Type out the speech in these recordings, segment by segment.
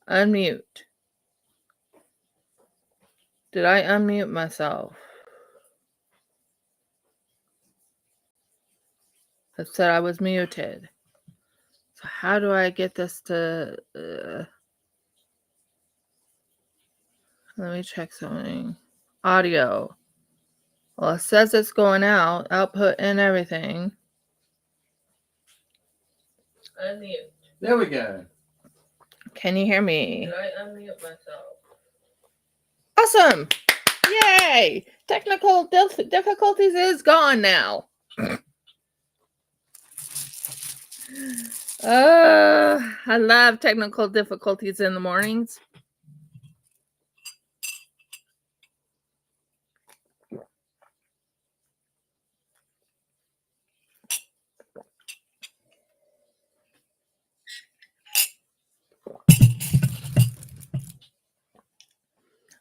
Unmute. Did I unmute myself? It said I was muted. So how do I get this to... let me check something. Audio. Well, it says it's going out. Output and everything. Unmute. There we go. Can you hear me? Did I unmute myself? Awesome! Yay! Technical difficulties is gone now. I love technical difficulties in the mornings.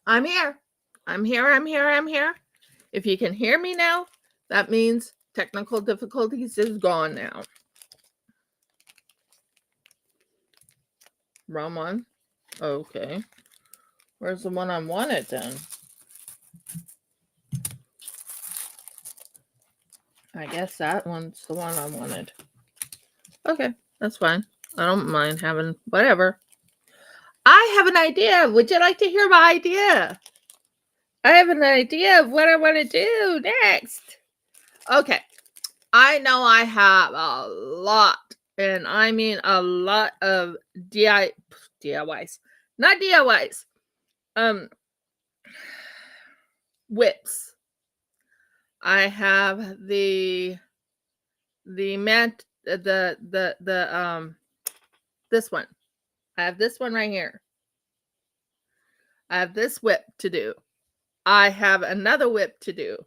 I'm here. I'm here. If you can hear me now, that means technical difficulties is gone now. Wrong one. Okay. Where's the one I wanted then? I guess that one's the one I wanted. Okay, that's fine. I don't mind having whatever. I have an idea. Would you like to hear my idea? I have an idea of what I want to do next. Okay. I know I have a lot, and I mean a lot of DIYs. Not DIYs. Whips. I have this one. I have this one right here. I have this whip to do. I have another whip to do.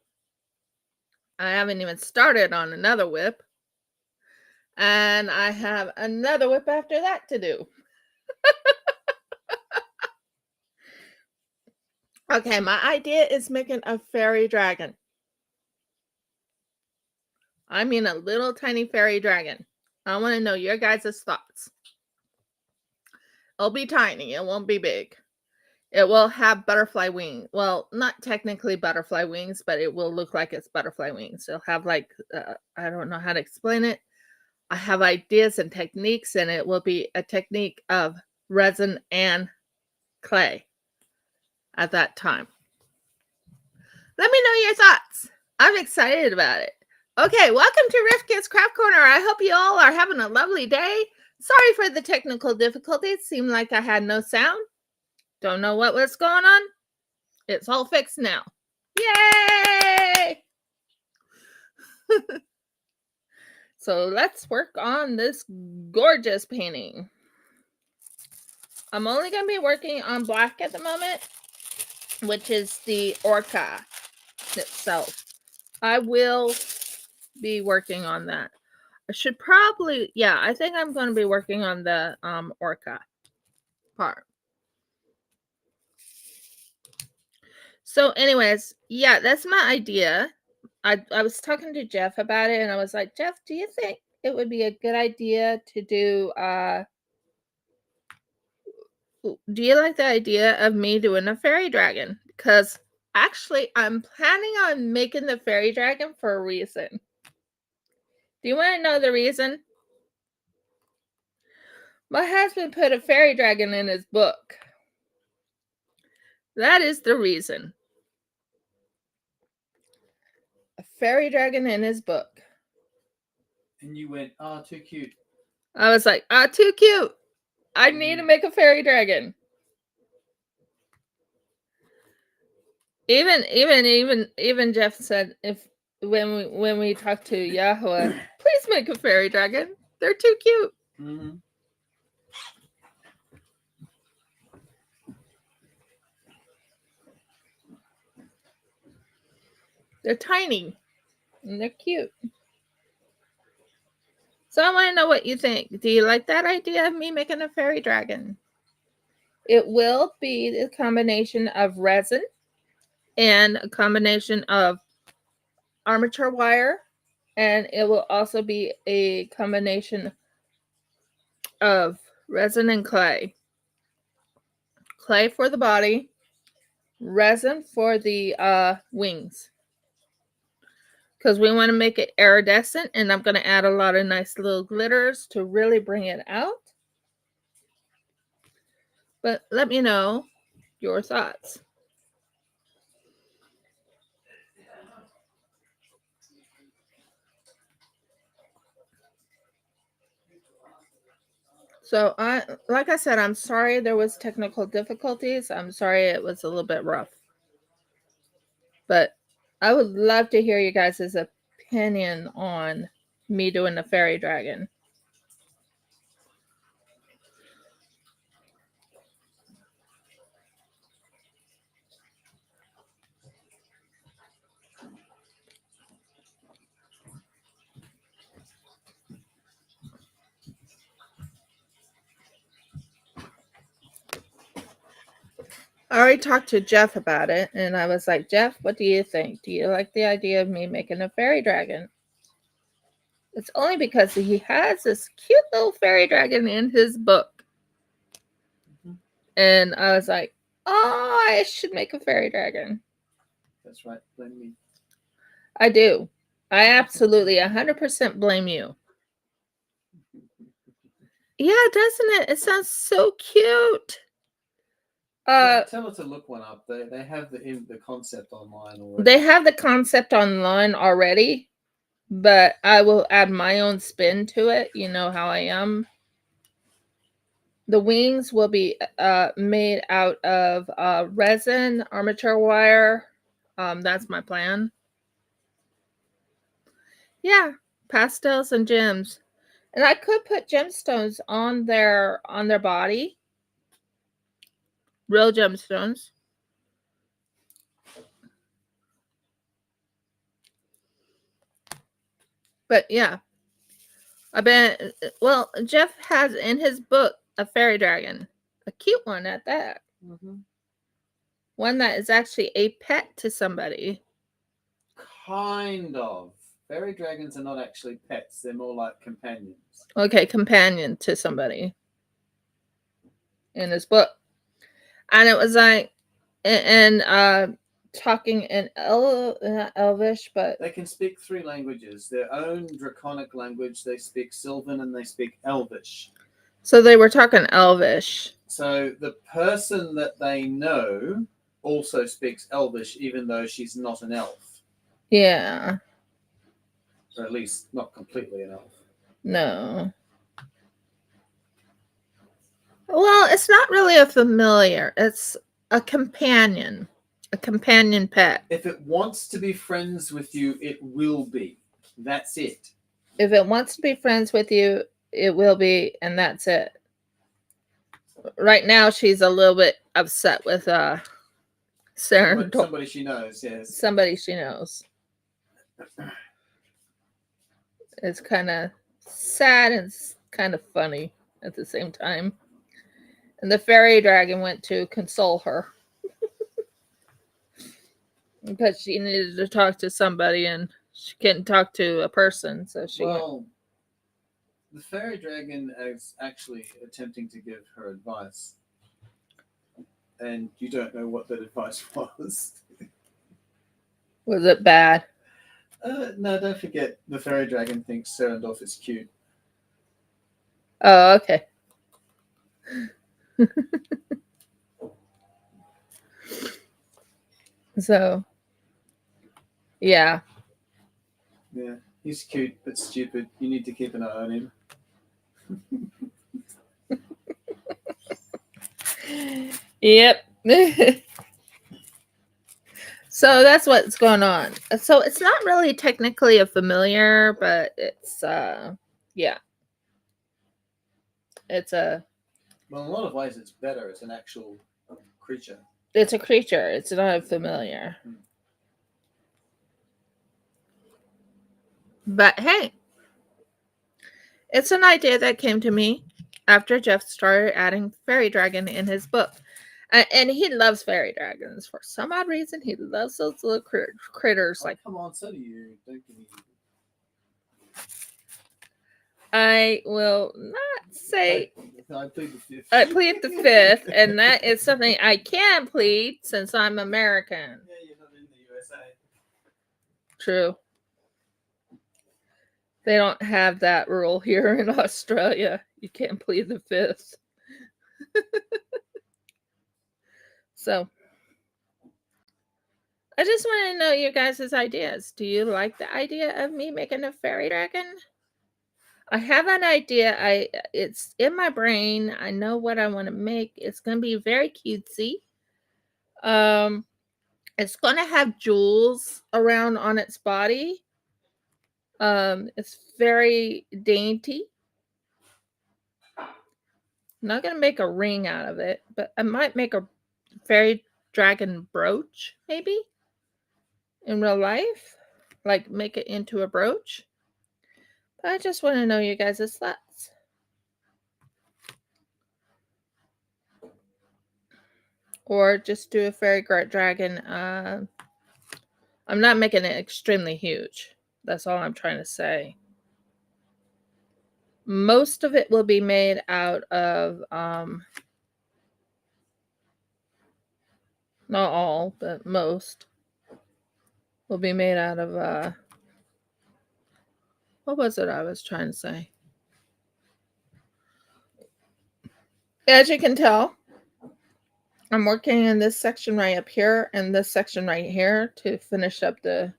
I haven't even started on another whip. And I have another whip after that to do. Okay, my idea is making a fairy dragon. I mean a little tiny fairy dragon. I want to know your guys' thoughts. It'll be tiny. It won't be big. It will have butterfly wings. Well, not technically butterfly wings, but it will look like it's butterfly wings. It'll have like, I don't know how to explain it. I have ideas and techniques, and it will be a technique of resin and clay at that time. Let me know your thoughts. I'm excited about it. Okay, welcome to Rifkin's Craft Corner. I hope you all are having a lovely day. Sorry for the technical difficulties. It seemed like I had no sound. Don't know what was going on. It's all fixed now. Yay! So let's work on this gorgeous painting. I'm only going to be working on black at the moment, which is the orca itself. I will be working on that. I should probably, yeah, I think I'm going to be working on the orca part. So anyways, yeah, that's my idea. I was talking to Jeff about it, and I was like, Jeff, do you think it would be a good idea to do, do you like the idea of me doing a fairy dragon? Because actually, I'm planning on making the fairy dragon for a reason. Do you want to know the reason? My husband put a fairy dragon in his book. That is the reason. A fairy dragon in his book. And you went, oh, too cute. I was like, too cute. I need to make a fairy dragon. Even Jeff said, when we talked to Yahweh, please make a fairy dragon. They're too cute. Mm-hmm. They're tiny and they're cute. So I want to know what you think. Do you like that idea of me making a fairy dragon? It will be the combination of resin and a combination of armature wire, and it will also be a combination of resin and clay. clay for the body, resin for the wings. Because we want to make it iridescent, and I'm going to add a lot of nice little glitters to really bring it out. But let me know your thoughts. So like I said, I'm sorry there was technical difficulties. I'm sorry it was a little bit rough. But I would love to hear you guys' opinion on me doing the fairy dragon. I already talked to Jeff about it, and I was like, Jeff, what do you think? Do you like the idea of me making a fairy dragon? It's only because he has this cute little fairy dragon in his book. And I was like, oh, I should make a fairy dragon. That's right. Blame me. I do. I absolutely 100% blame you. Yeah, doesn't it? It sounds so cute. Tell her to look one up. They have the concept online already. They have the concept online already, but I will add my own spin to it. You know how I am. The wings will be made out of resin, armature wire. That's my plan. Yeah, pastels and gems. And I could put gemstones on their body. Real gemstones. But yeah. Jeff has in his book a fairy dragon. A cute one at that. Mm-hmm. One that is actually a pet to somebody. Kind of. Fairy dragons are not actually pets. They're more like companions. Okay, companion to somebody. In his book. And it was like, and talking in not Elvish, but they can speak 3 languages. Their own draconic language. They speak Sylvan and they speak Elvish. So they were talking Elvish. So the person that they know also speaks Elvish, even though she's not an elf. Yeah. Or at least not completely an elf. No. Well, it's not really a familiar. It's a companion. A companion pet. If it wants to be friends with you, it will be. That's it. If it wants to be friends with you, it will be, and that's it. Right now, she's a little bit upset with Sarah. Somebody she knows, yes. Somebody she knows. It's kind of sad and kind of funny at the same time. And the fairy dragon went to console her. Because she needed to talk to somebody and she couldn't talk to a person. So she Well, the fairy dragon is actually attempting to give her advice. And you don't know what that advice was. Was it bad? No, don't forget the fairy dragon thinks Serendorf is cute. Oh, okay. So, yeah. Yeah, he's cute but stupid. You need to keep an eye on him. Yep. So that's what's going on. So it's not really technically a familiar, but it's yeah. It's a Well, in a lot of ways it's better. It's an actual creature. It's a creature. It's not a familiar. But hey, it's an idea that came to me after Jeff started adding fairy dragon in his book. And he loves fairy dragons. For some odd reason, he loves those little critters. Oh, come on, so do you. Don't give me... I will not say I plead the fifth. I plead the fifth, and that is something I can plead since I'm American. Yeah, you're not in the USA. True. They don't have that rule here in Australia. You can't plead the fifth. So, I just want to know your guys' ideas. Do you like the idea of me making a fairy dragon? I have an idea. It's in my brain. I know what I want to make. It's going to be very cutesy. It's going to have jewels around on its body. It's very dainty. I'm not going to make a ring out of it, but I might make a fairy dragon brooch, maybe, in real life. Like, make it into a brooch. But I just want to know you guys' thoughts. Or just do a fairy dragon. I'm not making it extremely huge. That's all I'm trying to say. Most of it will be made out of, not all, but most will be made out of, what was it I was trying to say? As you can tell, I'm working in this section right up here and this section right here to finish up the,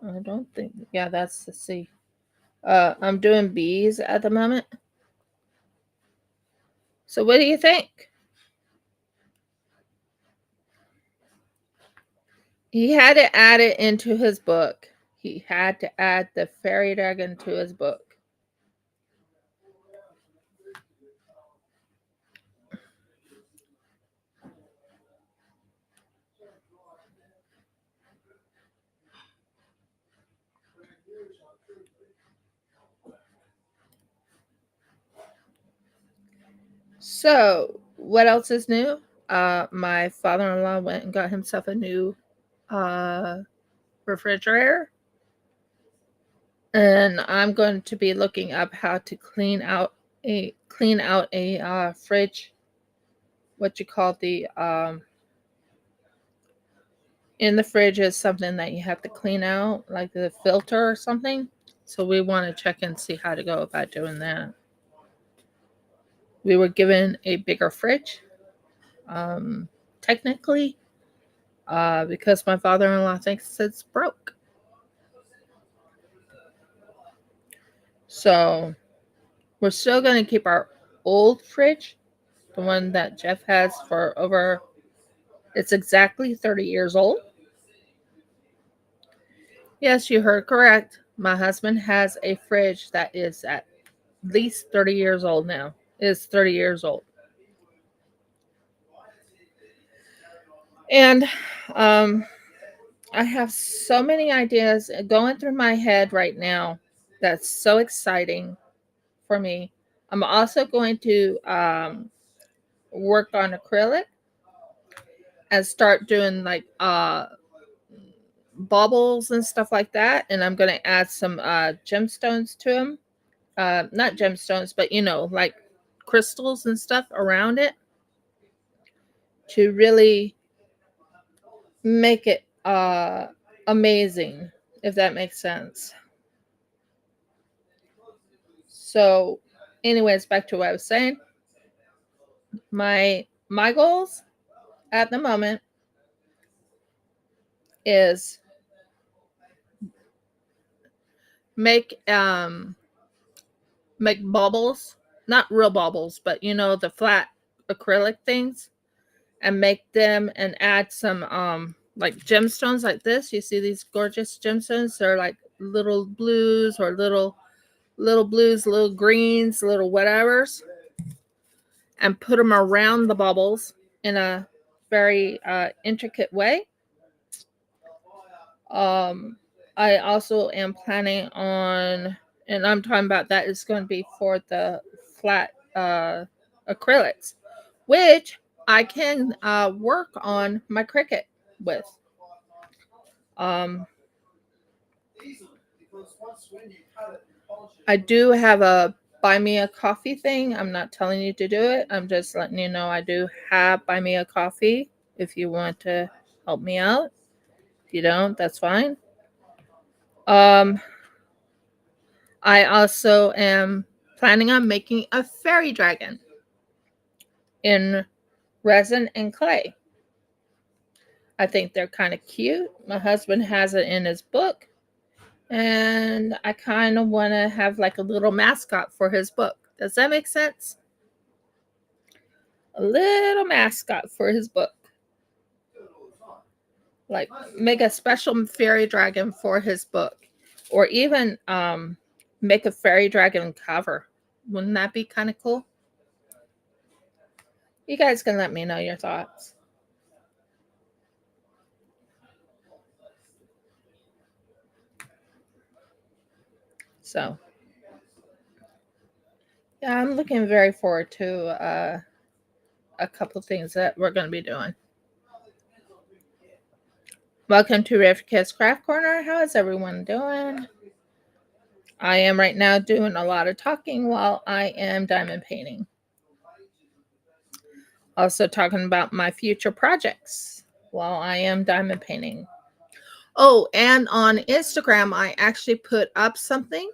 I don't think, yeah, that's the C. I'm doing bees at the moment. So what do you think? He had to add it into his book. He had to add the fairy dragon to his book. So, what else is new? My father-in-law went and got himself a new refrigerator. And I'm going to be looking up how to clean out a fridge. What you call the in the fridge is something that you have to clean out, like the filter or something. So we want to check and see how to go about doing that. We were given a bigger fridge, technically, because my father-in-law thinks it's broke. So we're still going to keep our old fridge, the one that Jeff has for over, it's exactly 30 years old. Yes, you heard correct. My husband has a fridge that is at least 30 years old now. It's 30 years old. And I have so many ideas going through my head right now. That's so exciting for me. I'm also going to work on acrylic and start doing like baubles and stuff like that. And I'm going to add some gemstones to them. Not gemstones, but like crystals and stuff around it to really make it amazing, if that makes sense. So anyways, back to what I was saying. My goals at the moment is make bubbles, not real bubbles, but the flat acrylic things, and make them and add some like gemstones like this. You see these gorgeous gemstones? They're like little blues or little blues, little greens, little whatevers, and put them around the bubbles in a very intricate way. I also am planning on, and I'm talking about that is going to be for the flat acrylics, which I can work on my Cricut with. I do have a buy me a coffee thing. I'm not telling you to do it. I'm just letting you know I do have buy me a coffee if you want to help me out. If you don't, that's fine. I also am planning on making a fairy dragon in resin and clay. I think they're kind of cute. My husband has it in his book, and I kind of want to have like a little mascot for his book. Does that make sense? A little mascot for his book. Like make a special fairy dragon for his book, or even make a fairy dragon cover. Wouldn't that be kind of cool? You guys can let me know your thoughts. So, yeah, I'm looking very forward to a couple things that we're going to be doing. Welcome to Rivka's Craft Corner. How is everyone doing? I am right now doing a lot of talking while I am diamond painting. Also talking about my future projects while I am diamond painting. Oh, and on Instagram, I actually put up something.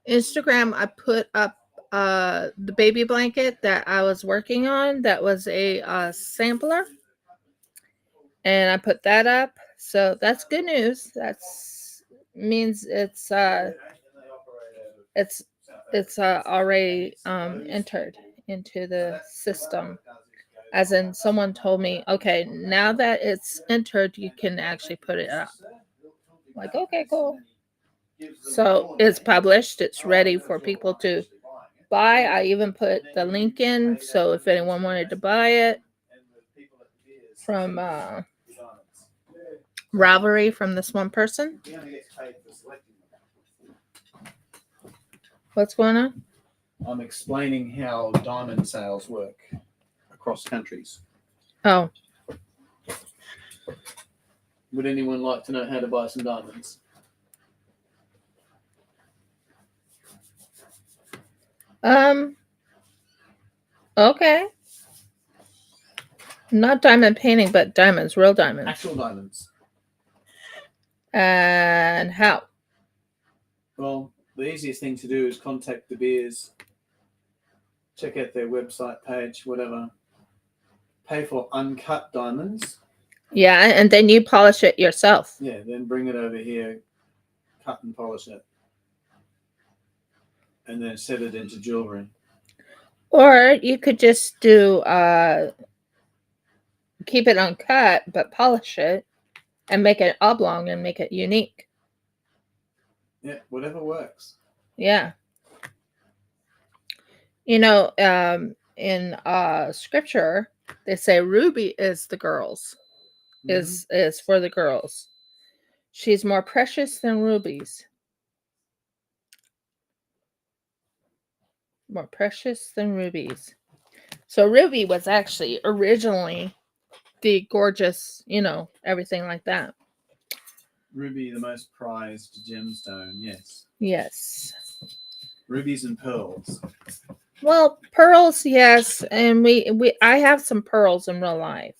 Instagram, I put up the baby blanket that I was working on. That was a sampler. And I put that up. So that's good news. That's means it's already entered into the system. As in, someone told me, okay, now that it's entered, you can actually put it up. Like, okay, cool. So it's published. It's ready for people to buy. I even put the link in, so if anyone wanted to buy it from Ravelry from this one person. What's going on? I'm explaining how diamond sales work across countries. Oh, Would anyone like to know how to buy some diamonds? Okay. Not diamond painting, but diamonds, real diamonds. Actual diamonds. And how? Well, the easiest thing to do is contact De Beers, check out their website page, whatever. Pay for uncut diamonds. Yeah, and then you polish it yourself. Yeah, then bring it over here, cut and polish it, and then set it into jewelry. Or you could just do keep it uncut but polish it and make it oblong and make it unique. Yeah, whatever works. Yeah. You know, in scripture they say ruby is the girls. Is for the girls. She's more precious than rubies. More precious than rubies. So ruby was actually originally the gorgeous, everything like that. Ruby, the most prized gemstone, yes. Yes. Rubies and pearls. Well, pearls, yes, and I have some pearls in real life.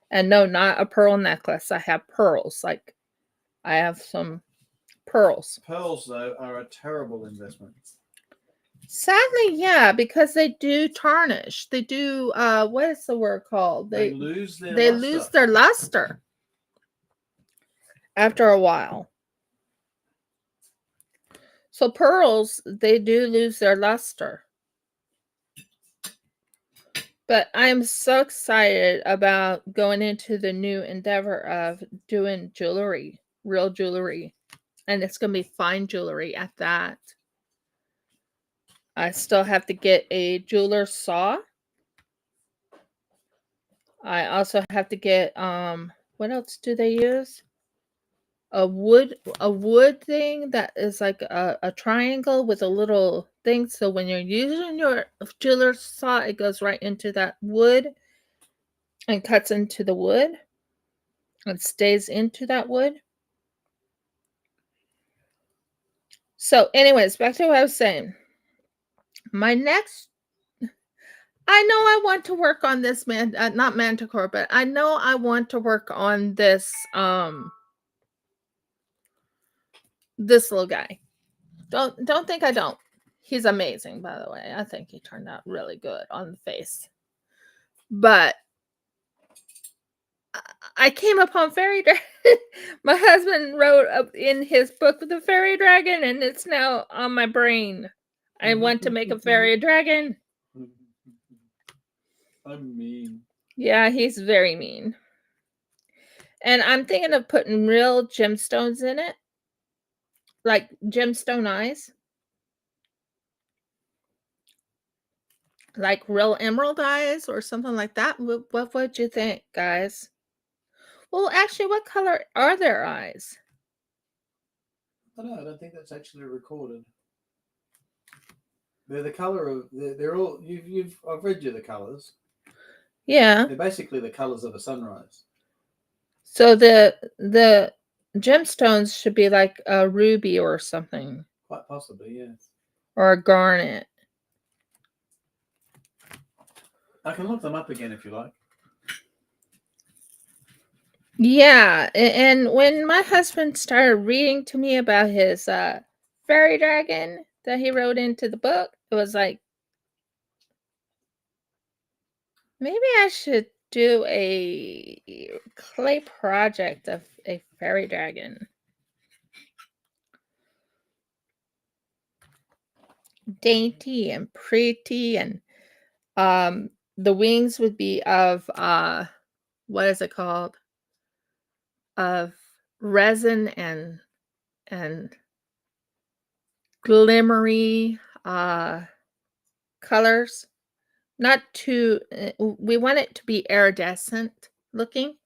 And no, not a pearl necklace. I have pearls. Like, I have some pearls. Pearls, though, are a terrible investment. Sadly, yeah, because they do tarnish. They do, what is the word called? They lose their They luster. lose their luster after a while. So pearls, they do lose their luster. But I'm so excited about going into the new endeavor of doing jewelry, real jewelry. And it's going to be fine jewelry at that. I still have to get a jeweler's saw. I also have to get, what else do they use? A wood thing that is like a triangle with a little thing. So when you're using your jeweler's saw, it goes right into that wood and cuts into the wood and stays into that wood. So, anyways, back to what I was saying. My next, I know I want to work on this not manticore, but I know I want to work on this this little guy. Don't think I don't. He's amazing, by the way. I think he turned out really good on the face. But I came upon fairy dragon. My husband wrote up in his book the fairy dragon, and it's now on my brain. I want to make a fairy dragon. I'm mean. Yeah, he's very mean. And I'm thinking of putting real gemstones in it, like gemstone eyes, like real emerald eyes or something like that. What would you think, guys? Well, actually, what color are their eyes? I don't know. I don't think that's actually recorded. They're the color of. They're all. I've read you the colors. Yeah. They're basically the colors of a sunrise. So the gemstones should be like a ruby or something, Quite possibly, yes. or a garnet. I can look them up again if you like. Yeah, and when my husband started reading to me about his fairy dragon that he wrote into the book, it was like, maybe I should do a clay project of a fairy dragon. Dainty and pretty, and the wings would be of what is it called? Of resin and glimmery colors. Not too we want it to be iridescent looking.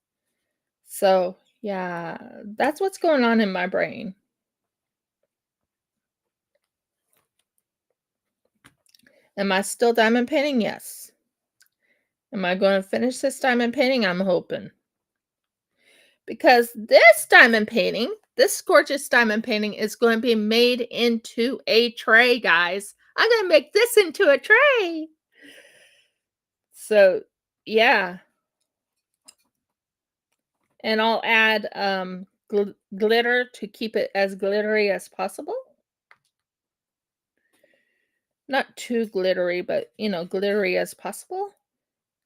So, yeah, that's what's going on in my brain. Am I still diamond painting? Yes. Am I going to finish this diamond painting? I'm hoping. Because this diamond painting, this gorgeous diamond painting, is going to be made into a tray, guys. I'm going to make this into a tray. So, yeah. And I'll add glitter to keep it as glittery as possible. Not too glittery, but, glittery as possible.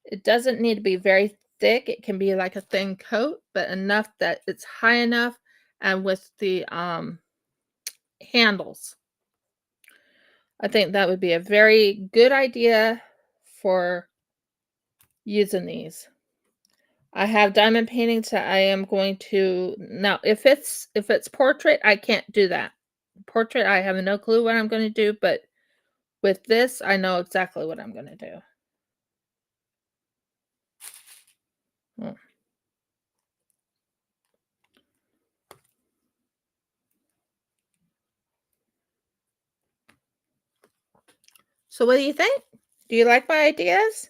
It doesn't need to be very thick. It can be like a thin coat, but enough that it's high enough, and with the handles. I think that would be a very good idea for using these. I have diamond paintings that I am going to now. If it's portrait, I can't do that. Portrait, I have no clue what I'm going to do, but with this, I know exactly what I'm going to do. So what do you think? Do you like my ideas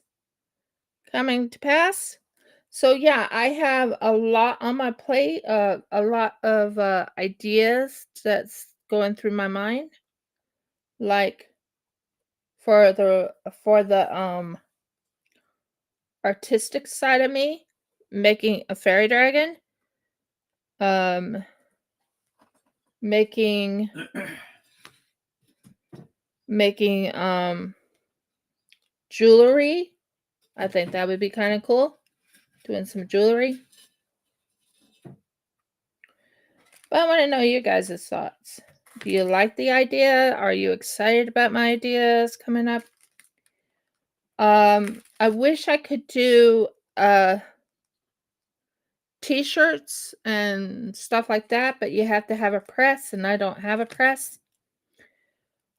coming to pass? So yeah, I have a lot on my plate, a lot of ideas that's going through my mind. Like for the artistic side of me, making a fairy dragon, making jewelry. I think that would be kind of cool, doing some jewelry. But I want to know your guys' thoughts. Do you like the idea? Are you excited about my ideas coming up? I wish I could do t-shirts and stuff like that, but you have to have a press, and I don't have a press.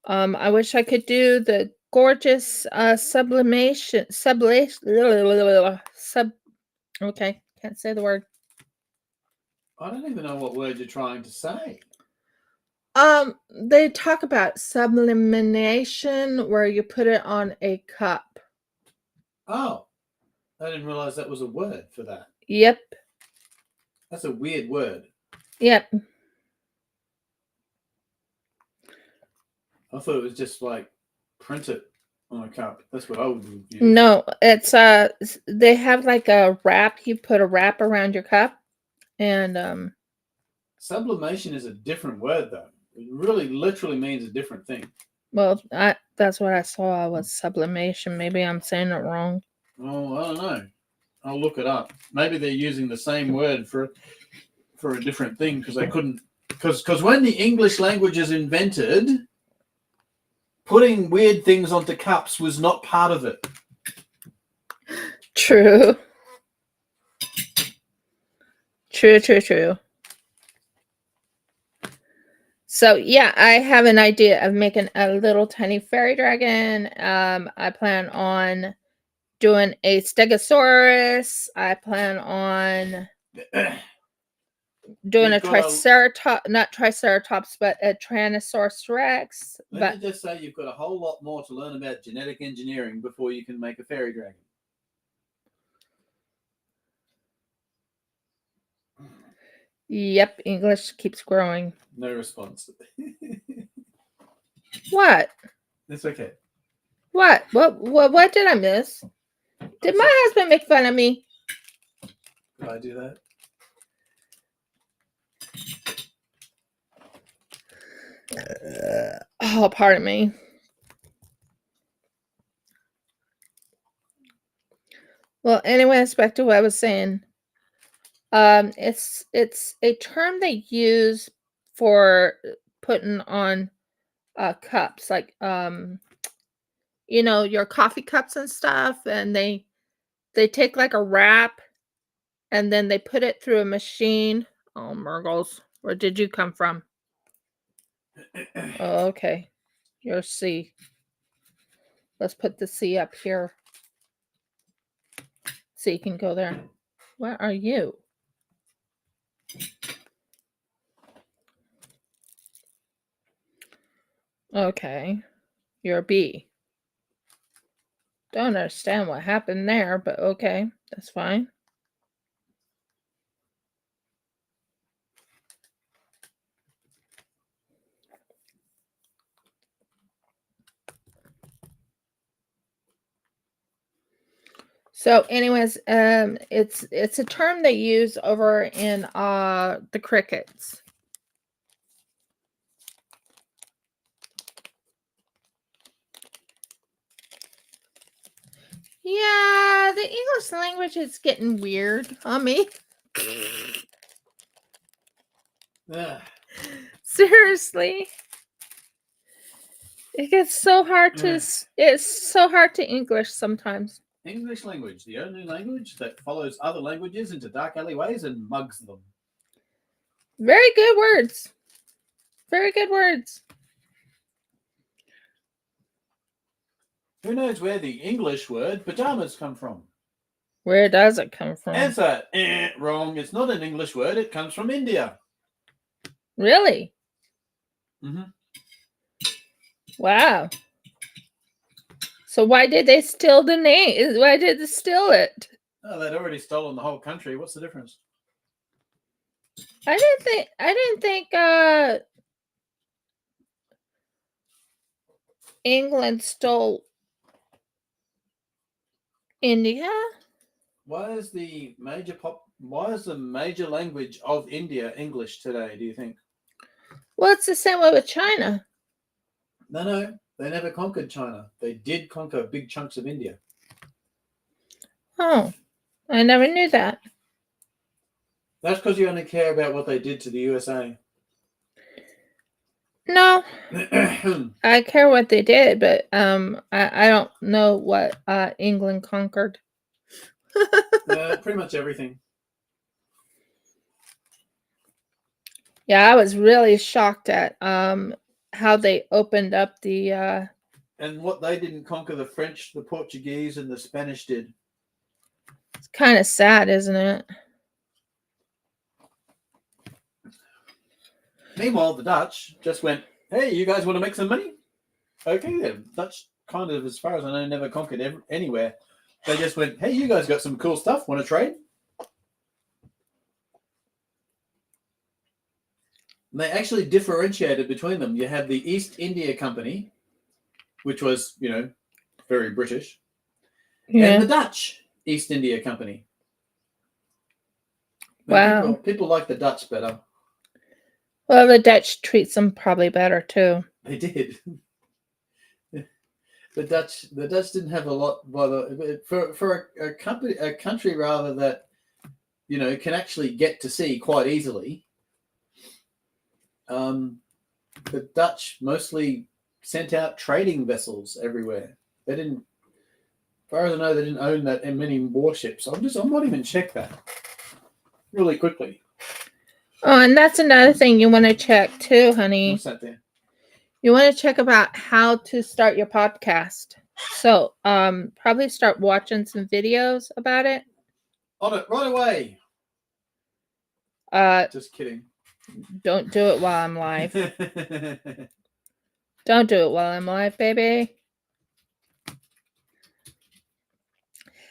I wish I could do the gorgeous sublimation okay, can't say the word. I don't even know what word you're trying to say. They talk about sublimation, where you put it on a cup. Oh, I didn't realize that was a word for that. Yep. That's a weird word. Yep. I thought it was just like print it on a cup. That's what I would use. No, it's they have like a wrap. You put a wrap around your cup, and Sublimation is a different word, though. It really, literally means a different thing. well, that's what I saw was sublimation. Maybe I'm saying it wrong. Oh, I don't know. I'll look it up. Maybe they're using the same word for a different thing because they couldn't. Because when the English language is invented, putting weird things onto cups was not part of it. True. True. So yeah, I have an idea of making a little tiny fairy dragon. I plan on doing a stegosaurus. I plan on doing You've a got triceratops, not triceratops, but a Tyrannosaurus Rex. Let me just say you've got a whole lot more to learn about genetic engineering before you can make a fairy dragon. Yep, English keeps growing. No response. What? It's okay. What did I miss? Did my husband make fun of me? Did I do that? Oh, pardon me. Well, anyways, back to what I was saying. It's a term they use for putting on cups, like your coffee cups and stuff, and they take like a wrap and then they put it through a machine. Oh, Murgles, where did you come from? Oh, okay. You're C. Let's put the C up here. So you can go there. Where are you? Okay. You're a B. Don't understand what happened there, but okay. That's fine. So anyways, it's a term they use over in the crickets. Yeah, the English language is getting weird on me. Seriously. It gets so hard to it's so hard to English sometimes. English language, the only language that follows other languages into dark alleyways and mugs them. Very good words. Very good words. Who knows where the English word pajamas come from? Where does it come from? Answer. Wrong. It's not an English word. It comes from India. Really? Mm-hmm. Wow. So why did they steal the name? Why did they steal it? Oh, they'd already stolen the whole country. What's the difference? I didn't think England stole India. Why is the major language of India English today, do you think? Well, it's the same way with China. No. They never conquered China. They did conquer big chunks of India. Oh, I never knew that. That's because you only care about what they did to the USA. No, I care what they did, but I don't know what England conquered. Pretty much everything. Yeah, I was really shocked at how they opened up the. And what they didn't conquer, the French, the Portuguese, and the Spanish did. It's kind of sad, isn't it? Meanwhile, the Dutch just went, hey, you guys want to make some money? Okay, then. Dutch kind of, as far as I know, never conquered anywhere. They just went, hey, you guys got some cool stuff. Want to trade? They actually differentiated between them. You had the East India Company, which was, very British, and the Dutch East India Company. Wow. People like the Dutch better. Well, the Dutch treats them probably better too. They did. The Dutch didn't have a lot for a country rather that can actually get to sea quite easily. The Dutch mostly sent out trading vessels everywhere. They didn't, as far as I know, they didn't own that many warships. I might even check that really quickly. Oh, and that's another thing you want to check too, honey. What's that there? You want to check about how to start your podcast. So, probably start watching some videos about it. On it right away. Just kidding. Don't do it while I'm live. Don't do it while I'm live, baby.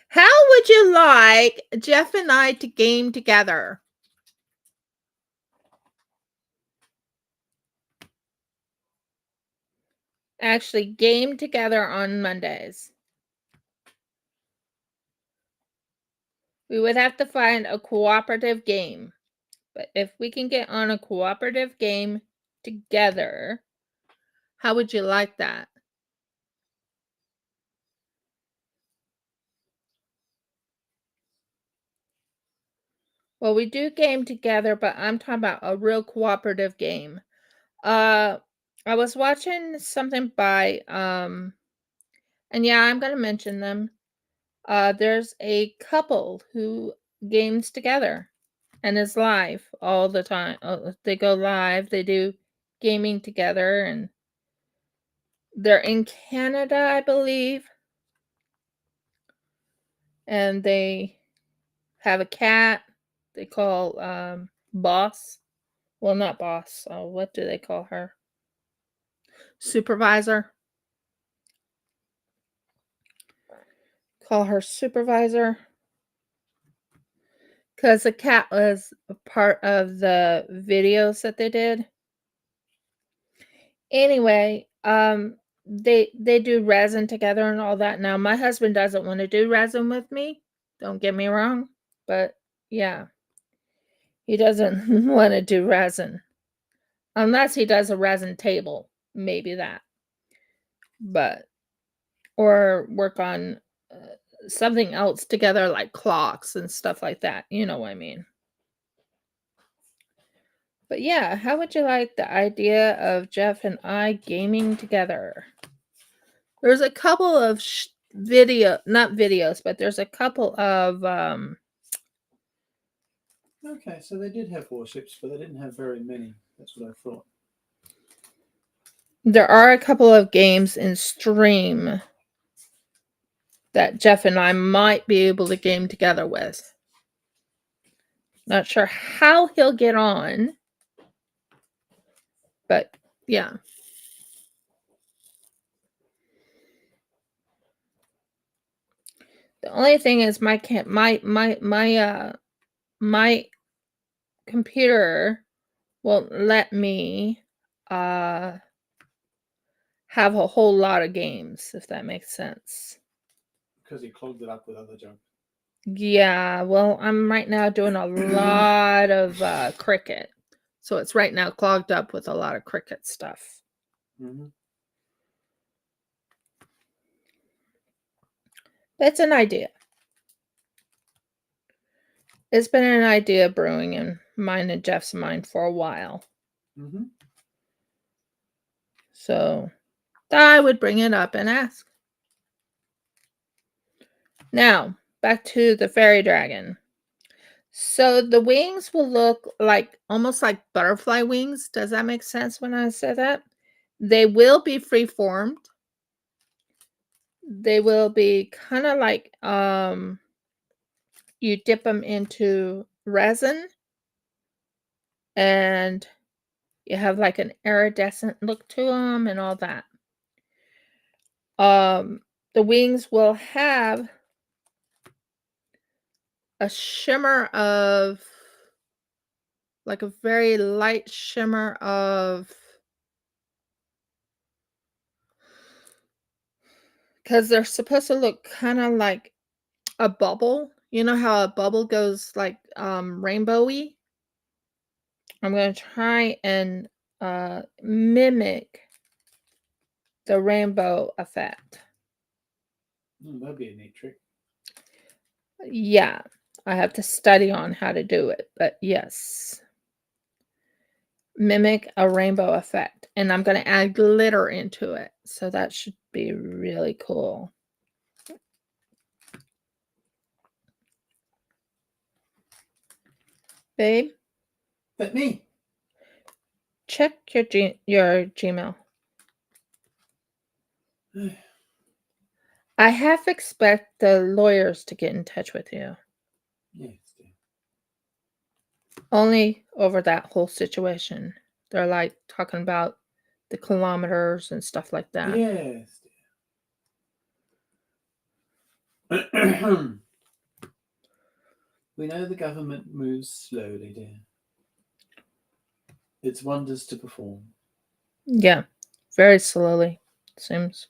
How would you like Jeff and I to game together? Actually, game together on Mondays. We would have to find a cooperative game. But if we can get on a cooperative game together, how would you like that? Well, we do game together, but I'm talking about a real cooperative game. I was watching something by and yeah, I'm gonna mention them. There's a couple who games together and is live all the time. They go live, they do gaming together, and they're in Canada, I believe. And they have a cat they call Boss. Well, not Boss. Oh, what do they call her? Supervisor. Call her Supervisor. Because the cat was a part of the videos that they did. Anyway, they do resin together and all that. Now, my husband doesn't want to do resin with me. Don't get me wrong. But yeah, he doesn't want to do resin. Unless he does a resin table. Maybe that. But, or work on something else together like clocks and stuff like that. You know what I mean. But yeah, how would you like the idea of Jeff and I gaming together? There's a couple of not videos, but there's a couple of Okay, so they did have warships, but they didn't have very many. That's what I thought. There are a couple of games in stream that Jeff and I might be able to game together with. Not sure how he'll get on, but yeah. The only thing is my computer won't let me have a whole lot of games, if that makes sense. Because he clogged it up with other junk. Yeah, well, I'm right now doing a lot of Cricut. So it's right now clogged up with a lot of Cricut stuff. Mm-hmm. That's an idea. It's been an idea brewing in mine and Jeff's mind for a while. Mm-hmm. So I would bring it up and ask. Now, back to the fairy dragon. So the wings will look like almost like butterfly wings. Does that make sense when I say that? They will be free-formed. They will be kind of like you dip them into resin and you have like an iridescent look to them and all that. The wings will have a shimmer of like a very light shimmer of, because they're supposed to look kind of like a bubble. You know how a bubble goes like rainbowy? I'm going to try and mimic the rainbow effect. That'd be a neat trick. Yeah, I have to study on how to do it, but yes. Mimic a rainbow effect. And I'm going to add glitter into it. So that should be really cool. Babe, That me. check your Gmail. I half expect the lawyers to get in touch with you. Yes, dear. Only over that whole situation. They're like talking about the kilometers and stuff like that. Yes, dear. We know the government moves slowly, dear. It's wonders to perform. Yeah, very slowly, seems.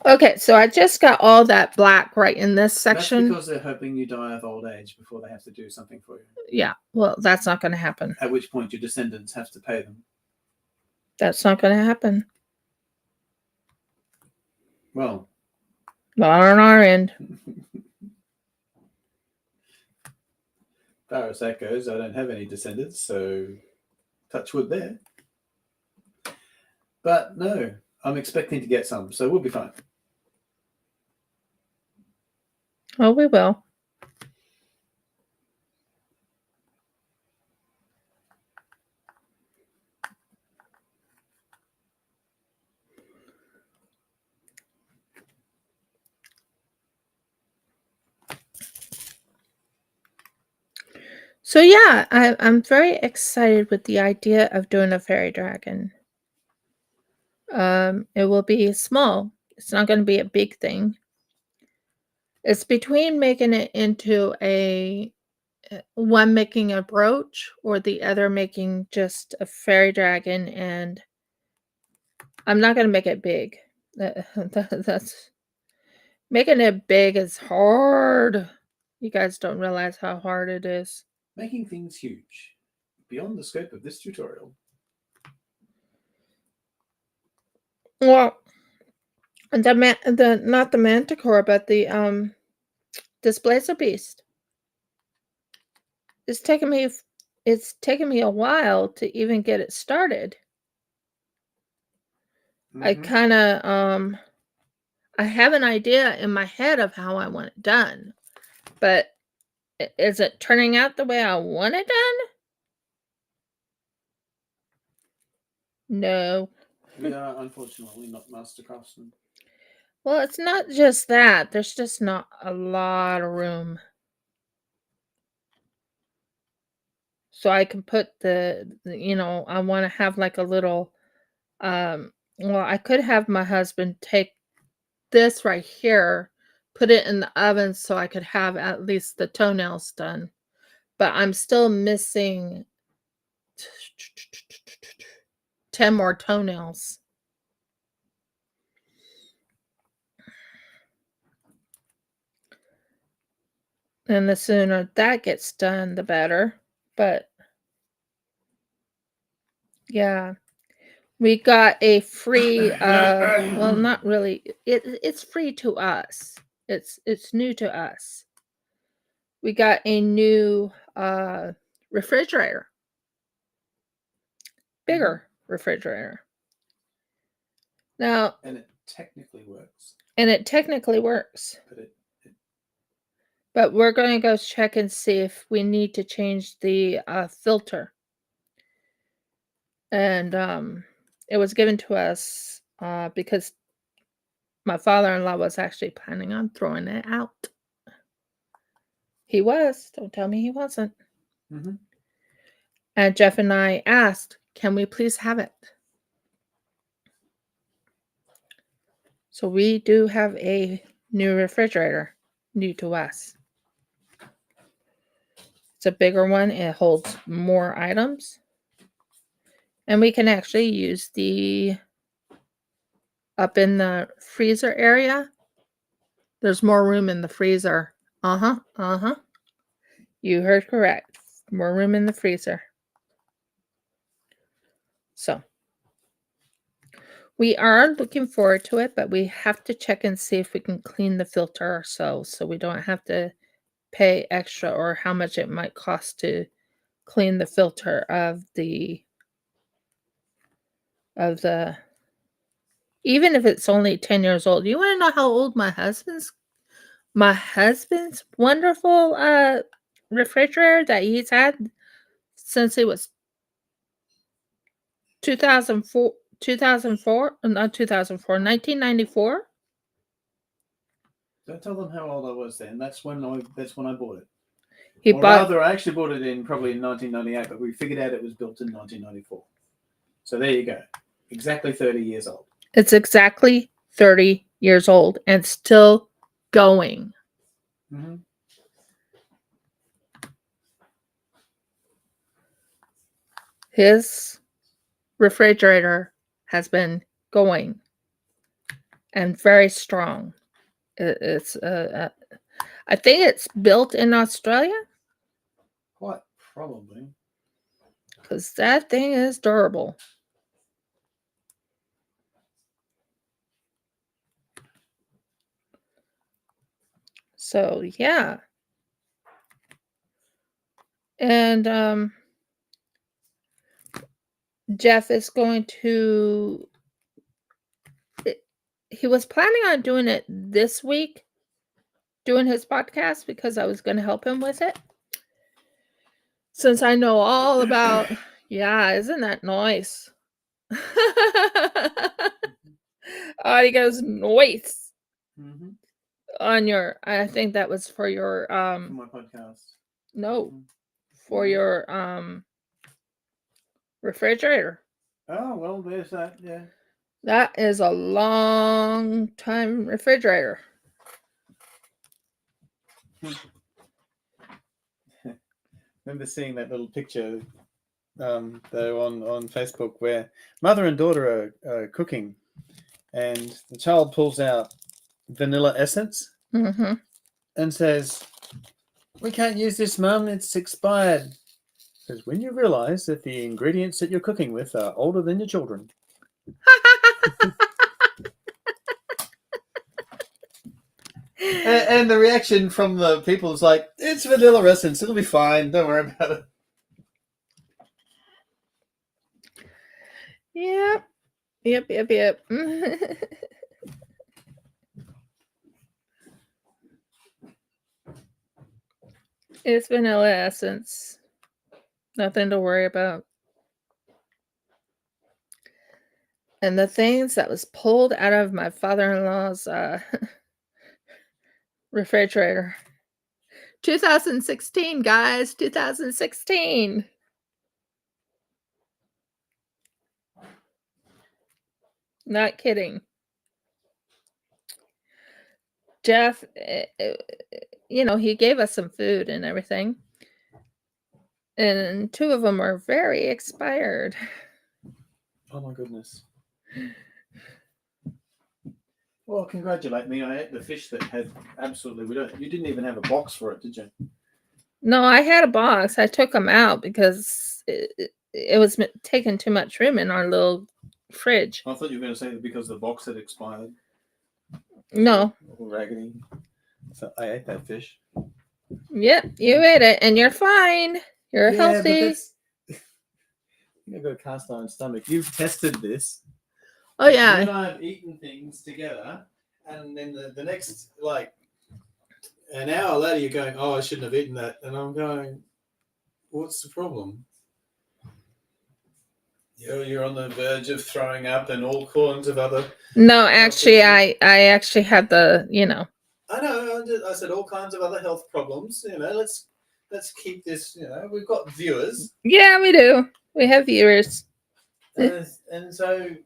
Okay, so I just got all that black right in this section. That's because they're hoping you die of old age before they have to do something for you. Yeah, well, that's not going to happen. At which point your descendants have to pay them. That's not going to happen. Well, Not on our end. as far as that goes, I don't have any descendants, so touch wood there. But no, I'm expecting to get some, so we'll be fine. Oh, we will. So yeah, I'm very excited with the idea of doing a fairy dragon. It will be small. It's not going to be a big thing. It's between making it into one making a brooch or the other making just a fairy dragon, and I'm not going to make it big. That's making it big is hard. You guys don't realize how hard it is. Making things huge, beyond the scope of this tutorial. Well, the not the manticore, but the displacer beast. It's taken me a while to even get it started. I kind of I have an idea in my head of how I want it done, but is it turning out the way I want it done? No. We are unfortunately not master craftsmen. Well, it's not just that. There's just not a lot of room. So I can put I want to have like a little, well, I could have my husband take this right here, put it in the oven so I could have at least the toenails done. But I'm still missing 10 more toenails. And the sooner that gets done, the better. But yeah, we got a free, well, not really. It's free to us. It's new to us. We got a new refrigerator. Bigger refrigerator. Now, and it technically works. But we're going to go check and see if we need to change the filter. And it was given to us because my father-in-law was actually planning on throwing it out. He was. Don't tell me he wasn't. And Jeff and I asked, can we please have it? So we do have a new refrigerator, new to us. It's a bigger one. It holds more items. And we can actually use the up in the freezer area. There's more room in the freezer. Uh-huh. You heard correct. More room in the freezer. So we are looking forward to it, but we have to check and see if we can clean the filter ourselves so we don't have to pay extra or how much it might cost to clean the filter of the even if it's only 10 years old. You want to know how old my husband's wonderful refrigerator that he's had since it was 2004, not 2004, 1994. Don't tell them how old I was then. That's when I bought it. He Or bought rather, I actually bought it probably in 1998, but we figured out it was built in 1994. So there you go. Exactly 30 years old. It's exactly 30 years old and still going. Mm-hmm. His refrigerator has been going and very strong. It's I think it's built in Australia Quite probably. because that thing is durable. So yeah. And Jeff is going to he was planning on doing it this week, doing his podcast, because I was going to help him with it. Since I know all about, yeah, isn't that nice? Oh, he goes, noise. Mm-hmm. On your, I think that was for your, For my podcast. no, Mm-hmm. for your, refrigerator. Oh, well, there's that, yeah. That is a long time refrigerator. Remember seeing that little picture though on Facebook where mother and daughter are cooking and the child pulls out vanilla essence Mm-hmm. and says, "We can't use this, Mum, it's expired." Because when you realize that the ingredients that you're cooking with are older than your children. And the reaction from the people is like, "It's vanilla essence, it'll be fine, don't worry about it." Yep. It's vanilla essence. Nothing to worry about. And the things that was pulled out of my father-in-law's refrigerator. 2016, guys. 2016. Not kidding. Jeff, he gave us some food and everything. And 2 of them are very expired. Oh my goodness. Well, congratulate me. I ate the fish that had absolutely, you didn't even have a box for it, did you? No, I had a box. I took them out because it was taking too much room in our little fridge. I thought you were going to say that because the box had expired. No. All raggedy. So I ate that fish. Yep, you ate it, and you're fine. You're healthy. But you've got a cast iron stomach. You've tested this. Oh yeah. You and I have eaten things together, and then the next, like, an hour later, you're going, "Oh, I shouldn't have eaten that," and I'm going, "What's the problem?" You're on the verge of throwing up and all kinds of other. No, actually, I actually had the, I know. I said all kinds of other health problems. Let's keep this. We've got viewers. Yeah, we do. We have viewers. And so,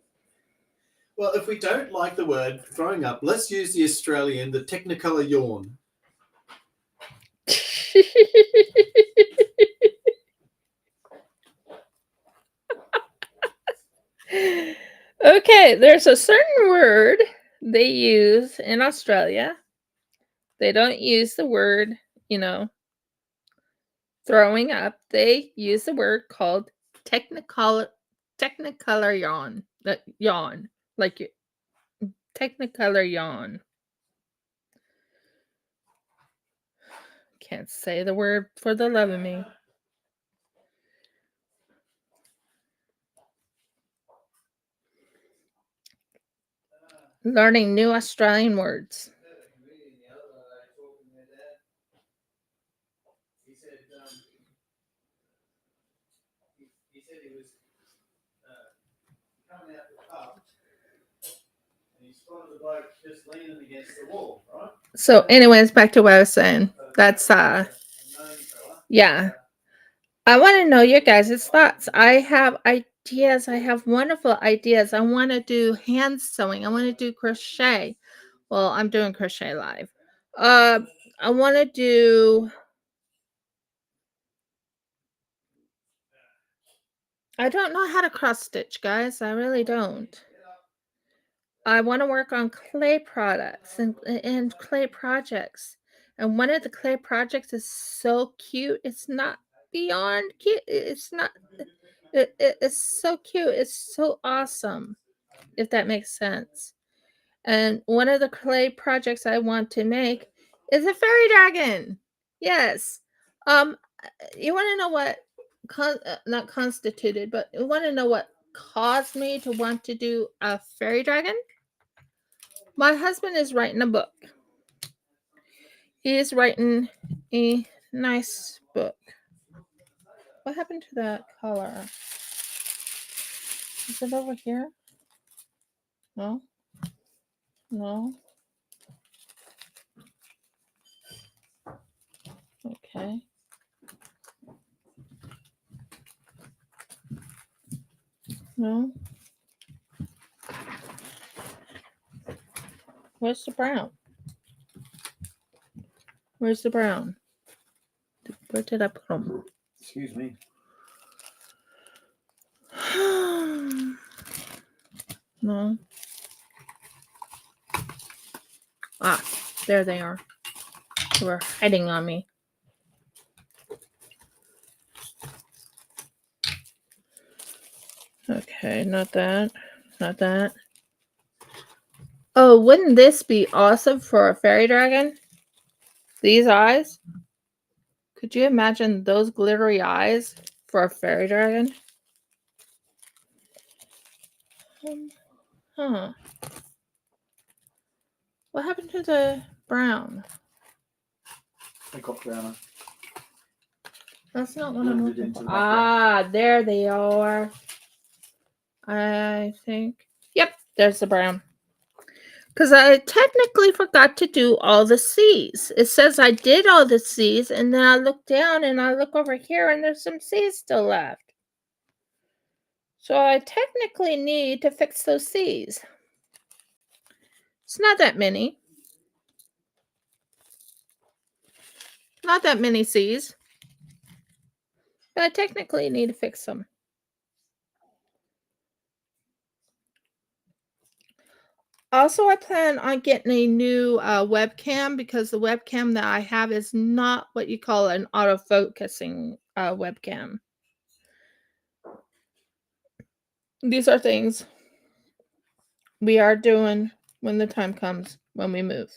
well, if we don't like the word throwing up, let's use the Australian, the Technicolor yawn. Okay, there's a certain word they use in Australia. They don't use the word, throwing up. They use the word called technicolor yawn. Yawn. Like technicolor yawn. Can't say the word for the love of me. Learning new Australian words. He said he was coming out the pub and he spotted the bloke just leaning against the wall, right? So, anyways, back to what I was saying. That's yeah. I want to know your guys' thoughts. I have ideas. I have wonderful ideas. I want to do hand sewing. I want to do crochet. Well, I'm doing crochet live. I want to do. I don't know how to cross stitch, guys. I really don't. I want to work on clay products and clay projects. And one of the clay projects is so cute. It's not beyond cute. It's not. It's so cute. It's so awesome, if that makes sense. And one of the clay projects I want to make is a fairy dragon. Yes. You want to know what not constituted, but you want to know what caused me to want to do a fairy dragon? My husband is writing a book. He is writing a nice book. What happened to that color? Is it over here? No. No. Okay. No. Where's the brown? Where's the brown? Where did I put them? Excuse me. No. Ah, there they are. They were hiding on me. Okay, not that. Not that. Oh, wouldn't this be awesome for a fairy dragon? These eyes? Could you imagine those glittery eyes for a fairy dragon? Huh. What happened to the brown? I got browner. That's not what I'm Moved it looking into for. the background. Ah, there they are. I think. Yep, there's the brown. Because I technically forgot to do all the C's. It says I did all the C's, and then I look down and I look over here, and there's some C's still left. So I technically need to fix those C's. It's not that many. Not that many C's. But I technically need to fix them. Also, I plan on getting a new webcam because the webcam that I have is not what you call an autofocusing webcam. These are things we are doing when the time comes when we move.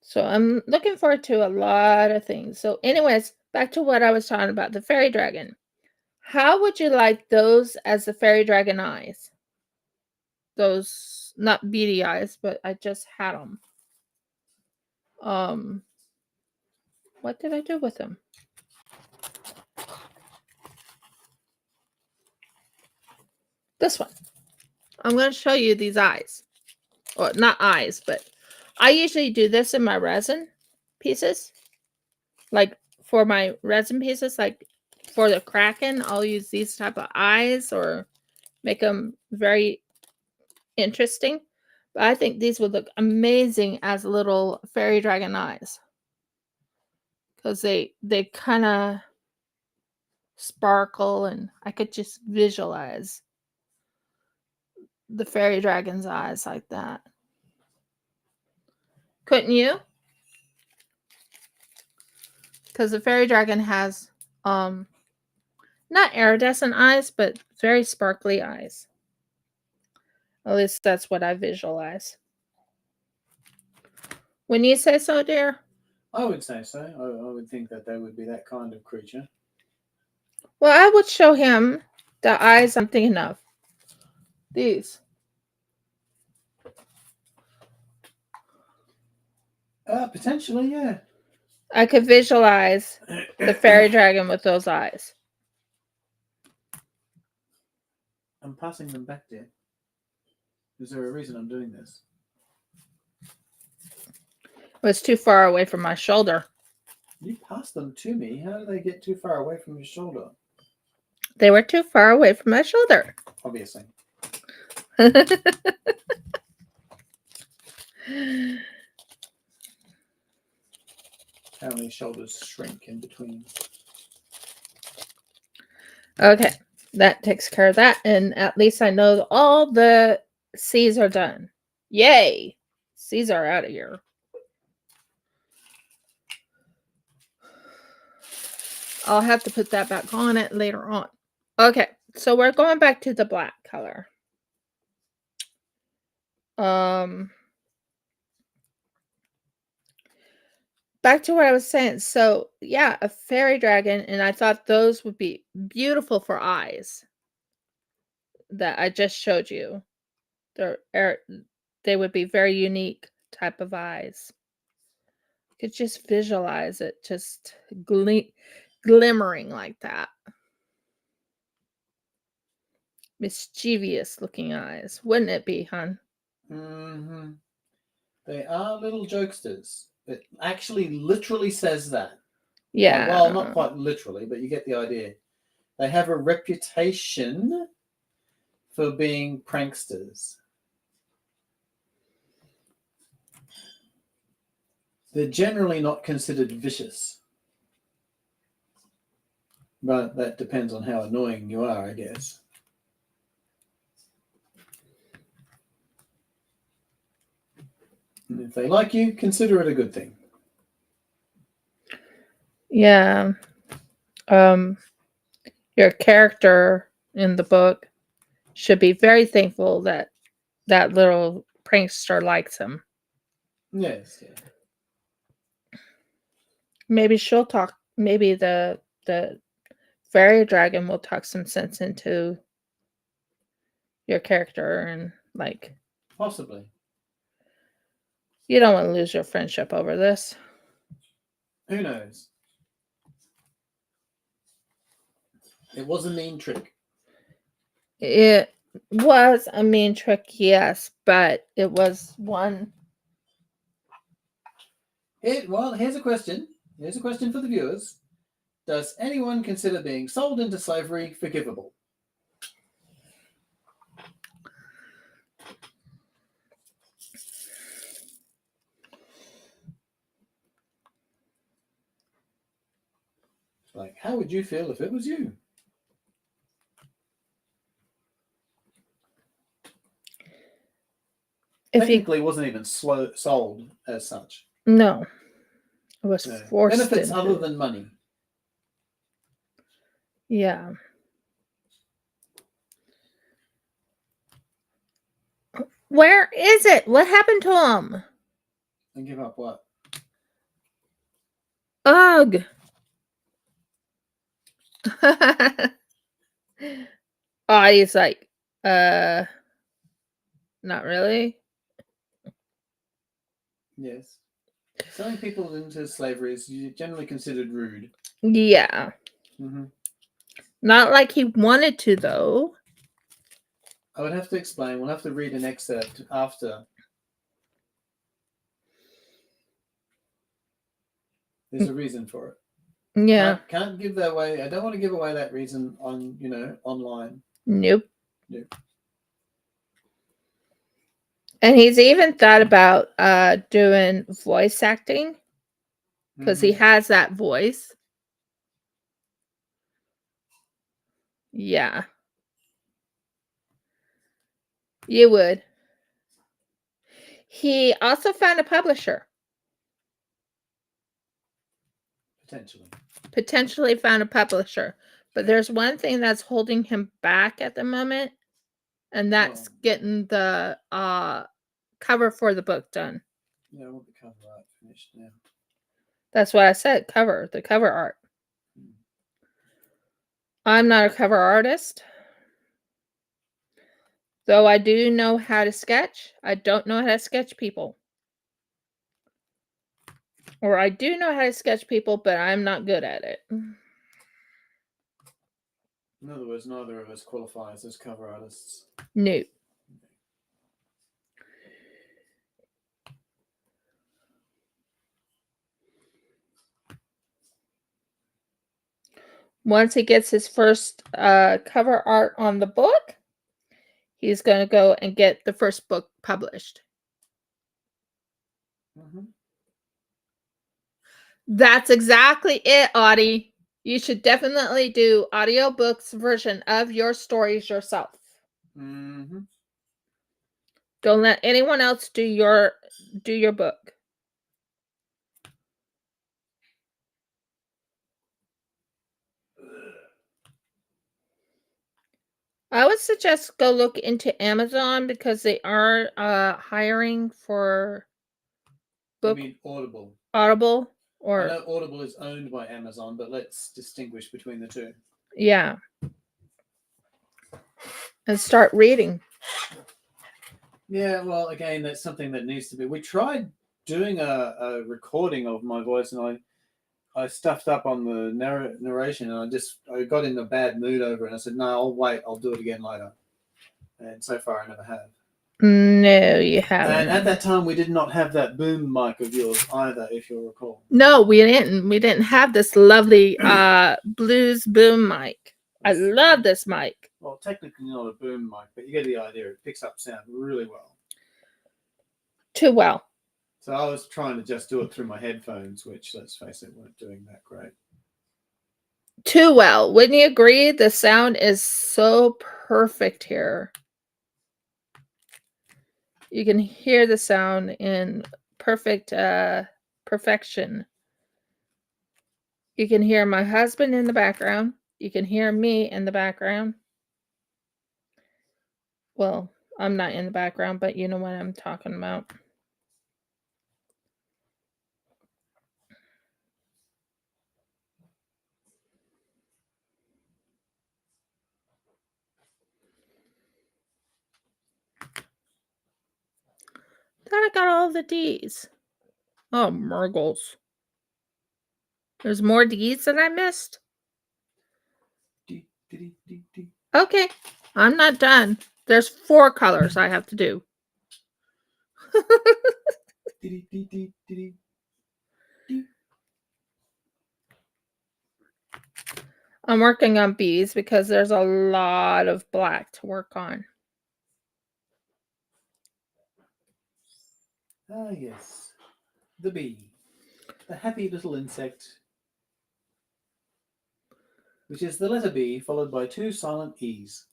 So I'm looking forward to a lot of things. So anyways, back to what I was talking about, the fairy dragon. How would you like those as the fairy dragon eyes? Those, not beady eyes, but I just had them. What did I do with them? This one. I'm going to show you these eyes. Or not eyes, but I usually do this in my resin pieces. Like for my resin pieces, like for the Kraken, I'll use these type of eyes or make them very interesting. But I think these would look amazing as little fairy dragon eyes. Because they kind of sparkle, and I could just visualize the fairy dragon's eyes like that. Couldn't you? Because the fairy dragon has not iridescent eyes, but very sparkly eyes. At least that's what I visualize. Wouldn't you say so, dear? I would say so. I would think that they would be that kind of creature. Well, I would show him the eyes I'm thinking of. These. Potentially, yeah. I could visualize the fairy dragon with those eyes. I'm passing them back there. Is there a reason I'm doing this? It was too far away from my shoulder. You passed them to me. How do they get too far away from your shoulder? They were too far away from my shoulder. Obviously. How many shoulders shrink in between? Okay, that takes care of that. And at least I know all the C's are done. Yay! C's are out of here. I'll have to put that back on it later on. Okay, so we're going back to the black color. Back to what I was saying. So, yeah, a fairy dragon, and I thought those would be beautiful for eyes that I just showed you. They would be very unique type of eyes. You could just visualize it just glimmering like that. Mischievous looking eyes. Wouldn't it be, hon? Mm-hmm. They are little jokesters. It actually literally says that. Yeah. Well, not quite literally, but you get the idea. They have a reputation for being pranksters. They're generally not considered vicious. But that depends on how annoying you are, I guess. And if they like you, consider it a good thing. Yeah. Your character in the book should be very thankful that that little prankster likes him. Yes. Yeah. Maybe she'll talk. Maybe the fairy dragon will talk some sense into your character, and like, Possibly. you don't want to lose your friendship over this. Who knows? It was a mean trick. It was a mean trick, yes, but it was one. Well, here's a question. Here's a question for the viewers. Does anyone consider being sold into slavery forgivable? Like, how would you feel if it was you? Technically, wasn't even sold as such. No, it was No. forced. Benefits other than money. Yeah. Where is it? What happened to him? And give up what? Ugh. Oh, he's like, not really. Yes. Selling people into slavery is generally considered rude. Yeah. Mm-hmm. Not like he wanted to, though. I would have to explain. We'll have to read an excerpt after. There's a reason for it. Yeah. Can't give that away. I don't want to give away that reason on, online. Nope. And he's even thought about doing voice acting because he Mhm. has that voice. Yeah, you would. He also found a publisher. Potentially found a publisher. But there's one thing that's holding him back at the moment, and that's Well, getting the cover for the book done. yeah, I want the cover art finished now. That's what I said, the cover art. Mm. I'm not a cover artist. Though I do know how to sketch, I don't know how to sketch people. Or I do know how to sketch people, but I'm not good at it. In other words, neither of us qualifies as cover artists. No. Once he gets his first cover art on the book, he's going to go and get the first book published. Mm-hmm. That's exactly it, Audie. You should definitely do audiobooks version of your stories yourself. Mm-hmm. Don't let anyone else do your book. I would suggest go look into Amazon because they are hiring for I book mean, Audible. Audible I or know Audible is owned by Amazon, but let's distinguish between the two. yeah. And start reading. Yeah, well, again, that's something that needs to be. We tried doing a recording of my voice, and I stuffed up on the narration, and I got in a bad mood over it. And I said, "No, I'll wait. I'll do it again later." And so far, I never have. No, you And haven't. at that time, we did not have that boom mic of yours either, if you'll recall. No, we didn't. We didn't have this lovely blues boom mic. I love this mic. Well, technically not a boom mic, but you get the idea. It picks up sound really well. Too well. So I was trying to just do it through my headphones, which, let's face it, weren't doing that great. Too well. Wouldn't you agree? The sound is so perfect here. You can hear the sound in perfect perfection. You can hear my husband in the background. You can hear me in the background. Well, I'm not in the background, but you know what I'm talking about. Thought I got all the D's. Oh, Murgles. There's more D's that I missed? Okay, I'm not done. There's 4 colors I have to do. I'm working on B's because there's a lot of black to work on. Ah, yes. The bee. The happy little insect. Which is the letter B followed by 2 silent E's.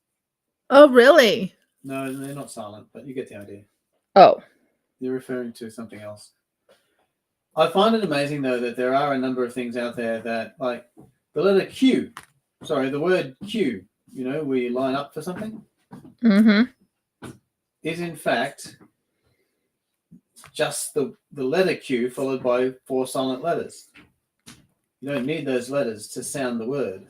Oh, really? No, they're not silent, but you get the idea. Oh. You're referring to something else. I find it amazing, though, that there are a number of things out there that, like the letter Q, the word Q, we line up for something, is in fact just the letter Q followed by 4 silent letters. You don't need those letters to sound the word.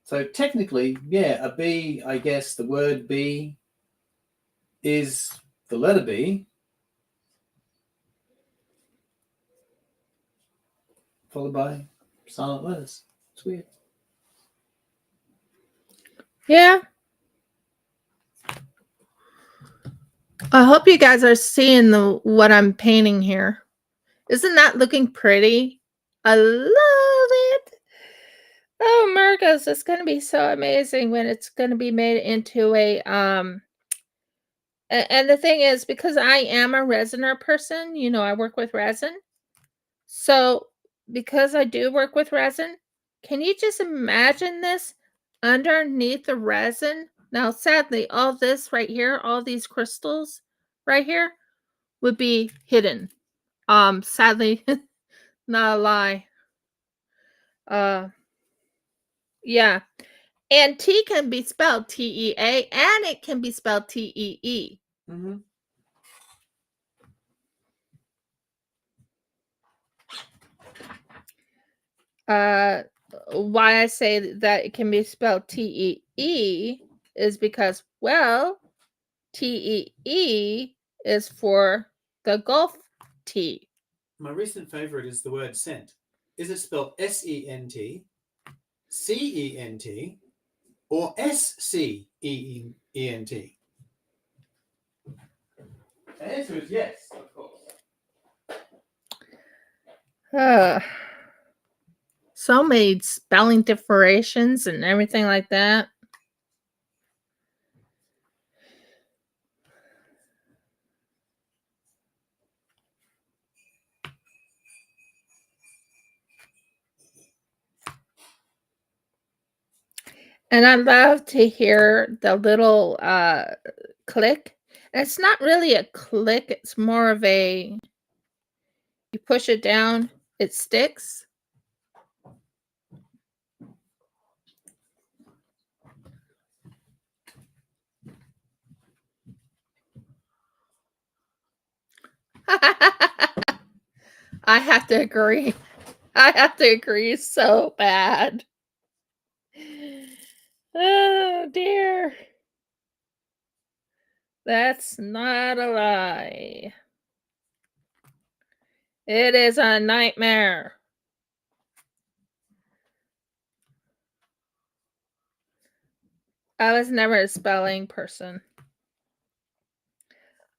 So technically, yeah, a B, I guess the word B is the letter B followed by silent letters. It's weird. Yeah. I hope you guys are seeing what I'm painting here. Isn't that looking pretty? I love it. Oh, Marcos, it's going to be so amazing when it's going to be made into a And the thing is, because I am a resiner person, you know, I work with resin. So, because I do work with resin, can you just imagine this underneath the resin? Now, sadly, all this right here, all these crystals right here would be hidden. Sadly, not a lie. Yeah. And T can be spelled TEA and it can be spelled TEE. Mm-hmm. Why I say that it can be spelled TEE is because, well, TEE is for the Gulf tea. My recent favorite is the word scent. Is it spelled SENT, CENT, or SCEENT? The answer is yes, of course. So many spelling differentiations and everything like that. And I love to hear the little click. And it's not really a click, it's more of a, you push it down, it sticks. I have to agree. I have to agree so bad. Oh dear. That's not a lie. It is a nightmare. I was never a spelling person.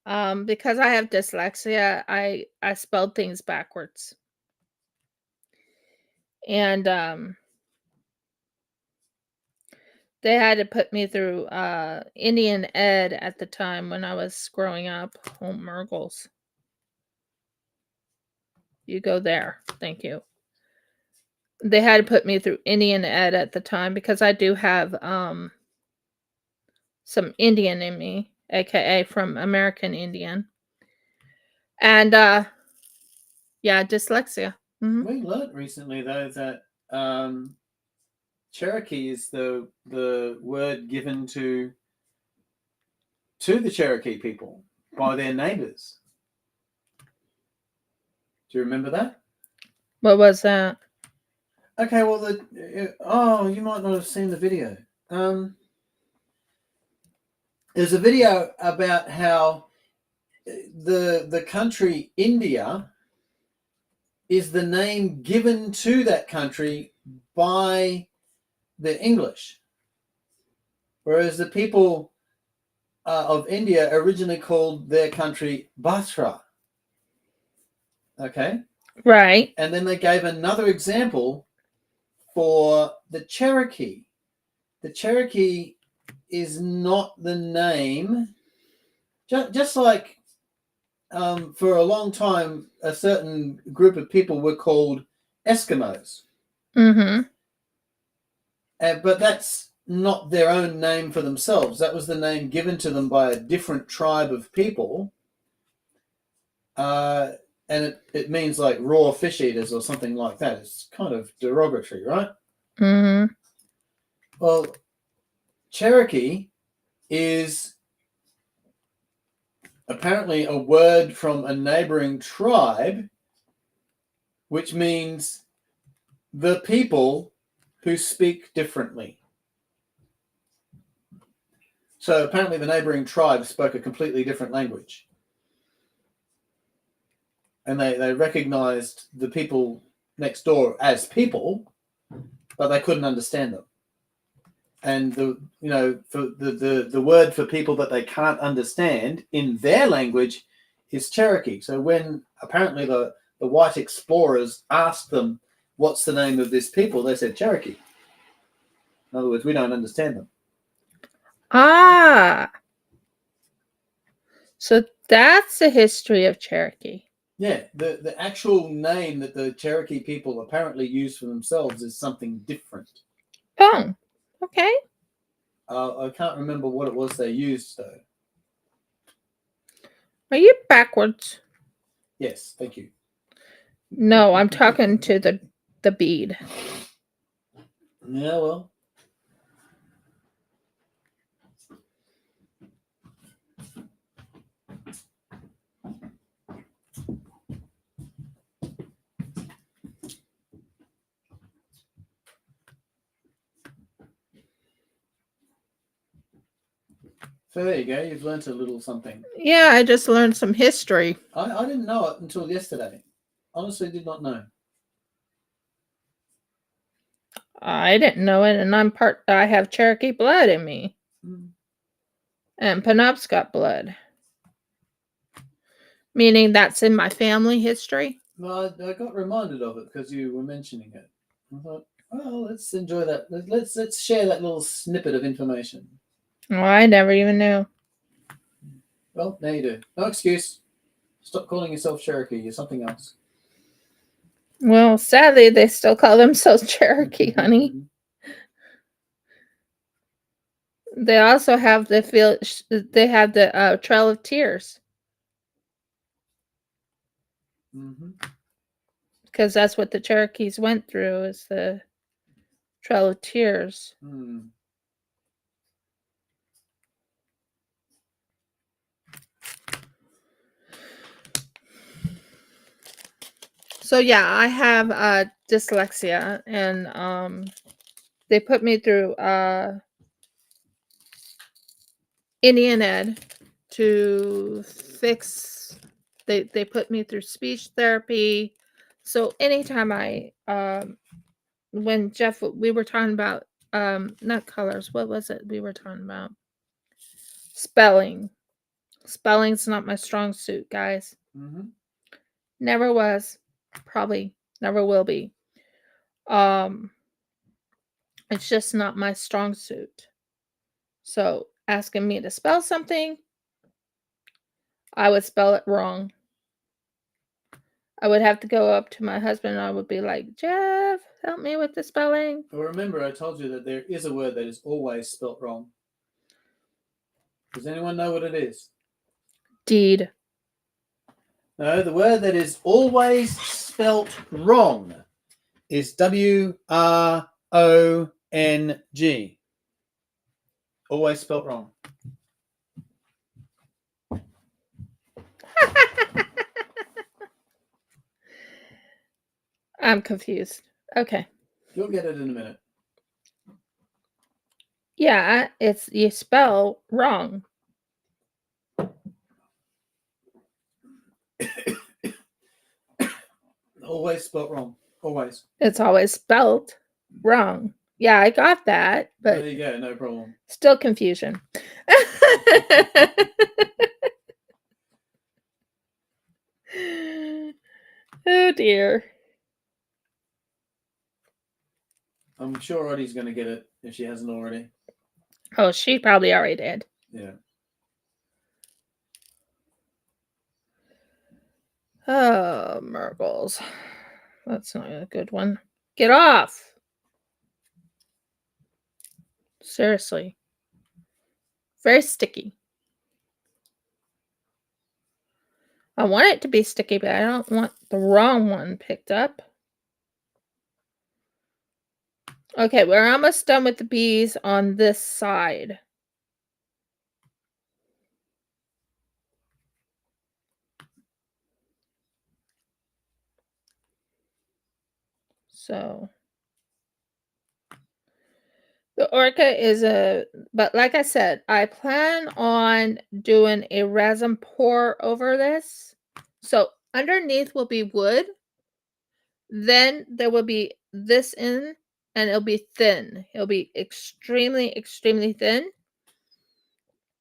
Because I have dyslexia, I spelled things backwards. And they had to put me through Indian Ed at the time when I was growing up. Oh, Murgles. You go there. Thank you. They had to put me through Indian Ed at the time because I do have some Indian in me, aka from American Indian. And yeah, dyslexia. Mhm. We learned recently though that Cherokee is the word given to the Cherokee people by their neighbors. Do you remember that? What was that? Okay, well, you might not have seen the video. There's a video about how the country India is the name given to that country by the English, whereas the people of India originally called their country Basra. Okay. Right. And then they gave another example for the Cherokee. The Cherokee is not the name, just like for a long time, a certain group of people were called Eskimos. Mm-hmm. But that's not their own name for themselves. That was the name given to them by a different tribe of people. And it means like raw fish eaters or something like that. It's kind of derogatory, right? Mm-hmm. Well, Cherokee is apparently a word from a neighboring tribe, which means the people who speak differently. So apparently the neighboring tribe spoke a completely different language. And they recognized the people next door as people, but they couldn't understand them. And for the word for people that they can't understand in their language is Cherokee. So when apparently the white explorers asked them, what's the name of this people? They said Cherokee. In other words, we don't understand them. Ah. So that's the history of Cherokee. Yeah, the actual name that the Cherokee people apparently use for themselves is something different. Oh, okay. I can't remember what it was they used though. Are you backwards? Yes, thank you. No, I'm talking to the bead. Yeah, well. So there you go. You've learnt a little something. Yeah, I just learned some history. I didn't know it until yesterday. Honestly, did not know. I didn't know it, and I have Cherokee blood in me. And Penobscot blood. Meaning that's in my family history. Well, I got reminded of it because you were mentioning it. I thought, well, let's enjoy that. Let's share that little snippet of information. Oh, I never even knew. Well, now you do. No excuse. Stop calling yourself Cherokee. You're something else. Well, sadly, they still call themselves Cherokee, honey. They also have the Trail of Tears. Because that's what the Cherokees went through, is the Trail of Tears. So yeah, I have dyslexia, and they put me through Indian Ed to fix. They put me through speech therapy. So anytime when Jeff, we were talking about not colors, what was it we were talking about? Spelling. Spelling's not my strong suit, guys. Never was, probably never will be. It's just not my strong suit. So asking me to spell something, I would spell it wrong. I would have to go up to my husband and I would be like, Jeff, help me with the spelling. Well, remember, I told you that there is a word that is always spelt wrong. Does anyone know what it is? Deed. No, the word that is always spelt wrong is WRONG. Always spelt wrong. I'm confused. Okay. You'll get it in a minute. Yeah, it's you spell wrong. Always spelt wrong. Always. It's always spelt wrong. Yeah, I got that, but there you go, no problem. Still confusion. Oh dear. I'm sure Audie's going to get it if she hasn't already. Oh, she probably already did. Yeah. Oh, Murgles. That's not a good one. Get off. Seriously. Very sticky. I want it to be sticky, but I don't want the wrong one picked up. Okay, we're almost done with the bees on this side. So the orca but like I said, I plan on doing a resin pour over this. So underneath will be wood. Then there will be this in, and it'll be thin. It'll be extremely, extremely thin.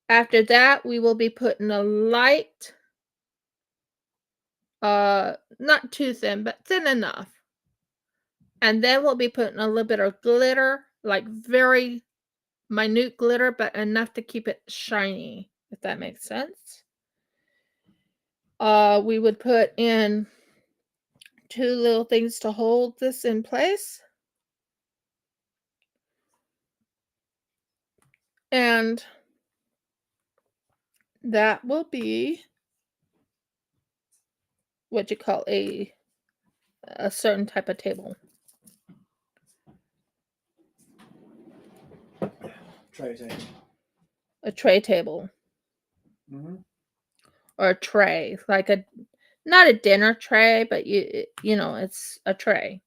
After that, we will be putting a light, not too thin, but thin enough. And then we'll be putting a little bit of glitter, like very minute glitter, but enough to keep it shiny, if that makes sense. we would put in 2 little things to hold this in place. And that will be what you call a certain type of table. Tray table. A tray table. Mm-hmm. Or a tray. Like a not a dinner tray, but you know, it's a tray.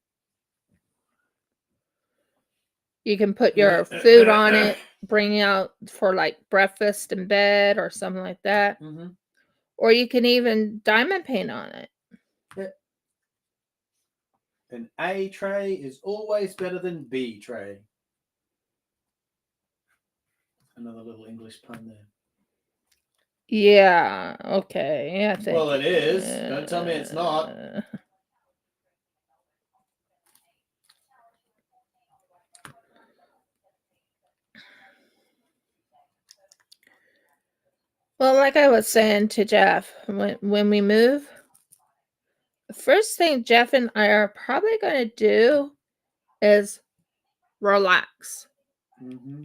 You can put your food on it, bring out for like breakfast in bed or something like that. Mm-hmm. Or you can even diamond paint on it. An A tray is always better than B tray. Another little English pun there. Yeah, okay. I think. Well, it is. Don't tell me it's not. Well, like I was saying to Jeff, when we move, the first thing Jeff and I are probably going to do is relax. Mm-hmm.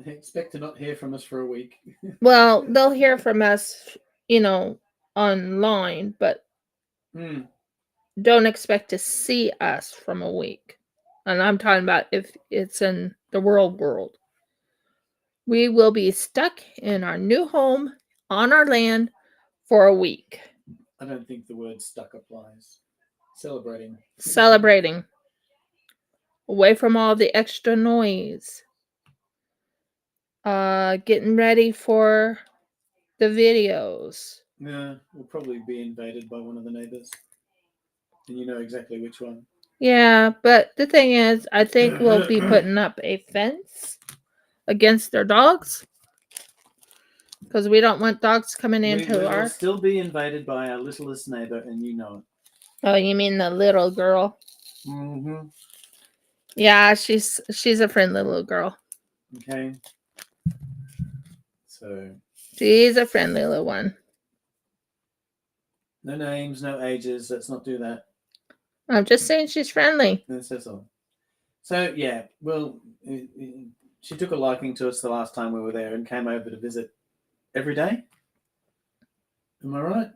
Expect to not hear from us for a week. Well, they'll hear from us, you know, online, but don't expect to see us from a week. And I'm talking about if it's in the world. We will be stuck in our new home on our land for a week. I don't think the word stuck applies. Celebrating. Celebrating. Away from all the extra noise. Getting ready for the videos. Yeah, we'll probably be invaded by one of the neighbors. And you know exactly which one. Yeah, but the thing is, I think we'll be putting up a fence against their dogs. Because we don't want dogs coming into we our... will still be invaded by our littlest neighbor, and you know it. Oh, you mean the little girl? Mm-hmm. Yeah, she's a friendly little girl. Okay. So... She's a friendly little one. No names, no ages. Let's not do that. I'm just saying she's friendly. That's all. So, yeah, well, she took a liking to us the last time we were there and came over to visit every day. Am I right?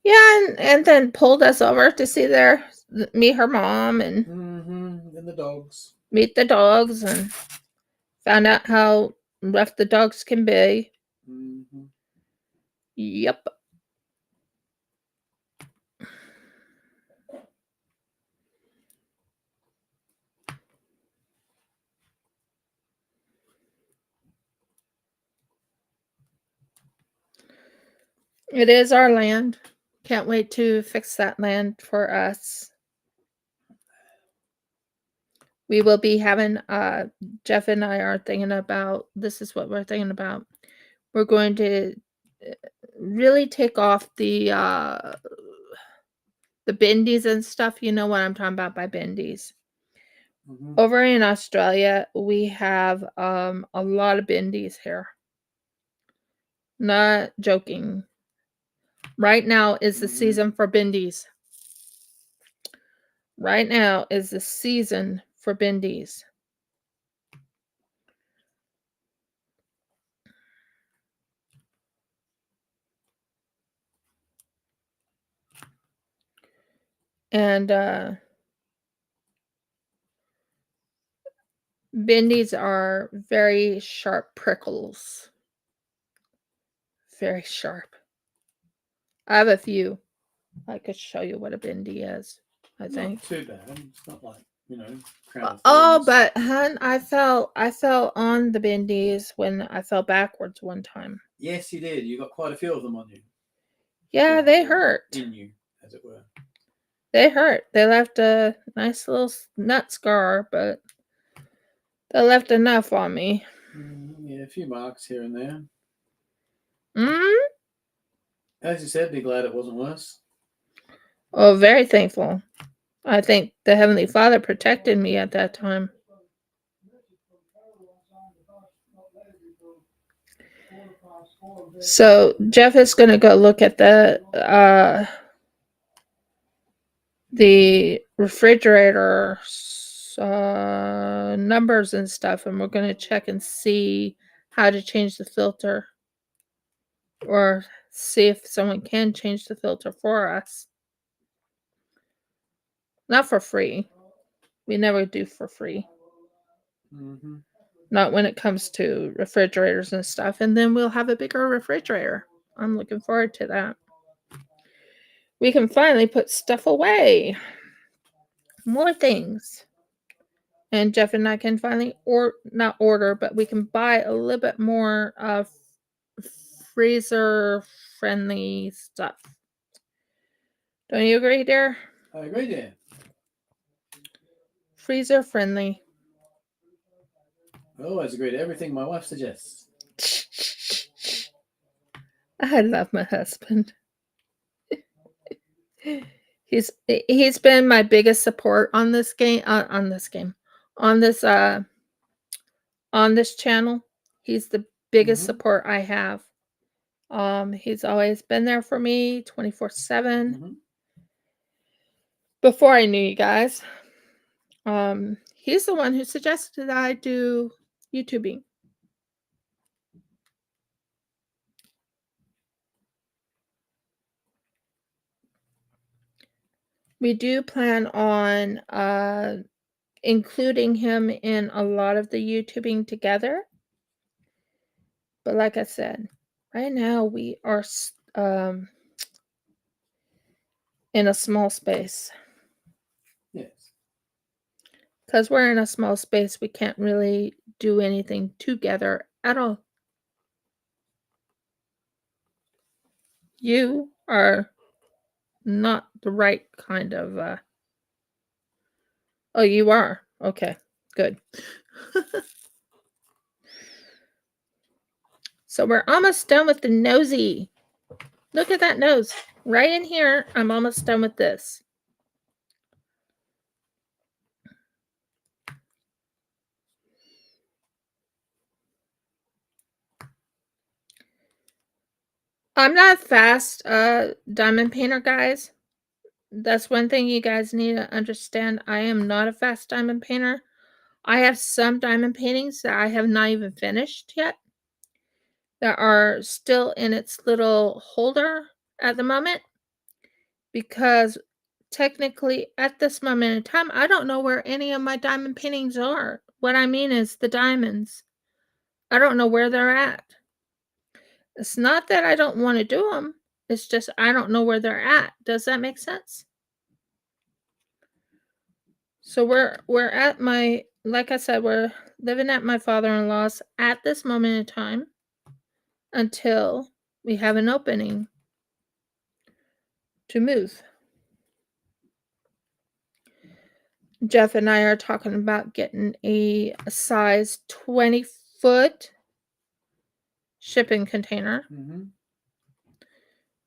Yeah, and then pulled us over to meet her mom and And the dogs. meet the dogs and found out how rough the dogs can be. Mm-hmm. Yep. It is our land. Can't wait to fix that land for us. We will be having, Jeff and I are thinking about, this is what we're thinking about. We're going to really take off the bendies and stuff. You know what I'm talking about by bendies. Mm-hmm. Over in Australia, we have a lot of bendies here. Not joking. Right now is the season for bendies. Right now is the season for bendies. And bendies are very sharp prickles. Very sharp. I have a few. I could show you what a bendy is, I think. Not too bad. It's not like, crown of Oh, thorns. but hun, I fell on the bendies when I fell backwards one time. Yes, you did. You got quite a few of them on you. Yeah, they hurt. In you, as it were. They hurt. They left a nice little nut scar, but they left enough on me. Yeah, a few marks here and there. Mm-hmm. As you said, be glad it wasn't worse. Oh, very thankful. I think the Heavenly Father protected me at that time. So Jeff is going to go look at the refrigerator numbers and stuff, and we're going to check and see how to change the filter, or see if someone can change the filter for us. Not for free. We never do for free. Mm-hmm. Not when it comes to refrigerators and stuff. And then we'll have a bigger refrigerator. I'm looking forward to that. We can finally put stuff away. More things. And Jeff and I can finally not order, but we can buy a little bit more freezer friendly stuff. Don't you agree, dear? I agree there. Freezer friendly. I always agree to everything my wife suggests. I love my husband. He's been my biggest support on this game. On this channel. He's the biggest support I have. He's always been there for me 24/7. Before I knew you guys. He's the one who suggested that I do YouTubing. We do plan on including him in a lot of the YouTubing together. But like I said, right now we are in a small space. Yes. Because we're in a small space, we can't really do anything together at all. You are not the right kind of oh, you are. Okay, good. So we're almost done with the nosy. Look at that nose. Right in here, I'm almost done with this. I'm not a fast diamond painter, guys. That's one thing you guys need to understand. I am not a fast diamond painter. I have some diamond paintings that I have not even finished yet, that are still in its little holder at the moment, because technically at this moment in time, I don't know where any of my diamond paintings are. What I mean is the diamonds. I don't know where they're at. It's not that I don't want to do them. It's just I don't know where they're at. Does that make sense? So we're at my, like I said, we're living at my father-in-law's at this moment in time until we have an opening to move. Jeff and I are talking about getting a size 20-foot shipping container.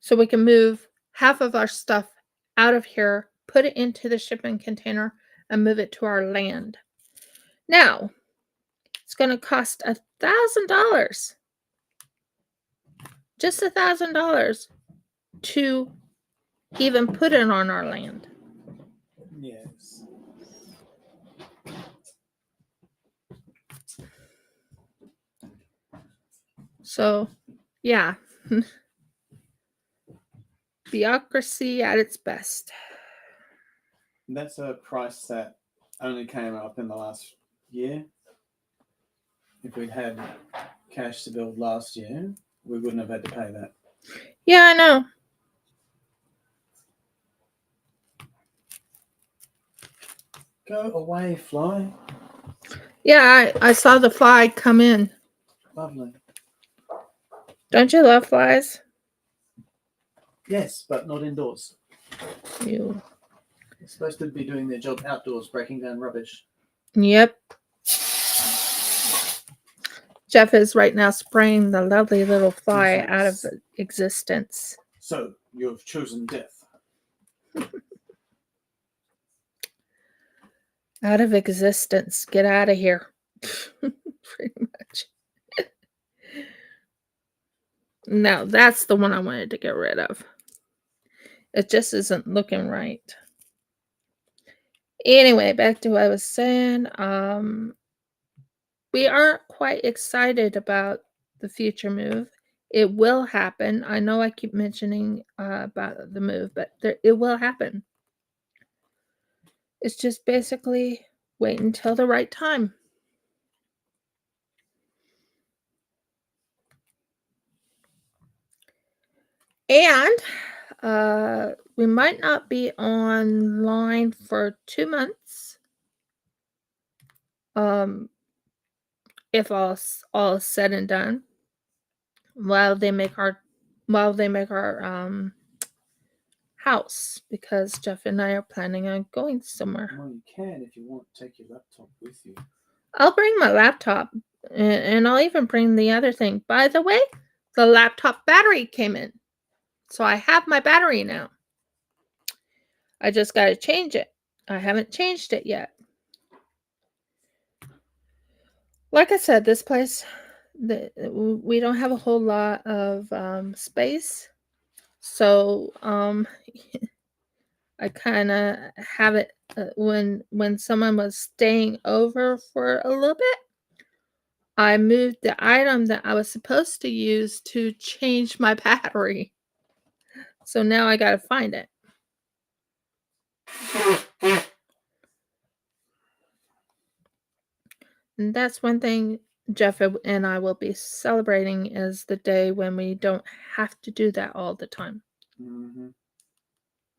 So we can move half of our stuff out of here, put it into the shipping container, and move it to our land. Now, it's going to cost $1,000. Just $1,000 to even put it on our land. Yes. So, yeah. Bureaucracy at its best. That's a price that only came up in the last year. If we'd had cash to build last year, we wouldn't have had to pay that. Yeah, I know. Go away, fly. Yeah, I saw the fly come in. Lovely. Don't you love flies? Yes, but not indoors. You. They're supposed to be doing their job outdoors, breaking down rubbish. Yep. Jeff is right now spraying the lovely little fly out of existence. So, you've chosen death. Out of existence. Get out of here. Pretty much. Now that's the one I wanted to get rid of. It just isn't looking right. Anyway, back to what I was saying. We aren't quite excited about the future move. It will happen. I know I keep mentioning about the move, but it will happen. It's just basically wait until the right time. And we might not be online for 2 months. If all is said and done, while they make our house, because Jeff and I are planning on going somewhere. Well, you can if you want to take your laptop with you. I'll bring my laptop, and I'll even bring the other thing. By the way, the laptop battery came in, so I have my battery now. I just got to change it. I haven't changed it yet. Like I said, this place, we don't have a whole lot of space, so I kind of have it when someone was staying over for a little bit. I moved the item that I was supposed to use to change my battery. So now I got to find it. And that's one thing Jeff and I will be celebrating, is the day when we don't have to do that all the time. Mm-hmm.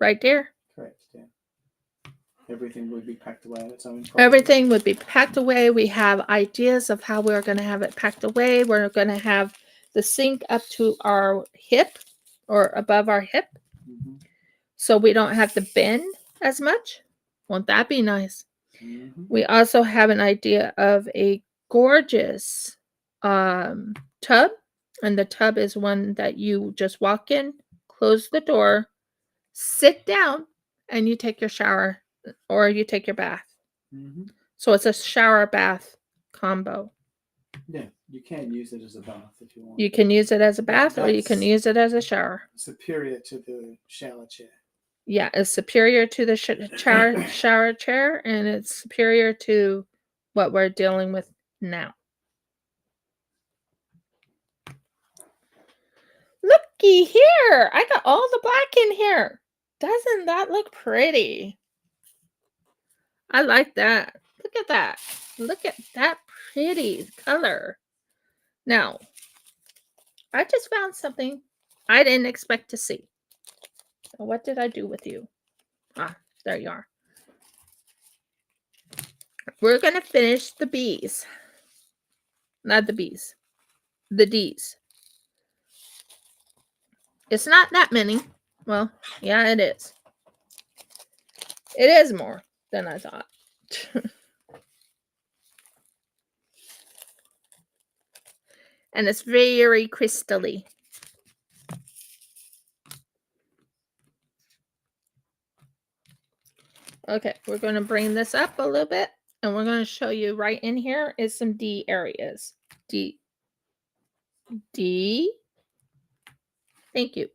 Right, dear? Correct, yeah. Everything would be packed away at its own property. Everything would be packed away. We have ideas of how we're going to have it packed away. We're going to have the sink up to our hip or above our hip. Mm-hmm. So we don't have to bend as much. Won't that be nice? Mm-hmm. We also have an idea of a gorgeous tub. And the tub is one that you just walk in, close the door, sit down, and you take your shower or you take your bath. Mm-hmm. So it's a shower bath combo. Yeah, you can use it as a bath if you want. You can use it as a bath or you can use it as a shower. Superior to the shower chair. Yeah, it's superior to the shower chair, and it's superior to what we're dealing with now. Looky here! I got all the black in here. Doesn't that look pretty? I like that. Look at that. Look at that pretty color. Now, I just found something I didn't expect to see. What did I do with you? Ah, there you are. We're going to finish the B's. Not the B's. The D's. It's not that many. Well, yeah, it is. It is more than I thought. And it's very crystally. Okay, we're going to bring this up a little bit, and we're going to show you right in here is some D areas. D. Thank you.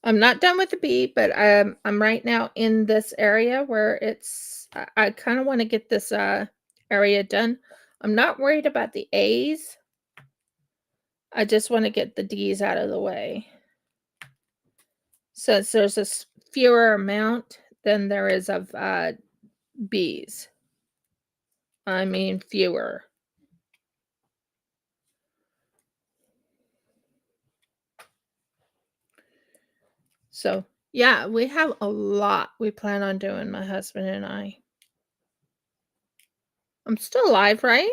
I'm not done with the B, but I'm right now in this area where it's, I kind of want to get this area done. I'm not worried about the A's. I just want to get the D's out of the way. Since there's a fewer amount than there is of B's. I mean fewer. So, yeah, we have a lot we plan on doing, my husband and I. I'm still alive, right?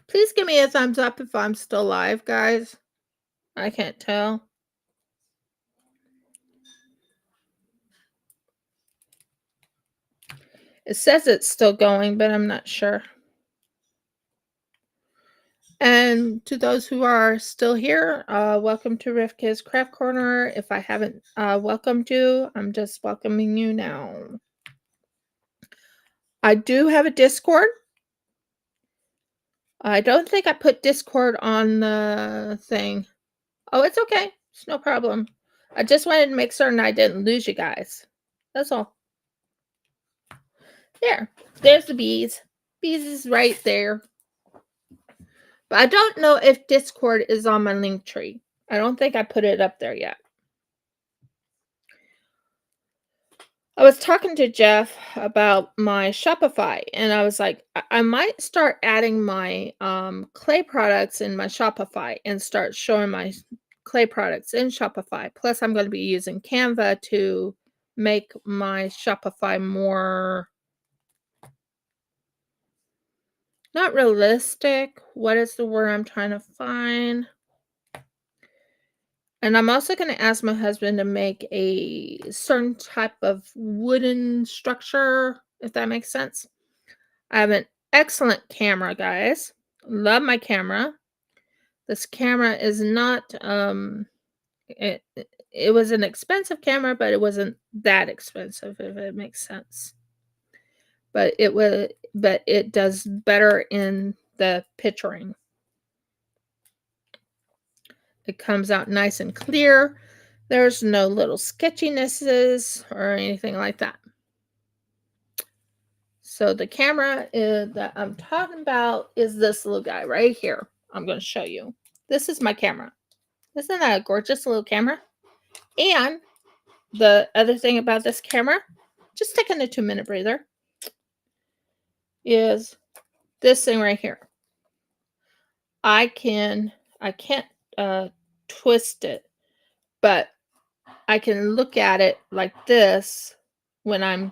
Please give me a thumbs up if I'm still alive, guys. I can't tell. It says it's still going, but I'm not sure. And to those who are still here, welcome to Rivka's Craft Corner. If I haven't welcomed you, I'm just welcoming you now. I do have a Discord. I don't think I put Discord on the thing. Oh, it's okay. It's no problem. I just wanted to make certain I didn't lose you guys. That's all. There's the bees. Bees is right there. But I don't know if Discord is on my link tree. I don't think I put it up there yet. I was talking to Jeff about my Shopify, and I was like, I might start adding my clay products in my Shopify and start showing my clay products in Shopify. Plus, I'm going to be using Canva to make my Shopify more not realistic. What is the word I'm trying to find? And I'm also going to ask my husband to make a certain type of wooden structure, if that makes sense. I have an excellent camera, guys. Love my camera. This camera is not, it was an expensive camera, but it wasn't that expensive, if it makes sense. But it does better in the picturing. It comes out nice and clear. There's no little sketchinesses or anything like that. So the camera that I'm talking about is this little guy right here. I'm going to show you. This is my camera. Isn't that a gorgeous little camera? And the other thing about this camera, just taking a 2-minute breather, is this thing right here. I can't twist it, but I can look at it like this when I'm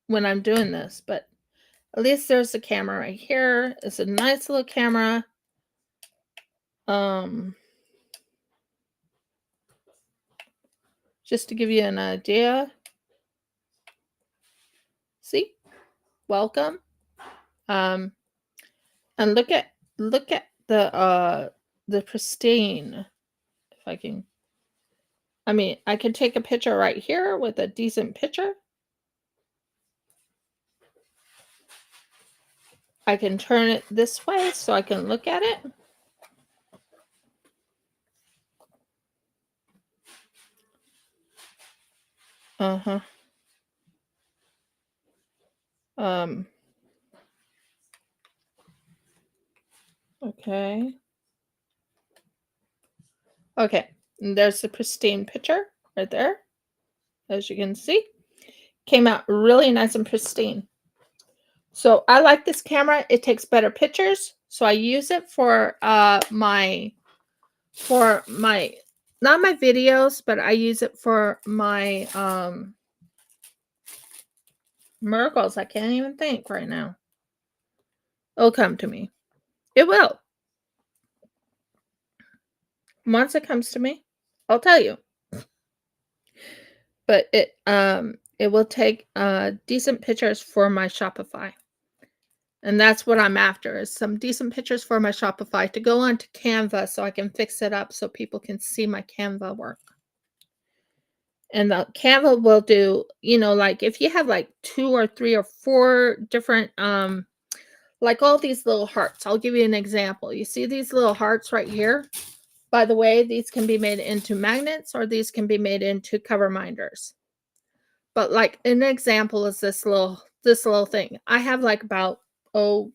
doing this. But at least there's the camera right here. It's a nice little camera. Just to give you an idea. See? Welcome. And look at the pristine. If I can, I mean, I can take a picture right here with a decent picture. I can turn it this way so I can look at it. Okay. Okay. And there's the pristine picture right there. As you can see, came out really nice and pristine. So I like this camera. It takes better pictures. So I use it for my not my videos, but I use it for my miracles. I can't even think right now. It'll come to me. It will. Once it comes to me, I'll tell you. But it will take decent pictures for my Shopify. And that's what I'm after, is some decent pictures for my Shopify to go onto Canva so I can fix it up so people can see my Canva work. And the Canva will do, like if you have like 2 or 3 or 4 different, like all these little hearts. I'll give you an example. You see these little hearts right here? By the way, these can be made into magnets or these can be made into cover minders. But like an example is this little thing. I have like about 20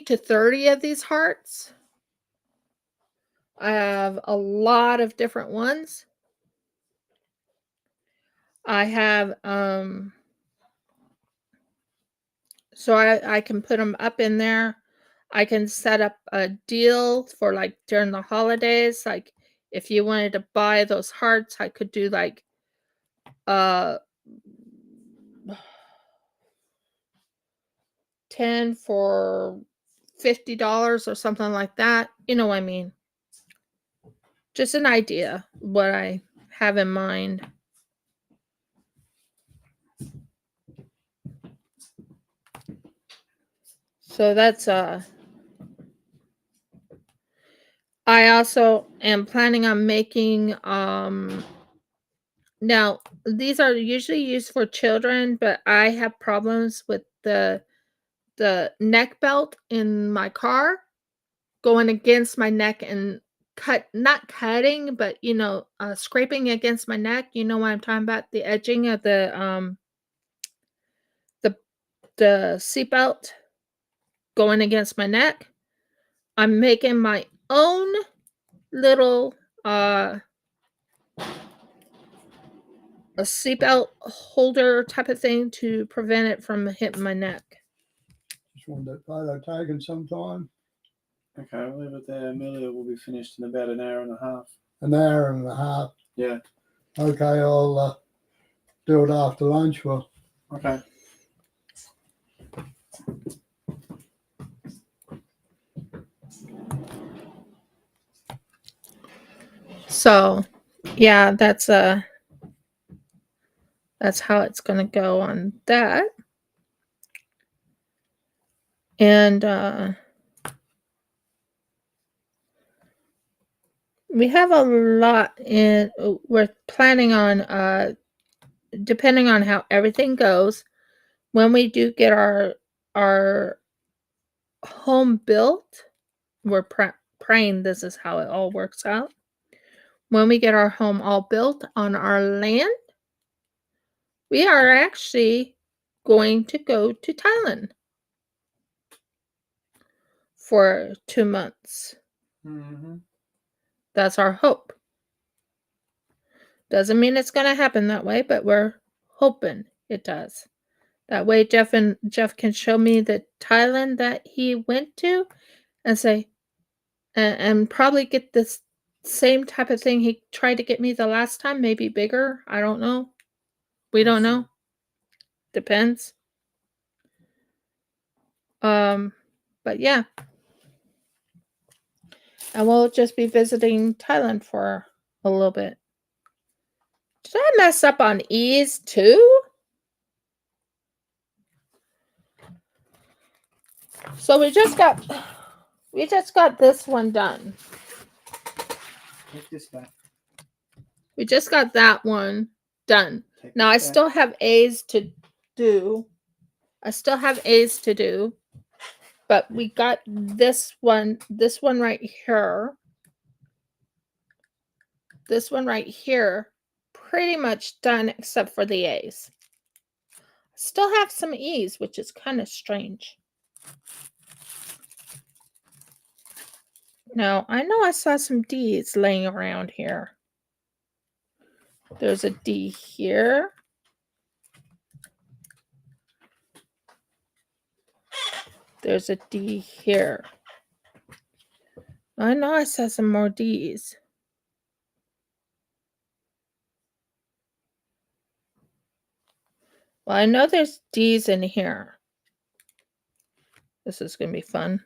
to 30 of these hearts. I have a lot of different ones. I have so I can put them up in there. I can set up a deal for like during the holidays. Like if you wanted to buy those hearts, I could do like 10 for $50 or something like that. You know what I mean? Just an idea what I have in mind. So that's I also am planning on making now these are usually used for children, but I have problems with the the neck belt in my car going against my neck and not cutting, but scraping against my neck. You know what I'm talking about? The edging of the seatbelt going against my neck. I'm making my own little a seatbelt holder type of thing to prevent it from hitting my neck. Just want that photo taken sometime. Okay, I'll leave it there. Amelia will be finished in about an hour and a half. An hour and a half. Yeah. Okay, I'll do it after lunch. Well, Okay. So, yeah, that's how it's gonna go on that. And we have a lot we're planning on depending on how everything goes, when we do get our home built, we're praying this is how it all works out. When we get our home all built on our land, we are actually going to go to Thailand for 2 months. Mm-hmm. That's our hope. Doesn't mean it's going to happen that way, but we're hoping it does. That way Jeff can show me the Thailand that he went to and say, and probably get this same type of thing he tried to get me the last time, maybe bigger. I don't know. We don't know. Depends. But yeah. And we'll just be visiting Thailand for a little bit. Did I mess up on E's too? So we just got this one done. Take this back. We just got that one done. Take Now I this back. still have A's to do. But we got this one right here. This one right here pretty much done except for the A's. Still have some E's, which is kind of strange. Now, I know I saw some D's laying around here. There's a D here. There's a D here. I know I saw some more D's. Well, I know there's D's in here. This is going to be fun.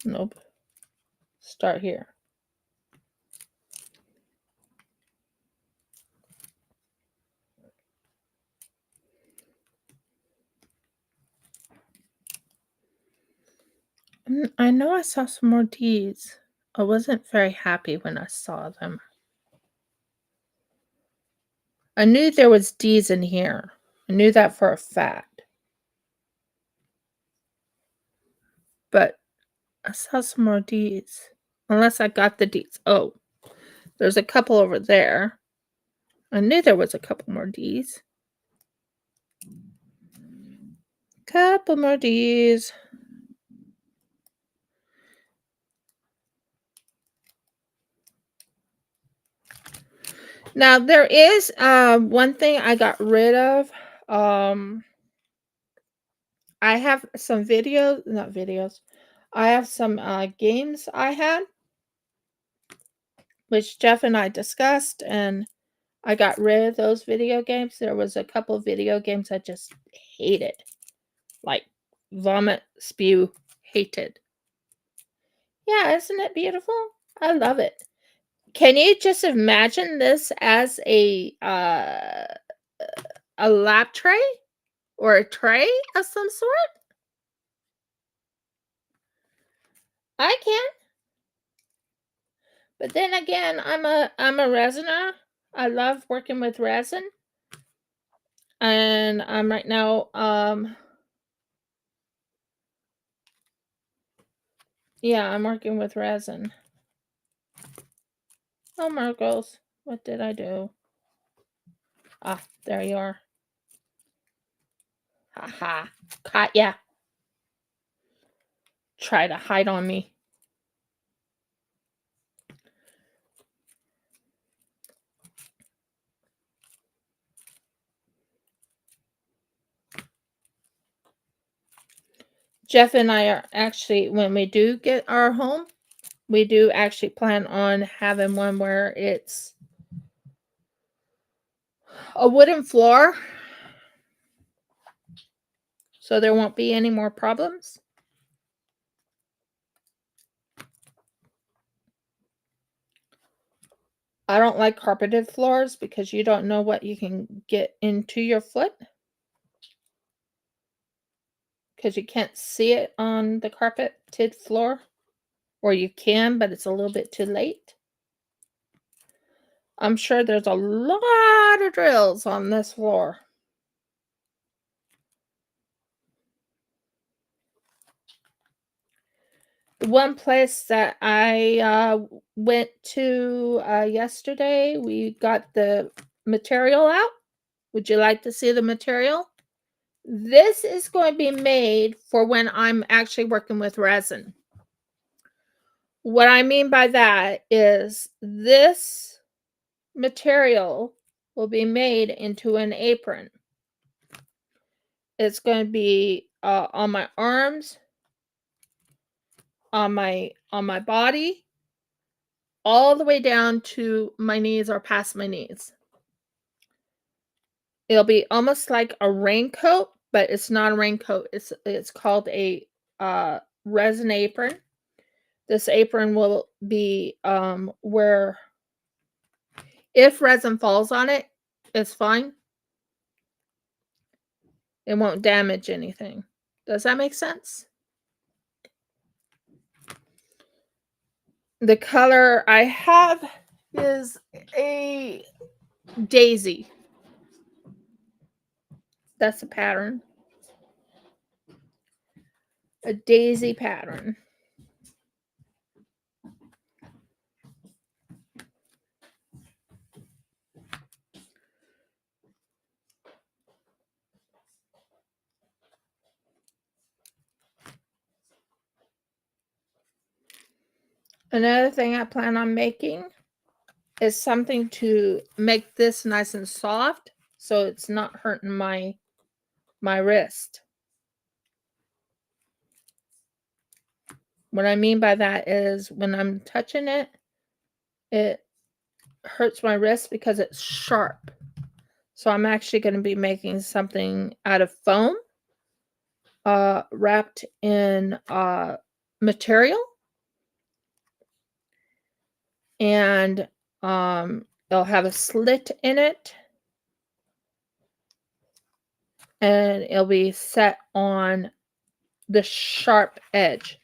Nope. Start here. I know I saw some more D's. I wasn't very happy when I saw them. I knew there was D's in here. I knew that for a fact. But I saw some more D's. Unless I got the D's. Oh, there's a couple over there. I knew there was a couple more D's. Couple more D's. Now, there is one thing I got rid of. I have some I have some games I had, which Jeff and I discussed, and I got rid of those video games. There was a couple of video games I just hated. Like, vomit, spew, hated. Yeah, isn't it beautiful? I love it. Can you just imagine this as a lap tray or a tray of some sort? I can. But then again, I'm a resiner. I love working with resin. And I'm right now yeah, I'm working with resin. Oh, Marcos, what did I do? Ah, there you are. Haha, caught ya. Try to hide on me. Jeff and I are actually, when we do get our home, we do actually plan on having one where it's a wooden floor, so there won't be any more problems. I don't like carpeted floors because you don't know what you can get into your foot, because you can't see it on the carpeted floor, or you can, but it's a little bit too late. I'm sure there's a lot of drills on this floor. The one place that I went to yesterday, we got the material out. Would you like to see the material? This is going to be made for when I'm actually working with resin. What I mean by that is this material will be made into an apron. It's going to be on my arms, on my body, all the way down to my knees or past my knees. It'll be almost like a raincoat, but it's not a raincoat. It's called a resin apron. This apron will be where if resin falls on it, it's fine. It won't damage anything. Does that make sense? The color I have is a daisy. That's a pattern. A daisy pattern. Another thing I plan on making is something to make this nice and soft so it's not hurting my wrist. What I mean by that is when I'm touching it, it hurts my wrist because it's sharp. So I'm actually going to be making something out of foam wrapped in material, and it'll have a slit in it, and it'll be set on the sharp edge.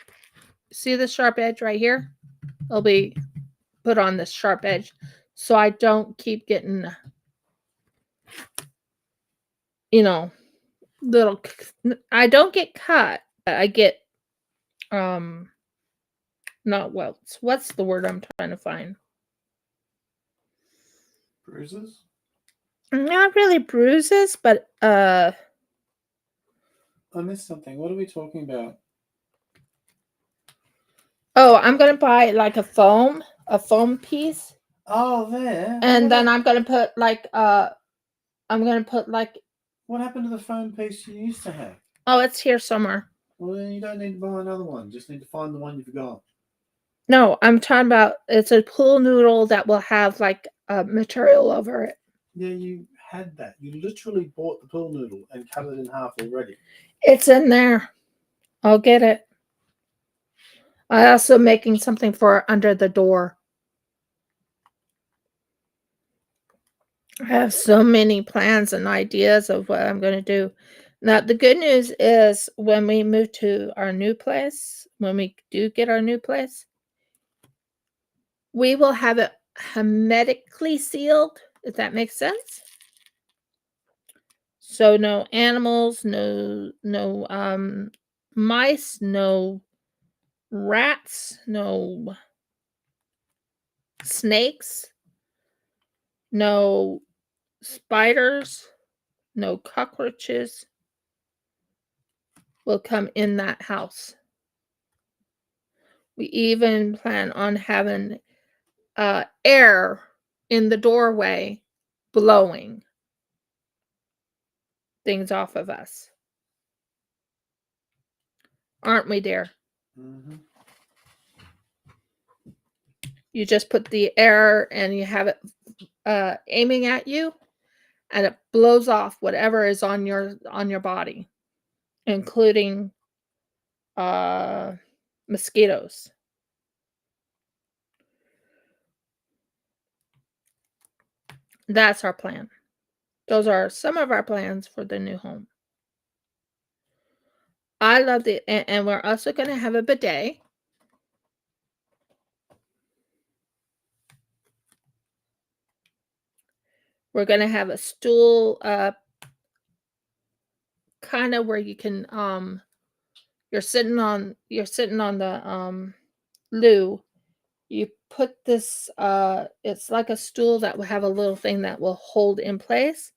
See the sharp edge right here? It'll be put on the sharp edge so I don't keep getting, you know, little, I don't get cut, but I get not welts. What's the word I'm trying to find? Bruises? Mm-hmm. Not really bruises, but I missed something. What are we talking about? oh, I'm gonna buy like a foam piece, Oh, there. and then I'm gonna put like What happened to the foam piece you used to have? oh, it's here somewhere. Well, then you don't need to buy another one. Just need to find the one you've got. No, I'm talking about it's a pool noodle that will have like material over it. Yeah, you had that. You literally bought the pool noodle and cut it in half already. It's in there. I'll get it. I also making something for under the door. I have so many plans and ideas of what I'm going to do. Now, the good news is when we move to our new place, when we do get our new place, We will have it hermetically sealed, if that makes sense. So no animals, no mice, no rats, no snakes, no spiders, no cockroaches will come in that house. We even plan on having air in the doorway blowing things off of us. Aren't we, dear? Mhm. You just put the air and you have it aiming at you, and it blows off whatever is on your body, including mosquitoes. That's our plan. Those are some of our plans for the new home. I love and we're also going to have a bidet. We're going to have a stool, kind of where you can, you're sitting on the loo. You put this, it's like a stool that will have a little thing that will hold in place,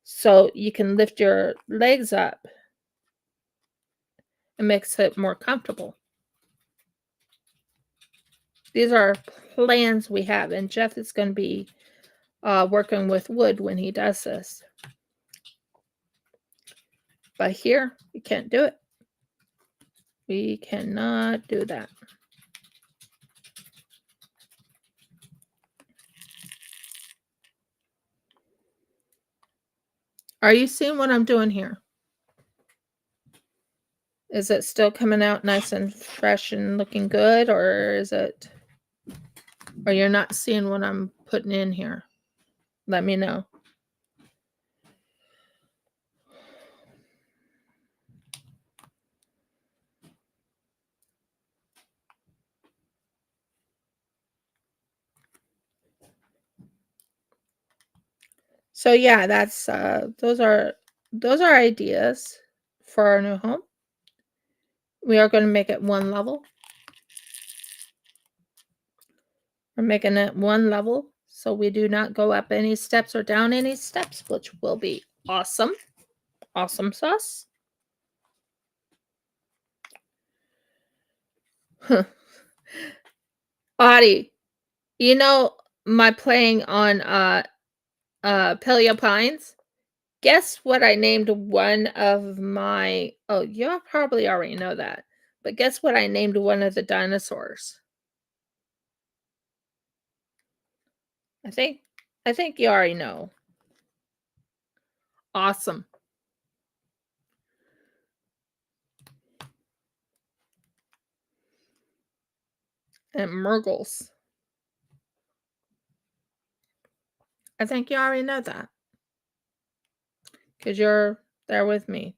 so you can lift your legs up. It makes it more comfortable. These are plans we have, and Jeff is going to be working with wood when he does this. But here, we can't do it. We cannot do that. Are you seeing what I'm doing here? Is it still coming out nice and fresh and looking good, or is it, or you're not seeing what I'm putting in here? Let me know. So yeah, that's those are ideas for our new home. We are going to make it one level. We're making it one level, so we do not go up any steps or down any steps, which will be awesome. Awesome sauce. Audie, you know my playing on Paleo Pines? Guess what I named one of my, oh, you probably already know that, but guess what I named one of the dinosaurs? I think you already know. Awesome. And Murgles. I think you already know that, because you're there with me.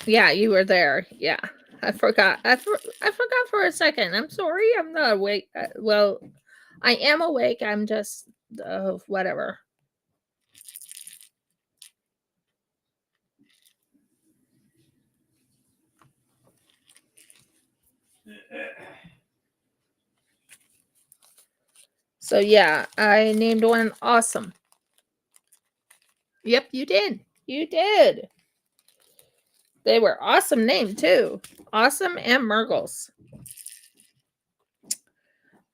Yeah, you were there. Yeah, I forgot. I forgot for a second. I'm sorry. I'm not awake. Well, I am awake. I'm just whatever. So yeah, I named one Awesome. Yep, you did. You did. They were awesome named too. Awesome and Murgles.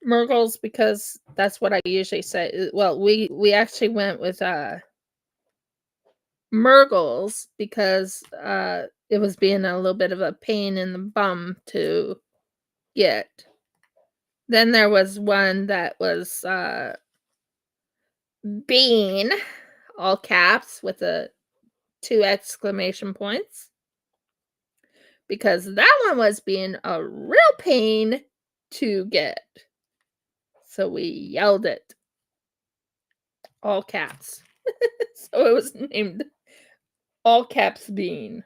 Murgles, because that's what I usually say. Well, we actually went with Murgles because it was being a little bit of a pain in the bum to get. Then there was one that was Bean, all caps with 2 exclamation points, because that one was being a real pain to get. So we yelled it. All caps. So it was named All Caps Bean.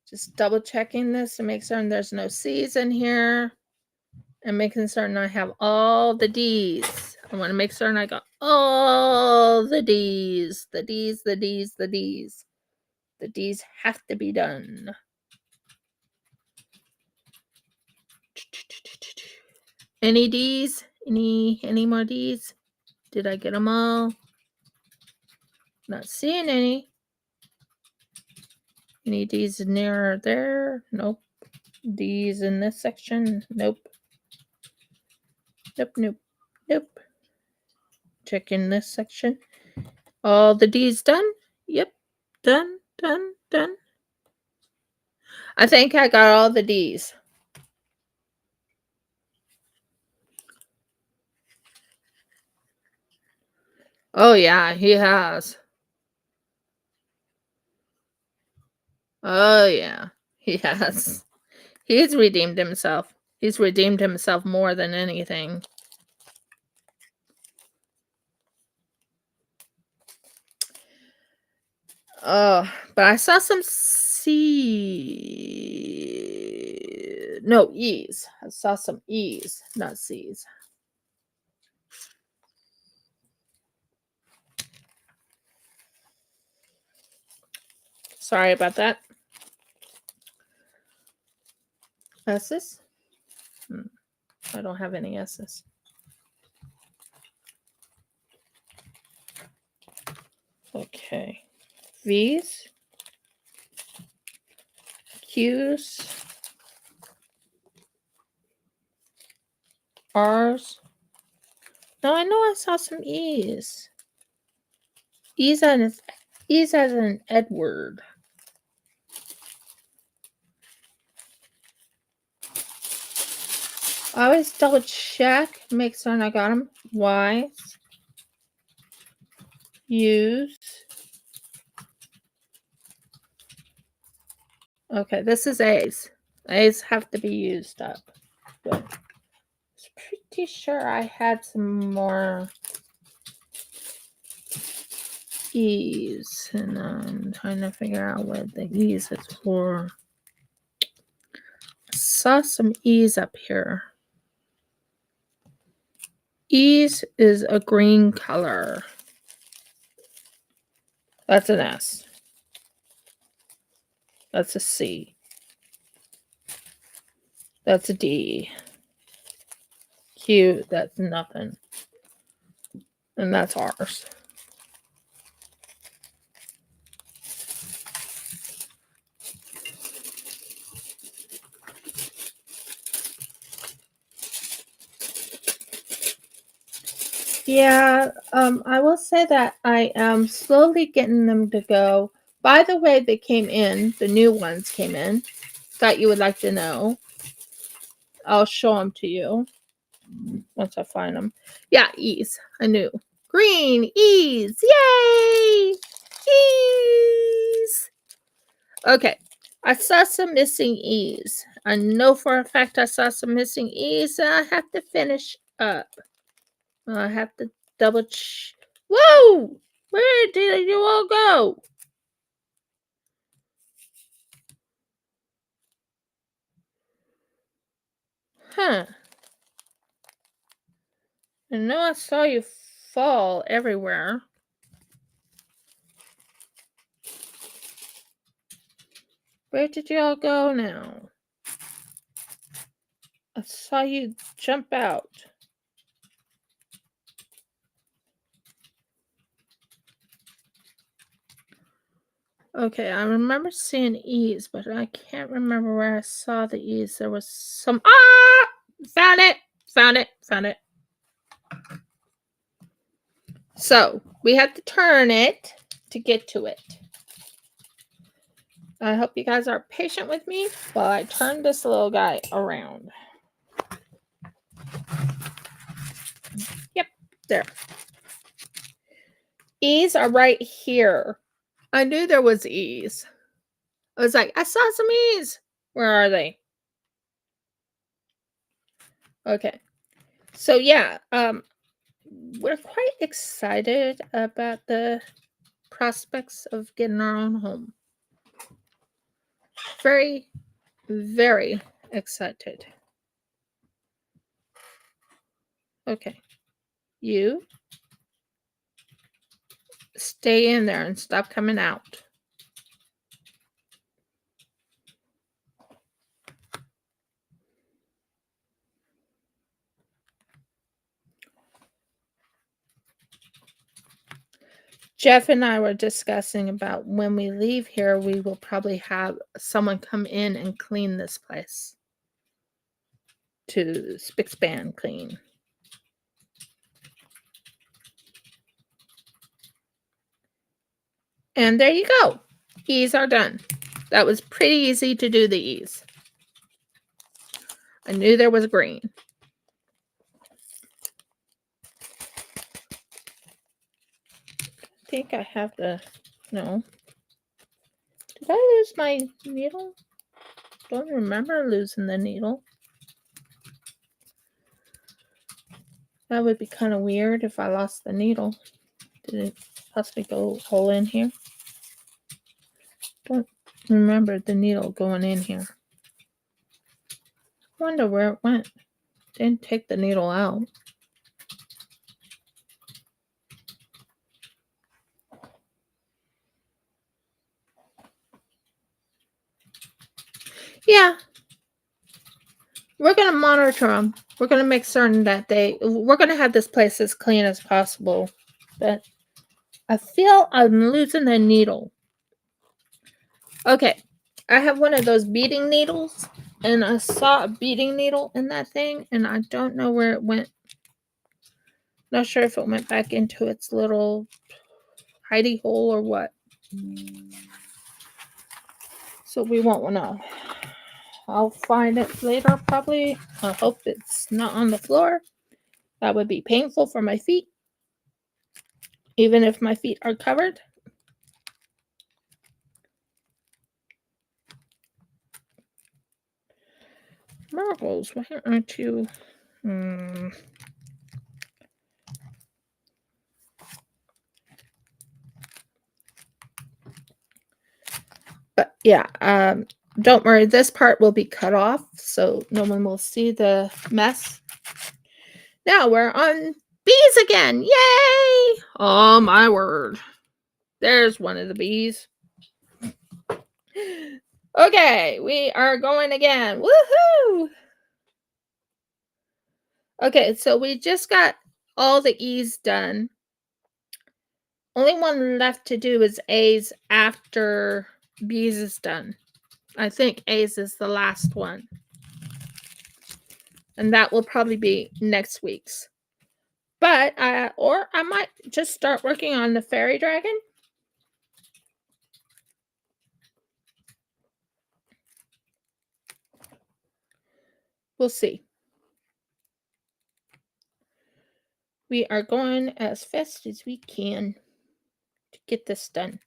Just double checking this to make certain there's no C's in here. And making certain I have all the D's. I want to make certain I got all the D's. The D's, the D's, the D's. The D's have to be done. Any D's? Any more D's? Did I get them all? Not seeing any. Any D's near there? Nope. D's in this section? Nope. Nope, nope, nope. Checking this section. All the D's done? Yep. Done, done, done. I think I got all the D's. Oh, yeah, he has. Oh, yeah, he has. He's redeemed himself. He's redeemed himself more than anything. Oh, but I saw some C. No, E's. I saw some E's, not C's. Sorry about that. S's? I don't have any S's. Okay. V's. Q's. R's. No, I know I saw some E's. E's as an Edward. I always double check, make certain I got them. Y's. U's. Okay, this is A's. A's have to be used up. Good. I was pretty sure I had some more E's, and I'm trying to figure out what the E's is for. I saw some E's up here. E's is a green color. That's an S. That's a C. That's a D. Q, that's nothing. And that's ours. Yeah, I will say that I am slowly getting them to go. By the way, they came in. The new ones came in. Thought you would like to know. I'll show them to you once I find them. Yeah, E's. I knew. Green E's. Yay! E's. Okay. I saw some missing E's. I know for a fact I saw some missing E's. I have to finish up. I have to double check. Whoa! Where did you all go? Huh. I know I saw you fall everywhere. Where did you all go now? I saw you jump out. Okay, I remember seeing E's, but I can't remember where I saw the E's. There was some... Ah! Found it! Found it! Found it. So, we have to turn it to get to it. I hope you guys are patient with me while I turn this little guy around. Yep, there. E's are right here. I knew there was E's. I was like, I saw some E's. Where are they? Okay. So yeah, we're quite excited about the prospects of getting our own home. Very, very excited. Okay. You stay in there and stop coming out. Jeff and I were discussing about when we leave here, we will probably have someone come in and clean this place. To spick span clean. And there you go. E's are done. That was pretty easy to do the E's. I knew there was green. I think I have the, no. Did I lose my needle? Don't remember losing the needle. That would be kind of weird if I lost the needle. Did it possibly go hole in here? Don't remember the needle going in here. Wonder where it went. Didn't take the needle out. Yeah. We're going to monitor them. We're going to make certain that we're going to have this place as clean as possible. But I feel I'm losing the needle. Okay. I have one of those beading needles. And I saw a beading needle in that thing. And I don't know where it went. Not sure if it went back into its little hidey hole or what. So we won't know. I'll find it later probably. I hope it's not on the floor. That would be painful for my feet. Even if my feet are covered. Marbles, why aren't you? But yeah, don't worry. This part will be cut off, so no one will see the mess. Now we're on bees again. Yay! Oh my word. There's one of the bees. Okay, we are going again. Woohoo! Okay, so we just got all the E's done. Only one left to do is A's after B's is done. I think A's is the last one. And that will probably be next week's. But, or I might just start working on the fairy dragon. We'll see. We are going as fast as we can to get this done.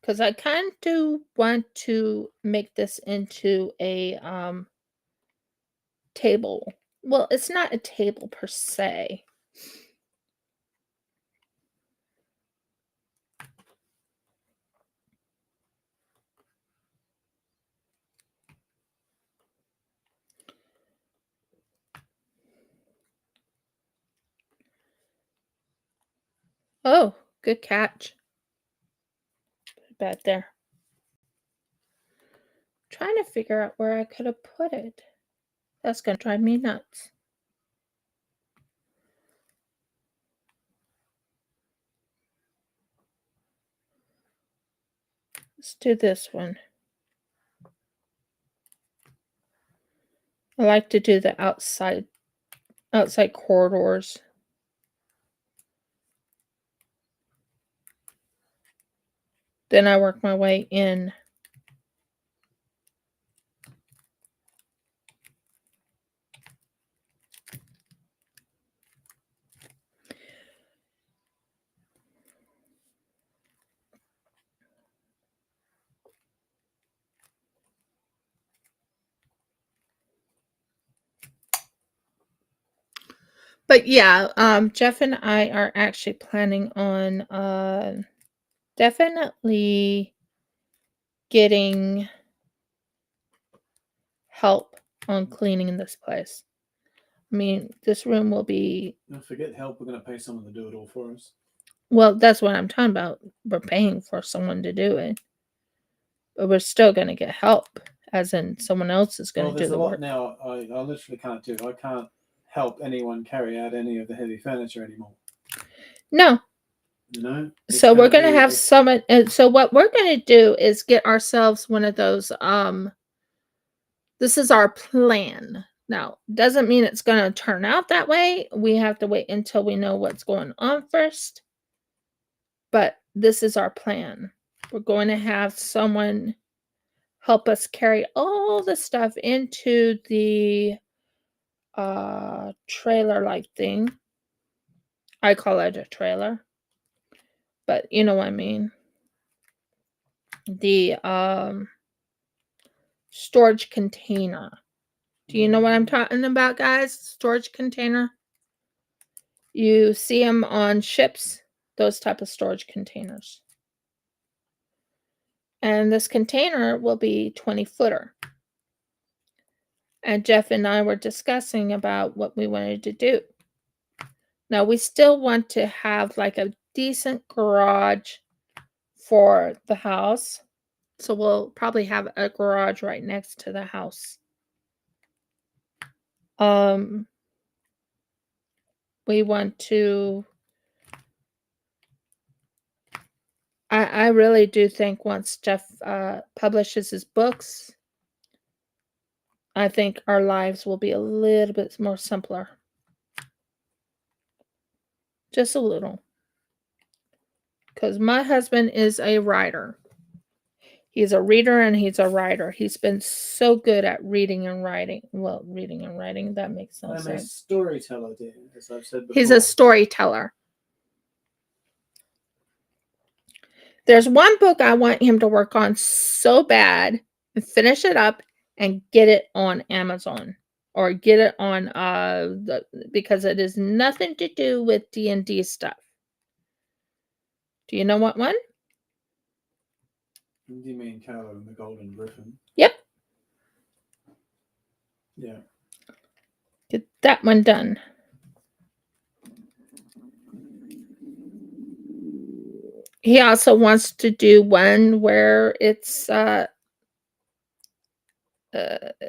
Because I kind of do want to make this into a table. Well, it's not a table per se. Oh, good catch. Put it back there. Trying to figure out where I could have put it. That's going to drive me nuts. Let's do this one. I like to do the outside corridors. Then I work my way in. But yeah, Jeff and I are actually planning on definitely getting help on cleaning this place. I mean, this room will be, Don't forget help. We're going to pay someone to do it all for us. well, that's what I'm talking about. We're paying for someone to do it. But we're still going to get help, as in someone else is going Well, to do there's a the lot work. now I literally can't do. I can't help anyone carry out any of the heavy furniture anymore. No. You know? It's So we're gonna going to be have a- someone. And so what we're going to do is get ourselves one of those. This is our plan. Now, doesn't mean it's going to turn out that way. We have to wait until we know what's going on first. But this is our plan. We're going to have someone help us carry all the stuff into the trailer like thing. I call it a trailer. But you know what I mean. The storage container. Do you know what I'm talking about, guys? Storage container. You see them on ships, those type of storage containers. And this container will be 20-footer. And Jeff and I were discussing about what we wanted to do. Now, we still want to have like a decent garage for the house. So we'll probably have a garage right next to the house. We want to, I really do think once Jeff publishes his books, I think our lives will be a little bit more simpler. Just a little. Because my husband is a writer. He's a reader and he's a writer. He's been so good at reading and writing. Well, reading and writing, that makes no I'm a sense. storyteller, dear, as I've said before. He's a storyteller. There's one book I want him to work on so bad and finish it up and get it on Amazon or get it on because it has nothing to do with D&D stuff. Do you know what one? Do you mean Carlo and the Golden Griffin? Yep. Yeah. Get that one done. He also wants to do one where it's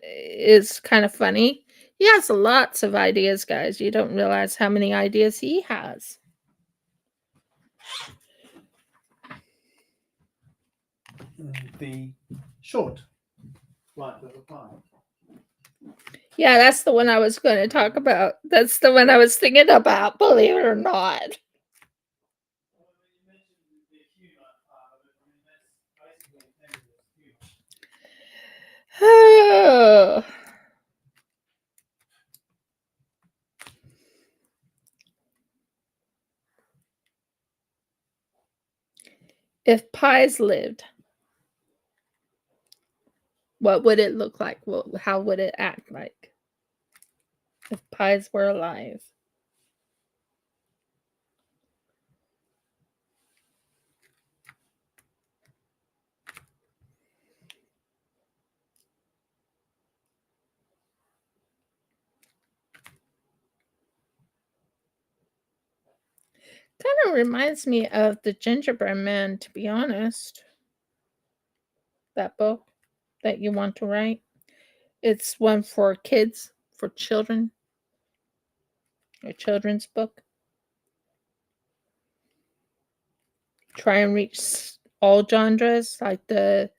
is kind of funny. He has lots of ideas, guys. You don't realize how many ideas he has. The short Life of a Pie. Yeah, that's the one I was going to talk about. That's the one I was thinking about, believe it or not. If pies lived, what would it look like? How would it act like if pies were alive? Kind of reminds me of the Gingerbread Man, to be honest. That book that you want to write. It's one for kids, for children. A children's book. Try and reach all genres. Like the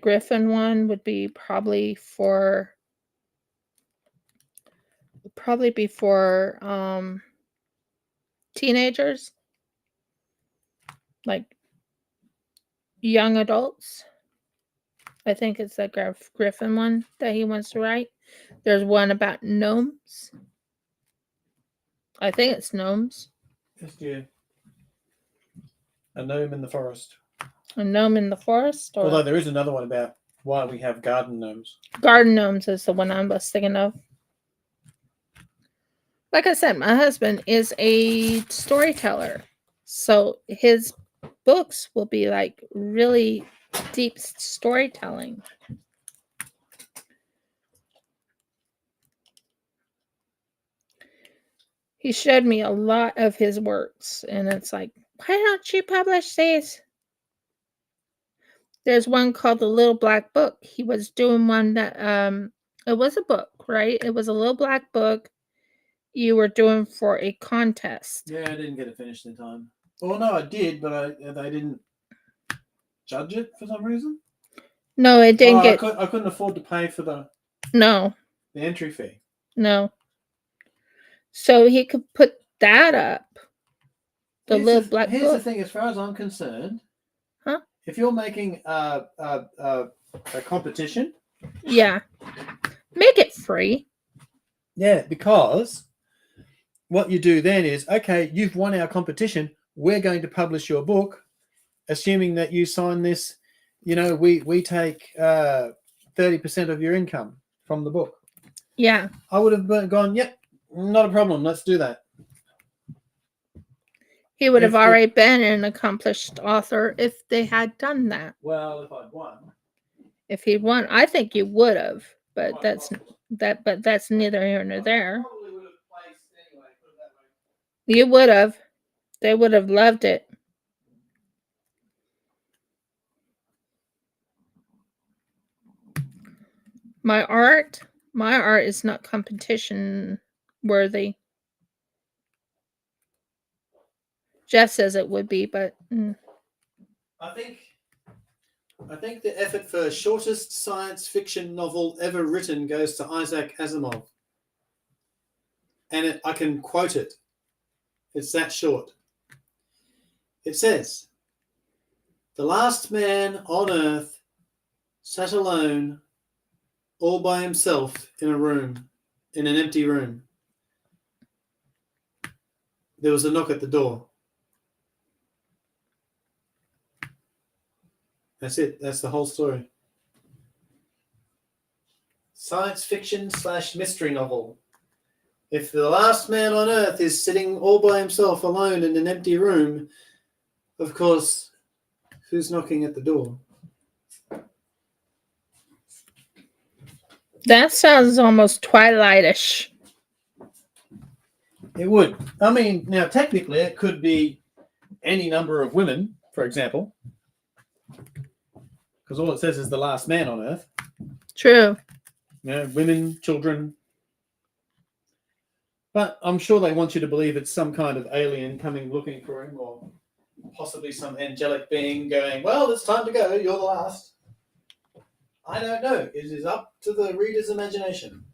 Griffin one would be probably be for teenagers, like young adults. I think it's the Griffin one that he wants to write. There's one about gnomes. I think it's gnomes. Yes, dear. A gnome in the forest. A gnome in the forest, or Although there is another one about why we have garden gnomes. garden gnomes is the one I was thinking of. Like I said, my husband is a storyteller. So his books will be like really deep storytelling. He showed me a lot of his works, and it's like, why don't you publish these? There's one called The Little Black Book. He was doing one that it was a book, right? It was a little black book you were doing for a contest. Yeah, I didn't get it finished in time. Well, no, I did, but they didn't judge it for some reason. No, it didn't I get couldn't afford to pay for the no. entry fee. No. So he could put that up. The Here's little black here's book. the thing, as far as I'm concerned. Huh? If you're making a competition, Yeah. Make it free. yeah, because what you do then is, okay, you've won our competition. We're going to publish your book, assuming that you sign this. You know, we take 30% of your income from the book. Yeah. I would have gone, yep, not a problem. Let's do that. He would have If- already been an accomplished author if they had done that. Well, if I'd won, If he'd won, I think you would have, but Well, that's probably. but that's neither here nor there. Probably would have placed anyway. Put it that way. You would have. They would have loved it. My art is not competition worthy. Jeff says it would be, but I think the effort for shortest science fiction novel ever written goes to Isaac Asimov. And I can quote it. It's that short. It says, "The last man on Earth sat alone, all by himself in an empty room. There was a knock at the door." That's it. That's the whole story. Science fiction / mystery novel. If the last man on Earth is sitting all by himself alone in an empty room, of course, who's knocking at the door? that sounds almost Twilightish. It would. I mean, now technically, it could be any number of women, for example, because all it says is the last man on Earth. True. You know, women, children. But I'm sure they want you to believe it's some kind of alien coming looking for him, or possibly some angelic being going, well, it's time to go, you're the last. I don't know. It is up to the reader's imagination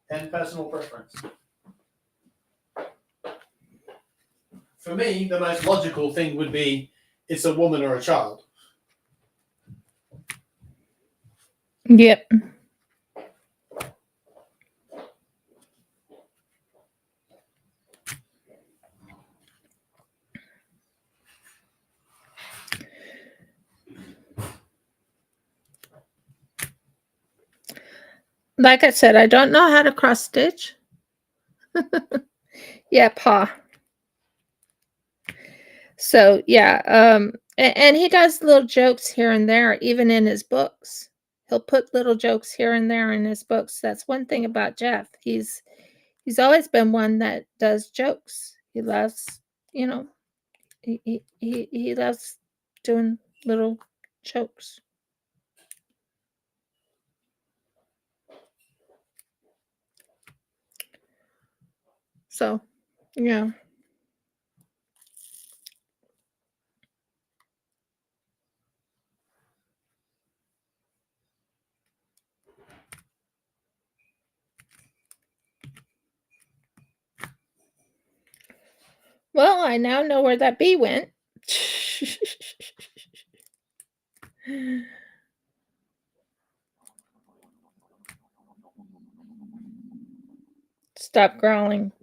and personal preference. For me, the most logical thing would be it's a woman or a child. Yep. Like I said, I don't know how to cross stitch. Yeah, Pa. So yeah, and he does little jokes here and there, even in his books. He'll put little jokes here and there in his books. That's one thing about Jeff. He's always been one that does jokes. He loves, you know, he loves doing little jokes. So, yeah. Well, I now know where that bee went. Stop growling.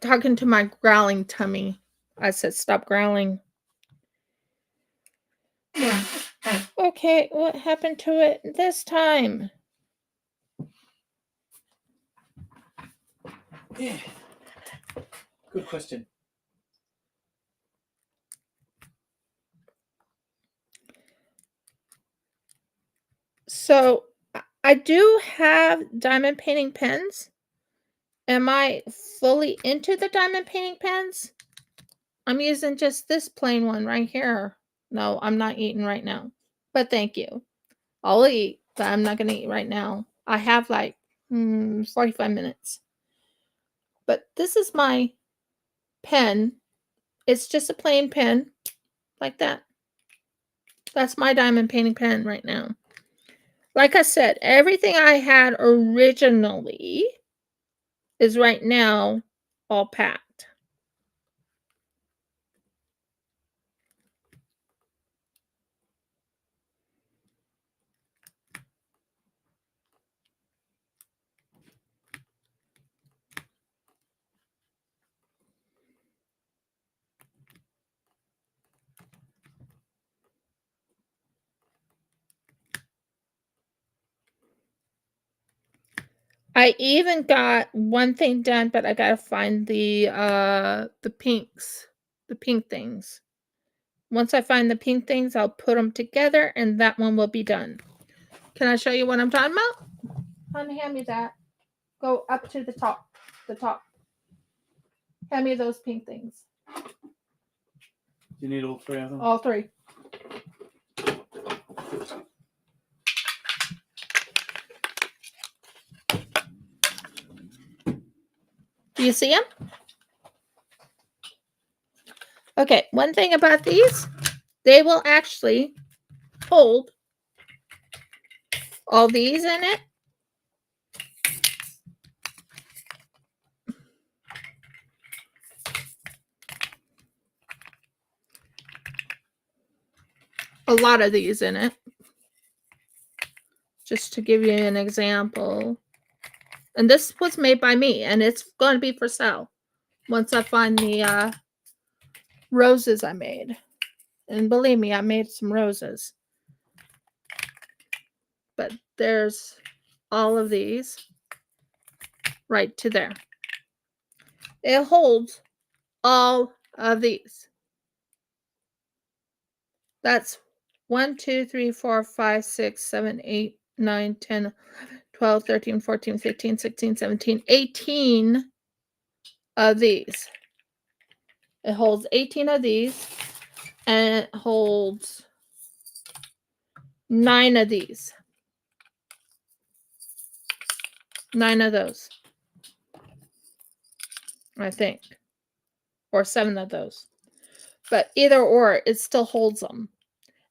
Talking to my growling tummy. I said, stop growling. Okay, what happened to it this time? Yeah. Good question. So I do have diamond painting pens. Am I fully into the diamond painting pens? I'm using just this plain one right here. No, I'm not eating right now. But thank you. I'll eat, but I'm not going to eat right now. I have like 45 minutes. But this is my pen. It's just a plain pen like that. That's my diamond painting pen right now. Like I said, everything I had originally is right now all packed. I even got one thing done, but I gotta find the pinks, the pink things. Once I find the pink things, I'll put them together, and that one will be done. Can I show you what I'm talking about? Honey, hand me that. Go up to the top. The top. Hand me those pink things. You need all three of them? All three. Do you see them? Okay, one thing about these, they will actually hold all these in it. A lot of these in it. Just to give you an example. And this was made by me, and it's going to be for sale once I find the roses I made. And believe me, I made some roses. But there's all of these right to there. It holds all of these. That's 1, 2, 3, 4, 5, 6, 7, 8, 9, 10, 12, 13, 14, 15, 16, 17, 18 of these. It holds 18 of these, and it holds 9 of these. 9 of those, I think. Or 7 of those. But either or, it still holds them.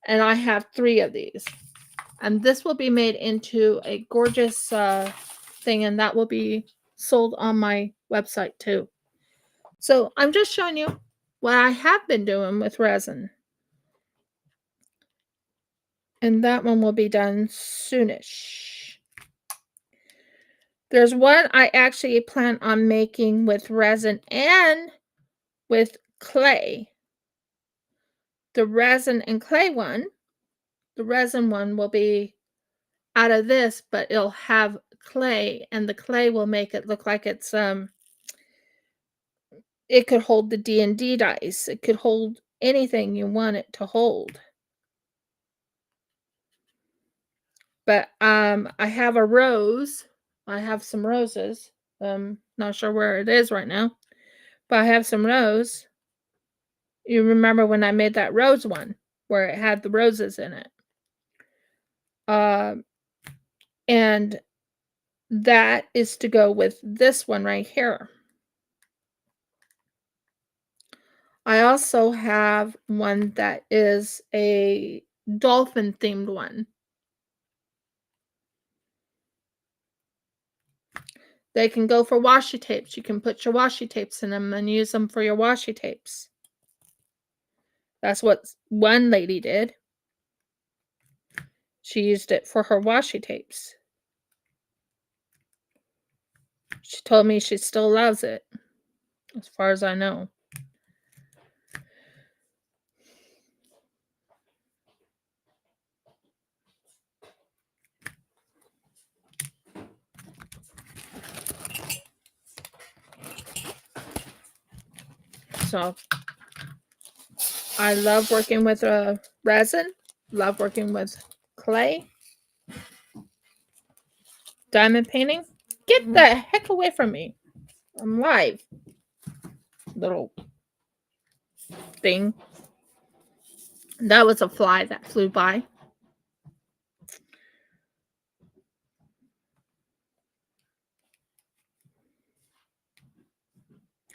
And I have 3 of these. And this will be made into a gorgeous thing, and that will be sold on my website too. So I'm just showing you what I have been doing with resin. And that one will be done soonish. There's one I actually plan on making with resin and with clay. The resin and clay one, the resin one will be out of this, but it'll have clay, and the clay will make it look like it's it could hold the D&D dice. It could hold anything you want it to hold. But I have a rose. I have some roses. Not sure where it is right now, but I have some rose. You remember when I made that rose one where it had the roses in it? And that is to go with this one right here. I also have one that is a dolphin themed one. They can go for washi tapes. You can put your washi tapes in them and use them for your washi tapes. That's what one lady did. She used it for her washi tapes. She told me she still loves it, as far as I know. So I love working with resin, love working with clay, diamond painting. Get the heck away from me. I'm live. Little thing. That was a fly that flew by.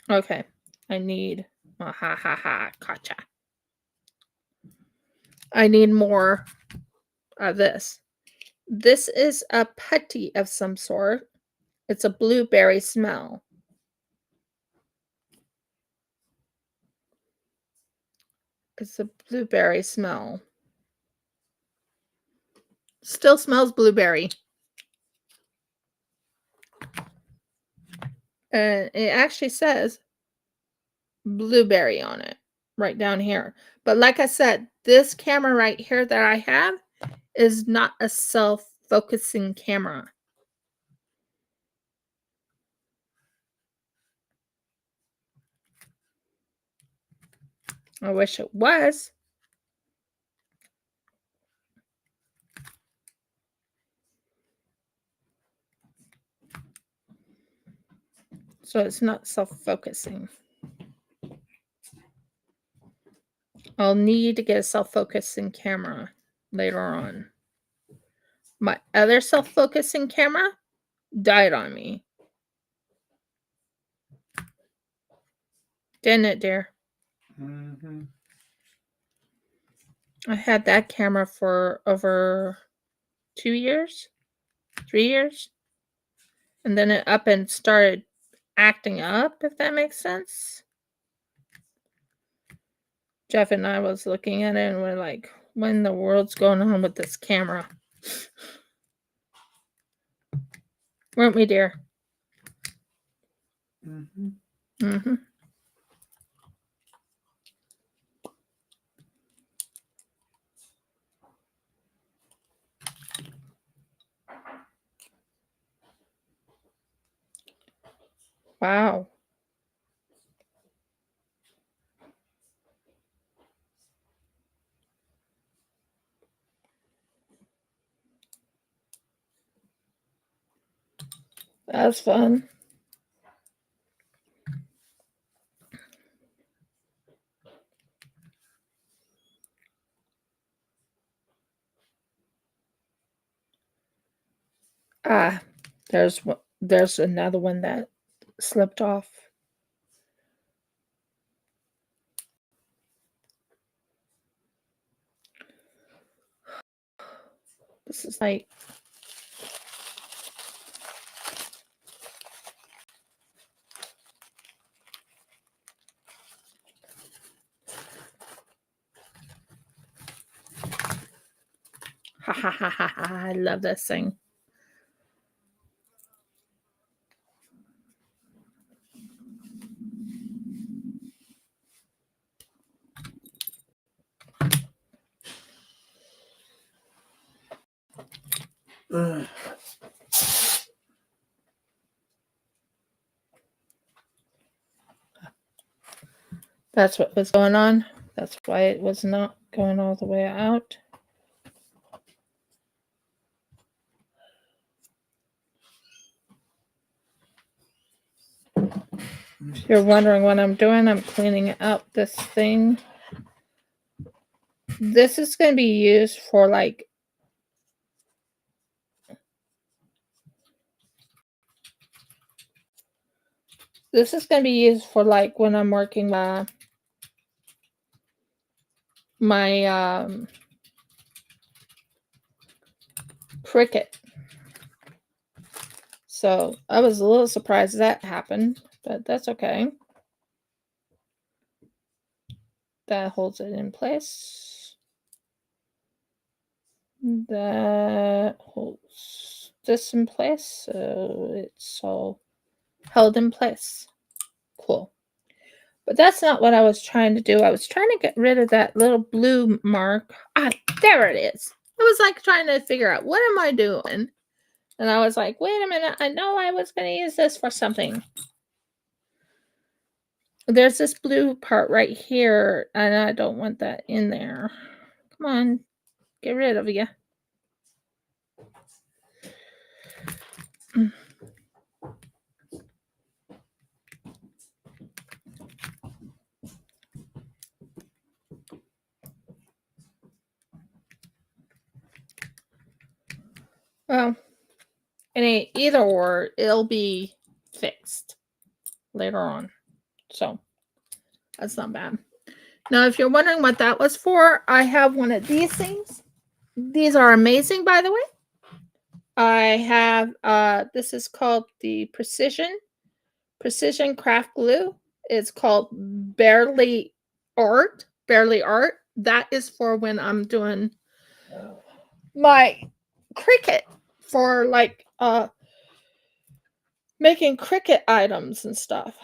Okay. I need gotcha. I need more of this. This is a putty of some sort. It's a blueberry smell. It's a blueberry smell. Still smells blueberry. And it actually says blueberry on it right down here. But like I said, this camera right here that I have is not a self-focusing camera. I wish it was. So it's not self-focusing. I'll need to get a self-focusing camera later on. My other self-focusing camera died on me. Didn't it, dear? Mm-hmm. I had that camera for over 2 years, 3 years. And then it up and started acting up, if that makes sense. Jeff and I was looking at it and we're like, what in the world's going on with this camera? Weren't we, dear? Mm-hmm. Mm-hmm. Wow. That's fun. Ah, there's another one that slipped off. This is like ha ha ha ha ha. I love this thing. That's what was going on. That's why it was not going all the way out. If you're wondering what I'm doing, I'm cleaning out this thing. This is going to be used for like when I'm working my Cricut. So I was a little surprised that happened, but that's okay. That holds it in place. That holds this in place. So it's all held in place. Cool. But that's not what I was trying to do. I was trying to get rid of that little blue mark. Ah, there it is. I was like trying to figure out, what am I doing? And I was like, wait a minute. I know I was going to use this for something. There's this blue part right here, and I don't want that in there. Come on, get rid of you. Well, either or, it'll be fixed later on. So that's not bad. Now, if you're wondering what that was for, I have one of these things. These are amazing, by the way. I have this is called the Precision Craft Glue. It's called Barely Art. That is for when I'm doing my Cricut for like making Cricut items and stuff.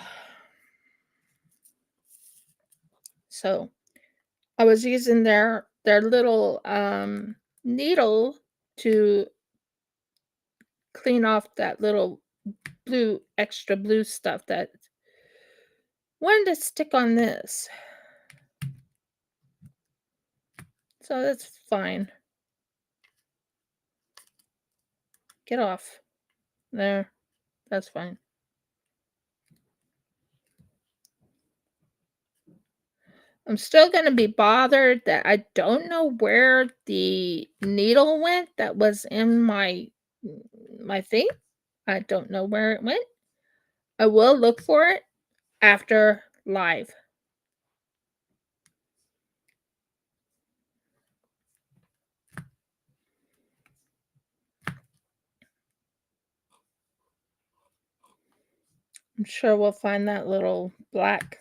So I was using their little needle to clean off that little extra blue stuff that wanted to stick on this. So that's fine. Get off. There. That's fine. I'm still going to be bothered that I don't know where the needle went that was in my thing. I don't know where it went. I will look for it after live. I'm sure we'll find that little black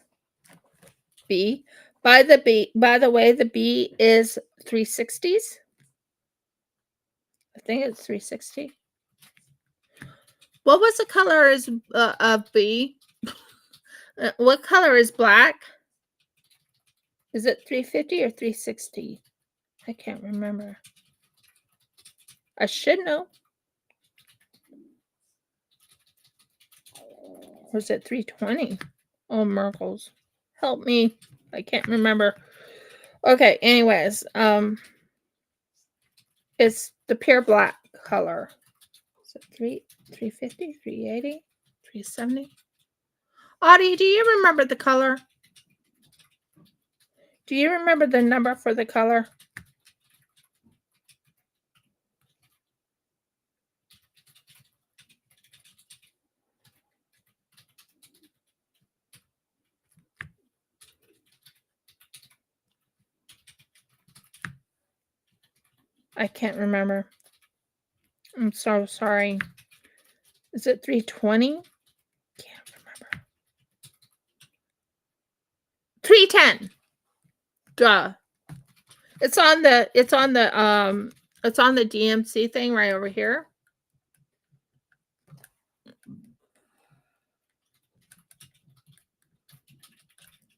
bee. By the way, the bee is 360s. I think it's 360. What was the color of bee? What color is black? Is it 350 or 360? I can't remember. I should know. Or is it 320? Oh, Merkles. Help me. I can't remember. Okay, anyways, it's the pure black color. Is it 350, 380, 370? Audie, do you remember the color? Do you remember the number for the color? I can't remember. I'm so sorry. Is it 320? Can't remember. 310. Duh. It's on the DMC thing right over here.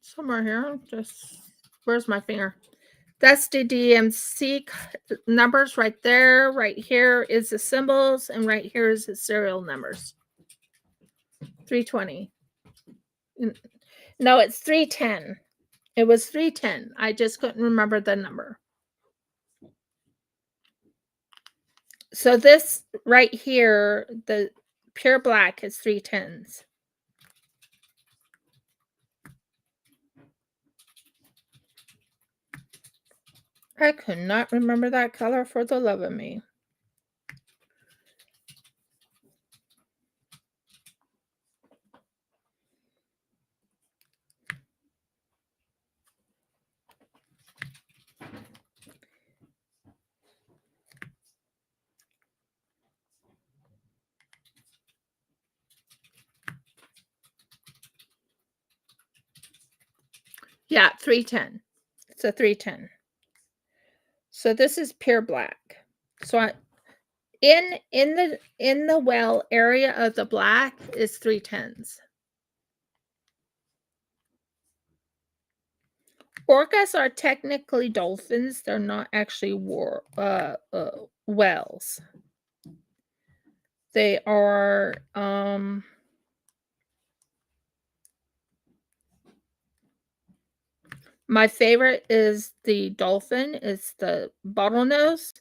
Somewhere here. Just where's my finger? That's the DMC numbers right there. Right here is the symbols, and right here is the serial numbers. 320. No, it's 310. It was 310. I just couldn't remember the number. So this right here, the pure black is 310s. I could not remember that color for the love of me. Yeah, 310. It's a 310. So this is pure black. So in the well area of the black is 310s. Orcas are technically dolphins. They're not actually whales. They are My favorite is the dolphin. It's the bottlenose.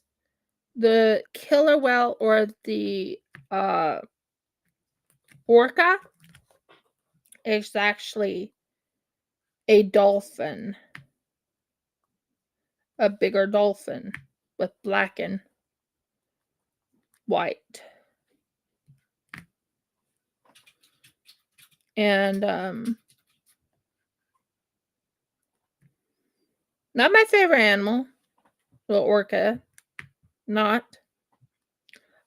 The killer whale or the orca is actually a dolphin. A bigger dolphin with black and white. And not my favorite animal, the orca. Not.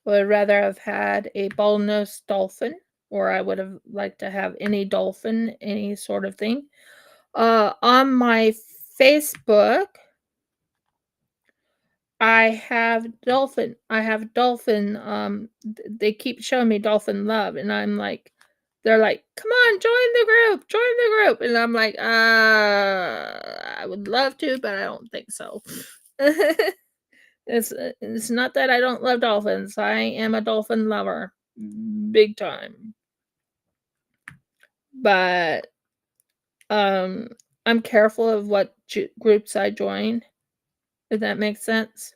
I would rather have had a bottlenose dolphin, or I would have liked to have any dolphin, any sort of thing. On my Facebook, I have dolphin. They keep showing me dolphin love, and I'm like, they're like, come on, join the group, and I'm like, I would love to, but I don't think so. It's not that I don't love dolphins. I am a dolphin lover, big time. But I'm careful of what groups I join, if that makes sense.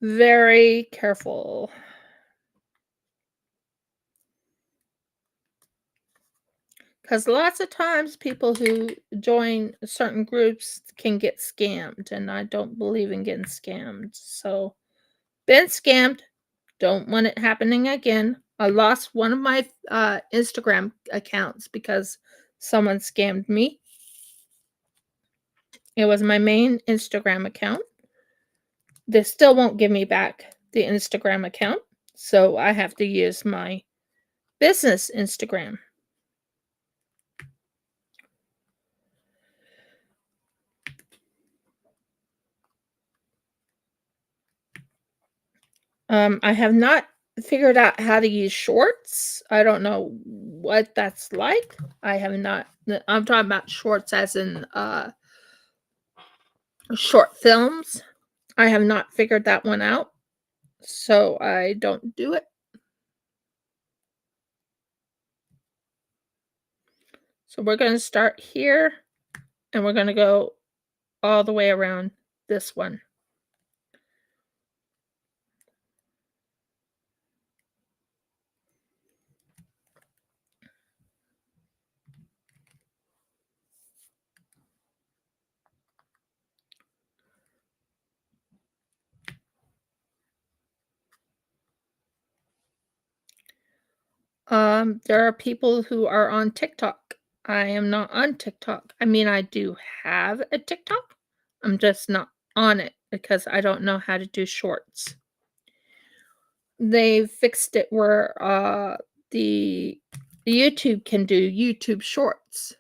Very careful. Because lots of times people who join certain groups can get scammed, and I don't believe in getting scammed. So, been scammed. Don't want it happening again. I lost one of my Instagram accounts because someone scammed me. It was my main Instagram account. They still won't give me back the Instagram account, so I have to use my business Instagram. I have not figured out how to use shorts. I don't know what that's like. I have not. I'm talking about shorts as in short films. I have not figured that one out, so I don't do it. So we're going to start here, and we're going to go all the way around this one. There are people who are on TikTok. I am not on TikTok. I mean, I do have a TikTok. I'm just not on it because I don't know how to do shorts. They fixed it where the YouTube can do YouTube shorts.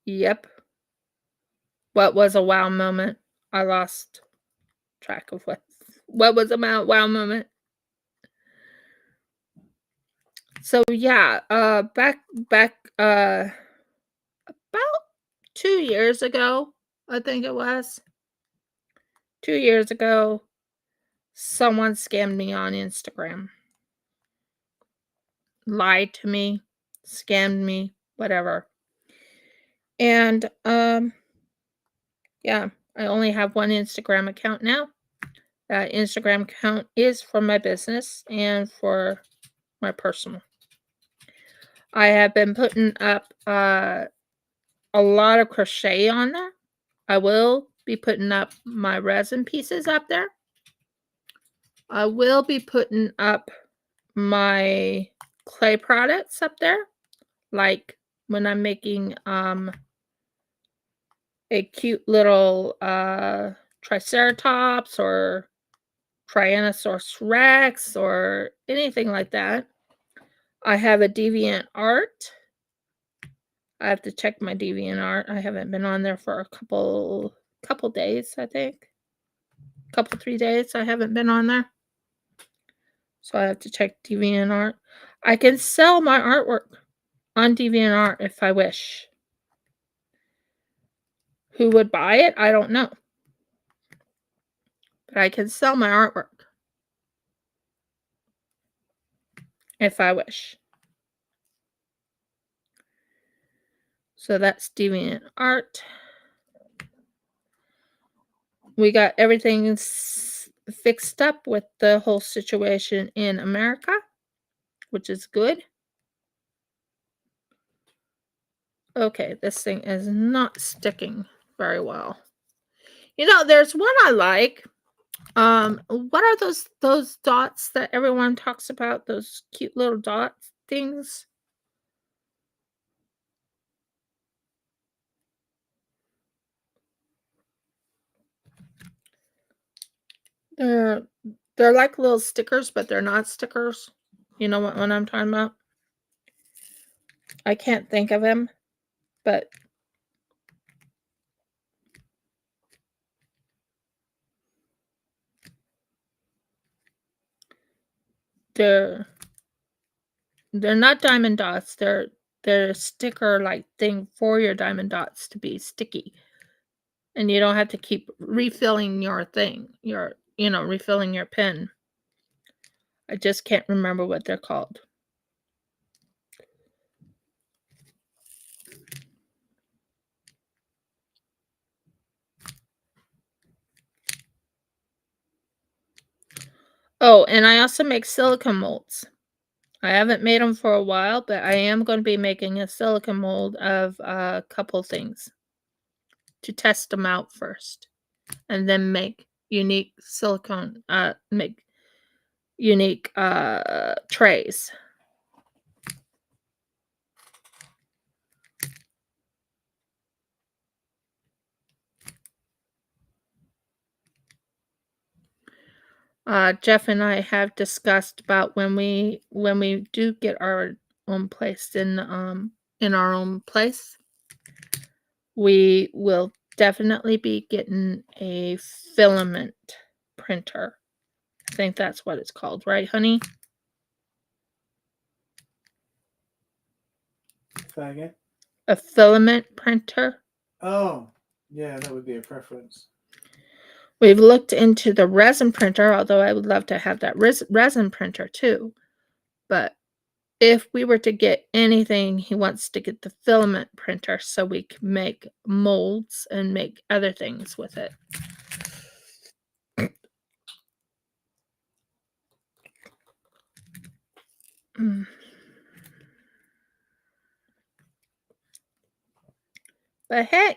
Yep. What was a wow moment? I lost track of what was a wow moment. So yeah, back about 2 years ago, I think it was. 2 years ago, someone scammed me on Instagram. Lied to me, scammed me, whatever. And yeah, I only have one Instagram account now. That Instagram account is for my business and for my personal. I have been putting up a lot of crochet on there. I will be putting up my resin pieces up there. I will be putting up my clay products up there, like when I'm making a cute little Triceratops or Tyrannosaurus Rex or anything like that. I have a Deviant Art. I have to check my Deviant Art. I haven't been on there for a couple days, I think. 3 days I haven't been on there. So I have to check Deviant Art. I can sell my artwork on Deviant Art if I wish. Who would buy it? I don't know. But I can sell my artwork if I wish. So that's Deviant Art. We got everything fixed up with the whole situation in America, which is good. Okay, this thing is not sticking very well. You know, there's one I like. What are those dots that everyone talks about? Those cute little dot things? They're like little stickers, but they're not stickers. You know what I'm talking about? I can't think of them, but they're not diamond dots. They're a sticker like thing for your diamond dots to be sticky. And you don't have to keep refilling your thing, refilling your pen. I just can't remember what they're called. Oh, and I also make silicone molds. I haven't made them for a while, but I am going to be making a silicone mold of a couple things to test them out first, and then make unique silicone, make unique trays. Jeff and I have discussed about when we do get our own place in our own place, we will definitely be getting a filament printer. I think that's what it's called, right, honey? Try again. A filament printer. Oh, yeah, that would be a preference. We've looked into the resin printer, although I would love to have that resin printer too. But if we were to get anything, he wants to get the filament printer so we can make molds and make other things with it. But hey,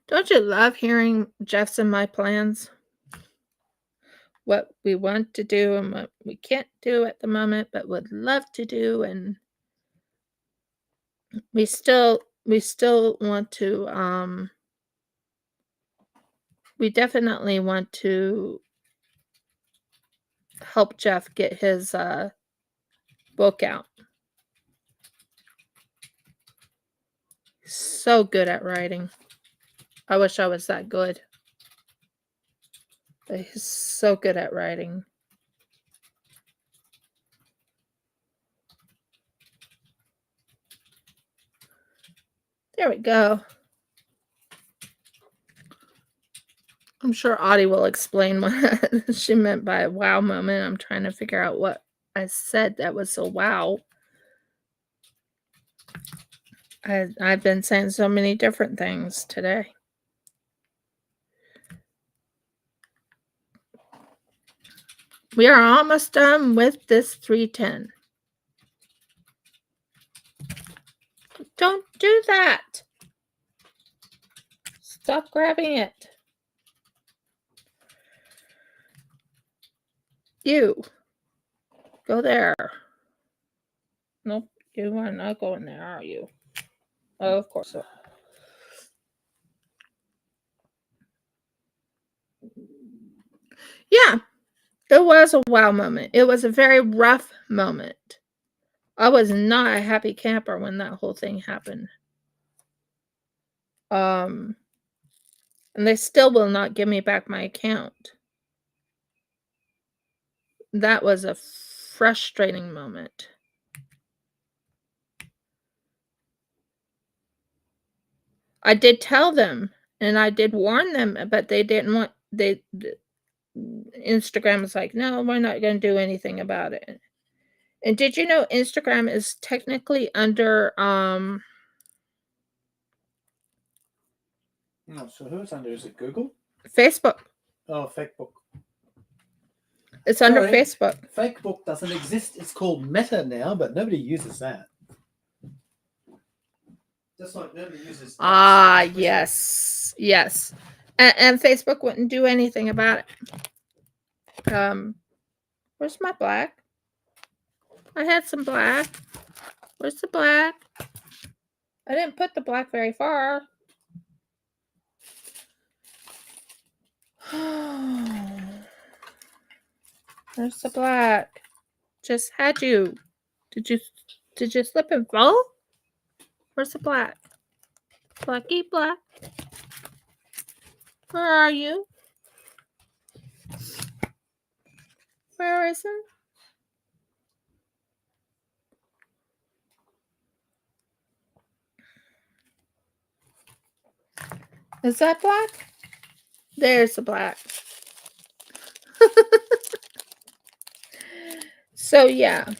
don't you love hearing Jeff's and my plans? What we want to do and what we can't do at the moment, but would love to do, and we still want to we definitely want to help Jeff get his book out. So good at writing. I wish I was that good. But he's so good at writing. There we go. I'm sure Audie will explain what she meant by a wow moment. I'm trying to figure out what I said that was so wow. I've been saying so many different things today. We are almost done with this 310. Don't do that. Stop grabbing it. You. Go there. Nope, you are not going there, are you? Oh, of course. Yeah, it was a wow moment. It was a very rough moment. I was not a happy camper when that whole thing happened. And they still will not give me back my account. That was a frustrating moment. I did tell them and I did warn them, but they didn't want, Instagram was like, no, we're not going to do anything about it. And did you know Instagram is technically under No, so who's under? Is it Google? Facebook? Oh, Facebook. It's under Sorry. Facebook. Facebook doesn't exist. It's called Meta now, but nobody uses that. Just like nobody uses. Ah, Twitter. yes. Yes. And Facebook wouldn't do anything about it. Where's my black? I had some black. Where's the black? I didn't put the black very far. Where's the black? Just had you. Did you slip and fall? Where's the black? Blacky black. Where are you? Where is it? Is that black? There's the black. So yeah.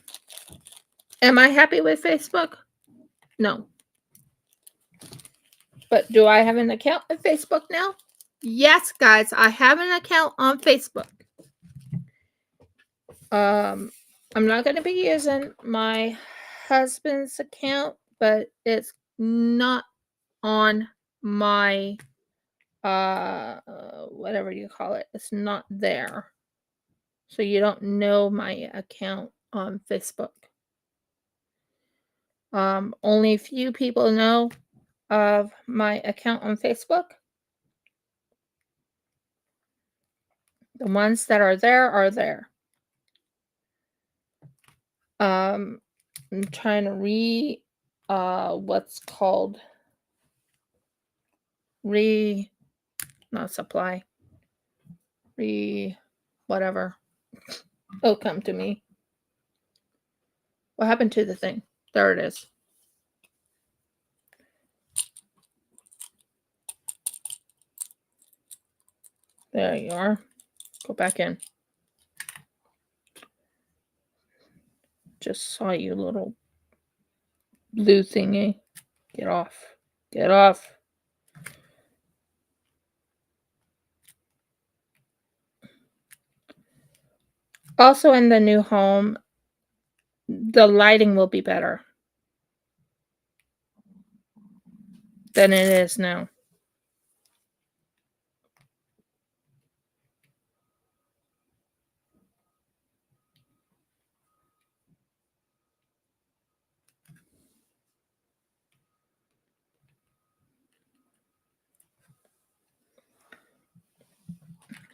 Am I happy with Facebook? No. But do I have an account on Facebook now? Yes, guys, I have an account on Facebook. I'm not going to be using my husband's account, but it's not on my whatever you call it. It's not there. So you don't know my account on Facebook. Only a few people know of my account on Facebook. The ones that are there are there. I'm trying to what's called not supply. Whatever. Oh, come to me. What happened to the thing? There it is. There you are. Go back in. Just saw you, little blue thingy. Get off. Get off. Also, in the new home, the lighting will be better than it is now.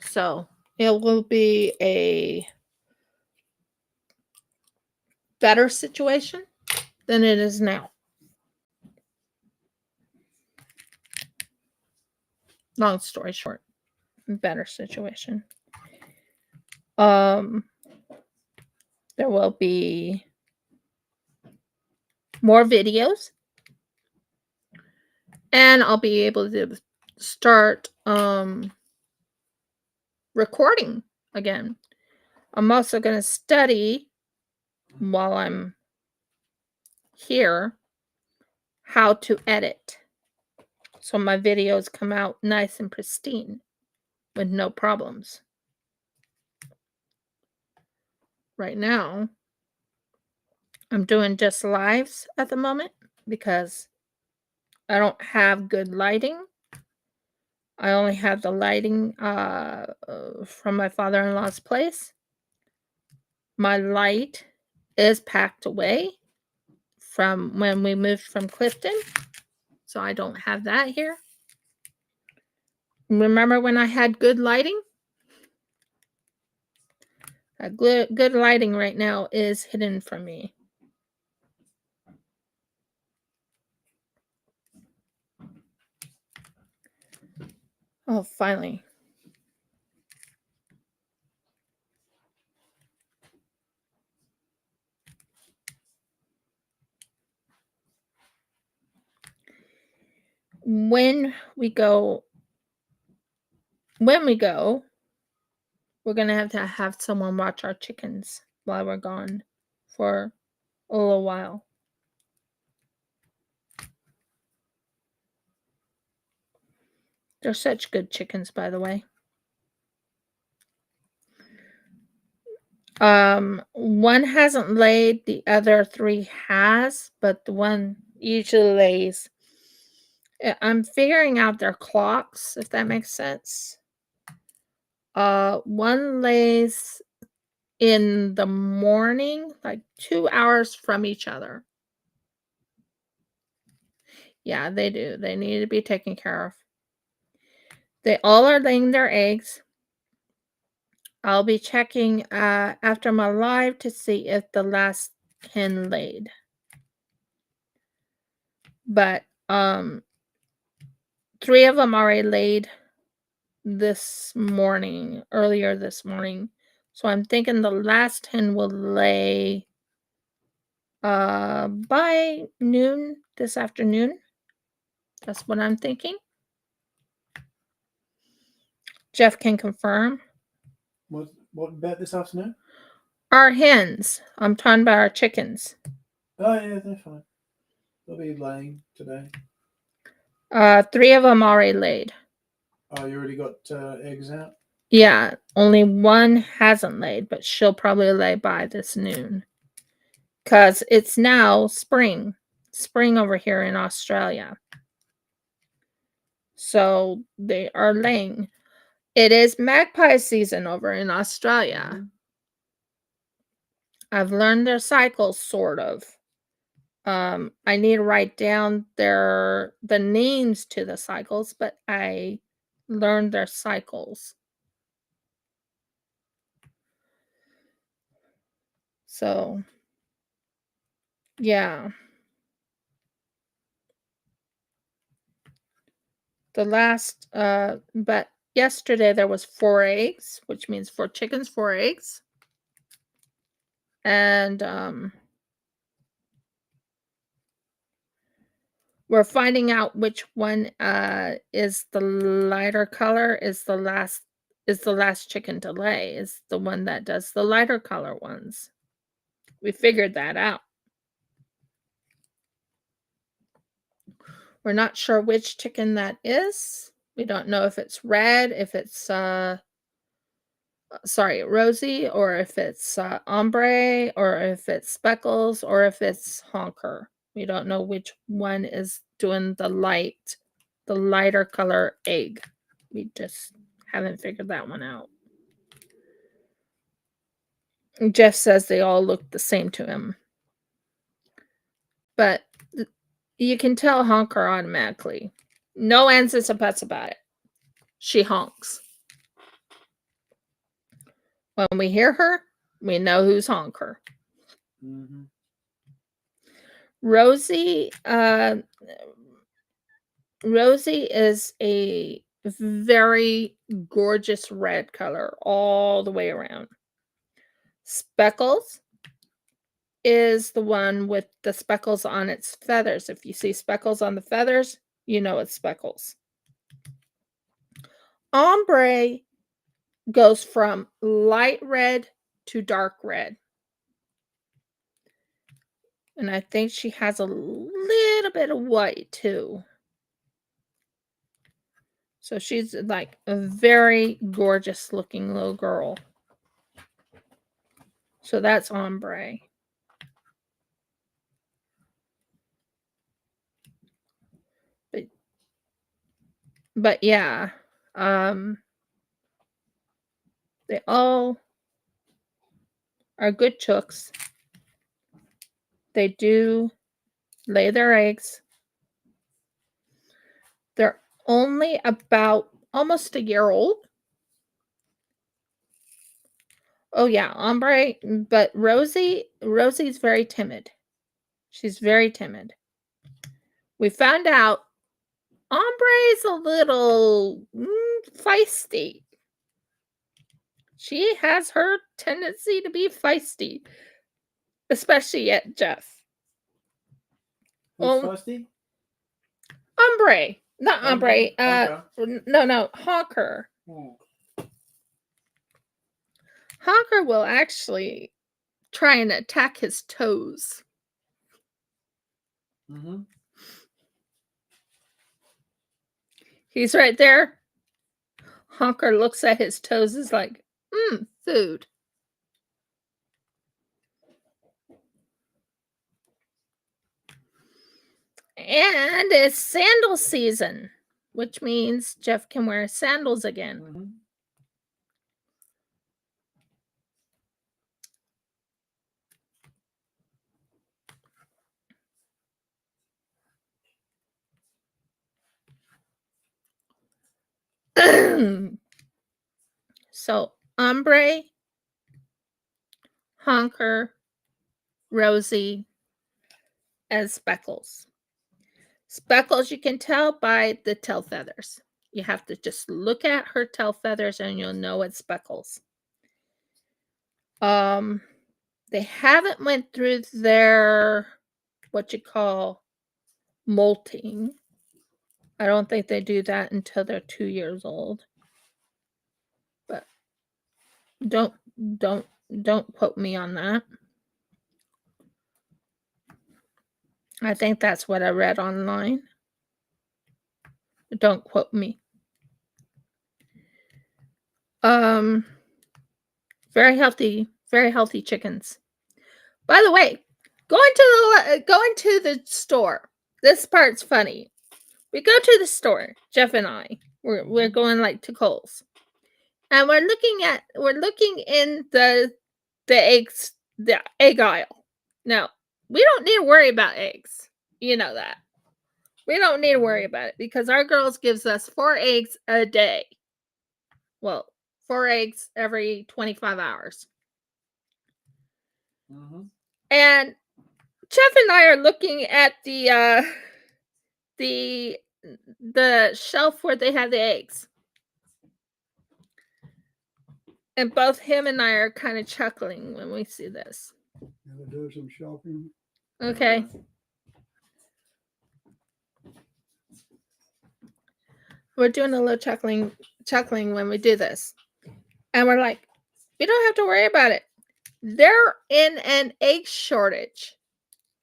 So it will be a better situation than it is now. Long story short, better situation. There will be more videos, and I'll be able to start recording again. I'm also going to study while I'm here how to edit so my videos come out nice and pristine with no problems. Right now, I'm doing just lives at the moment because I don't have good lighting. I only have the lighting from my father-in-law's place. My light is packed away from when we moved from Clifton, so I don't have that here. Remember when I had good lighting? Good lighting right now is hidden from me. Oh, finally. When we go, we're going to have someone watch our chickens while we're gone for a little while. They're such good chickens, by the way. One hasn't laid, the other 3 has, but the one usually lays. I'm figuring out their clocks, if that makes sense. One lays in the morning, like 2 hours from each other. Yeah, they do. They need to be taken care of. They all are laying their eggs. I'll be checking after my live to see if the last hen laid. But 3 of them already laid earlier this morning. So I'm thinking the last hen will lay by noon this afternoon. That's what I'm thinking. Jeff can confirm. What about this afternoon? Our hens. I'm talking about our chickens. Oh yeah, they're fine. They'll be laying today. 3 of them already laid. Oh, you already got eggs out? Yeah, only one hasn't laid, but she'll probably lay by this noon. Because it's now spring over here in Australia. So they are laying. It is magpie season over in Australia. Mm-hmm. I've learned their cycles, sort of. I need to write down the names to the cycles, but I learned their cycles. So, yeah. The last, but yesterday there was 4 eggs, which means 4 chickens, 4 eggs. And we're finding out which one is the lighter color, is the last chicken to lay, is the one that does the lighter color ones. We figured that out. We're not sure which chicken that is. We don't know if it's red, if it's rosy, or if it's ombre, or if it's speckles, or if it's honker. We don't know which one is doing the lighter color egg. We just haven't figured that one out. Jeff says they all look the same to him. But you can tell honker automatically. No ands or buts about it. She honks. When we hear her, we know who's honker. Mm-hmm. Rosie is a very gorgeous red color all the way around. Speckles is the one with the speckles on its feathers. If you see speckles on the feathers, you know it's speckles. Ombre goes from light red to dark red. And I think she has a little bit of white too. So she's like a very gorgeous looking little girl. So that's ombre. But yeah, they all are good chooks. They do lay their eggs. They're only about almost a year old. Oh yeah, ombre, but Rosie's very timid. She's very timid. We found out Ombre's a little feisty. She has her tendency to be feisty, especially at Jeff. Who's feisty? Ombre, not ombre. Honker. No, honker. Oh. Honker will actually trying to attack his toes. Mm-hmm. He's right there. Honker looks at his toes, is like, food. And it's sandal season, which means Jeff can wear sandals again. So, Ombre, Honker, Rosie, and Speckles. Speckles, you can tell by the tail feathers. You have to just look at her tail feathers and you'll know it's Speckles. They haven't went through their what you call molting. I don't think they do that until they're 2 years old. But don't quote me on that. I think that's what I read online. Don't quote me. Very healthy chickens. By the way, going to the store. This part's funny. We go to the store, Jeff and I. We're going like to Kohl's. And we're looking in the eggs, the egg aisle. Now, we don't need to worry about eggs. You know that. We don't need to worry about it because our girls gives us 4 eggs a day. Well, 4 eggs every 25 hours. Mm-hmm. And Jeff and I are looking at the shelf where they have the eggs. And both him and I are kind of chuckling when we see this. Gonna do some shopping. Okay. We're doing a little chuckling when we do this. And we're like, we don't have to worry about it. They're in an egg shortage.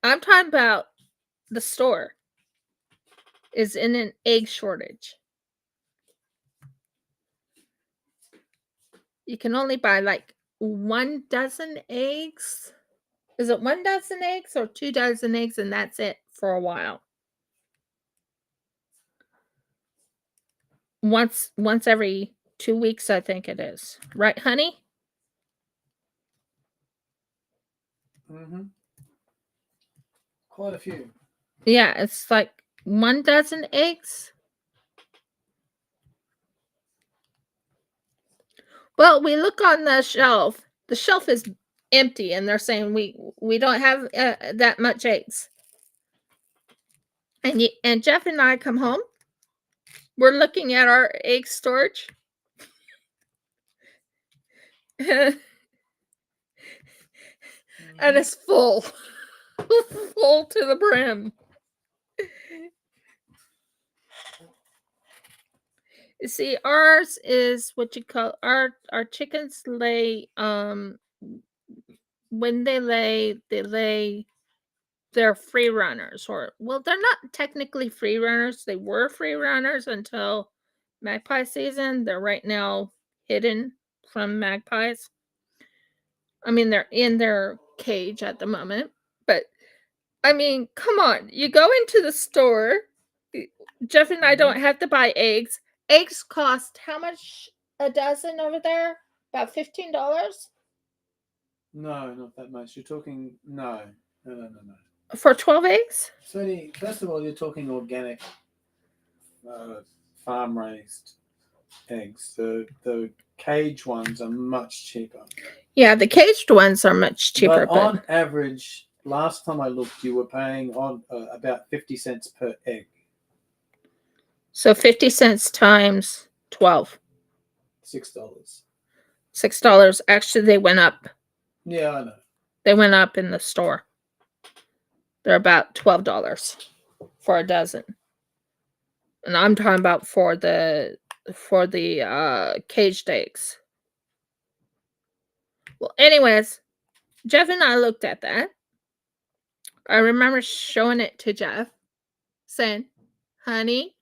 I'm talking about the store is in an egg shortage. You can only buy like 1 dozen eggs. Is it 1 dozen eggs or 2 dozen eggs, and that's it for a while? Once every 2 weeks, I think it is. Right, honey? Mm-hmm. Quite a few. Yeah, it's like 1 dozen eggs. Well, we look on the shelf. The shelf is empty, and they're saying we don't have that much eggs. And Jeff and I come home. We're looking at our egg storage. And it's full. Full to the brim. You see, ours is what you call our chickens lay when they lay they're free runners, or well, they're not technically free runners. They were free runners until magpie season. They're right now hidden from magpies. I mean, they're in their cage at the moment, but I mean, come on. You go into the store. Jeff and I don't have to buy eggs. Eggs cost how much a dozen over there? About $15? No, not that much. You're talking no. For 12 eggs? Sweetie, first of all, you're talking organic, farm raised eggs. The cage ones are much cheaper. Yeah, the caged ones are much cheaper. But on average, last time I looked, you were paying on about 50 cents per egg. So 50 cents times 12. $6. $6. Actually, they went up. Yeah, I know. They went up in the store. They're about $12 for a dozen. And I'm talking about for the caged eggs. Well, anyways, Jeff and I looked at that. I remember showing it to Jeff, saying, honey,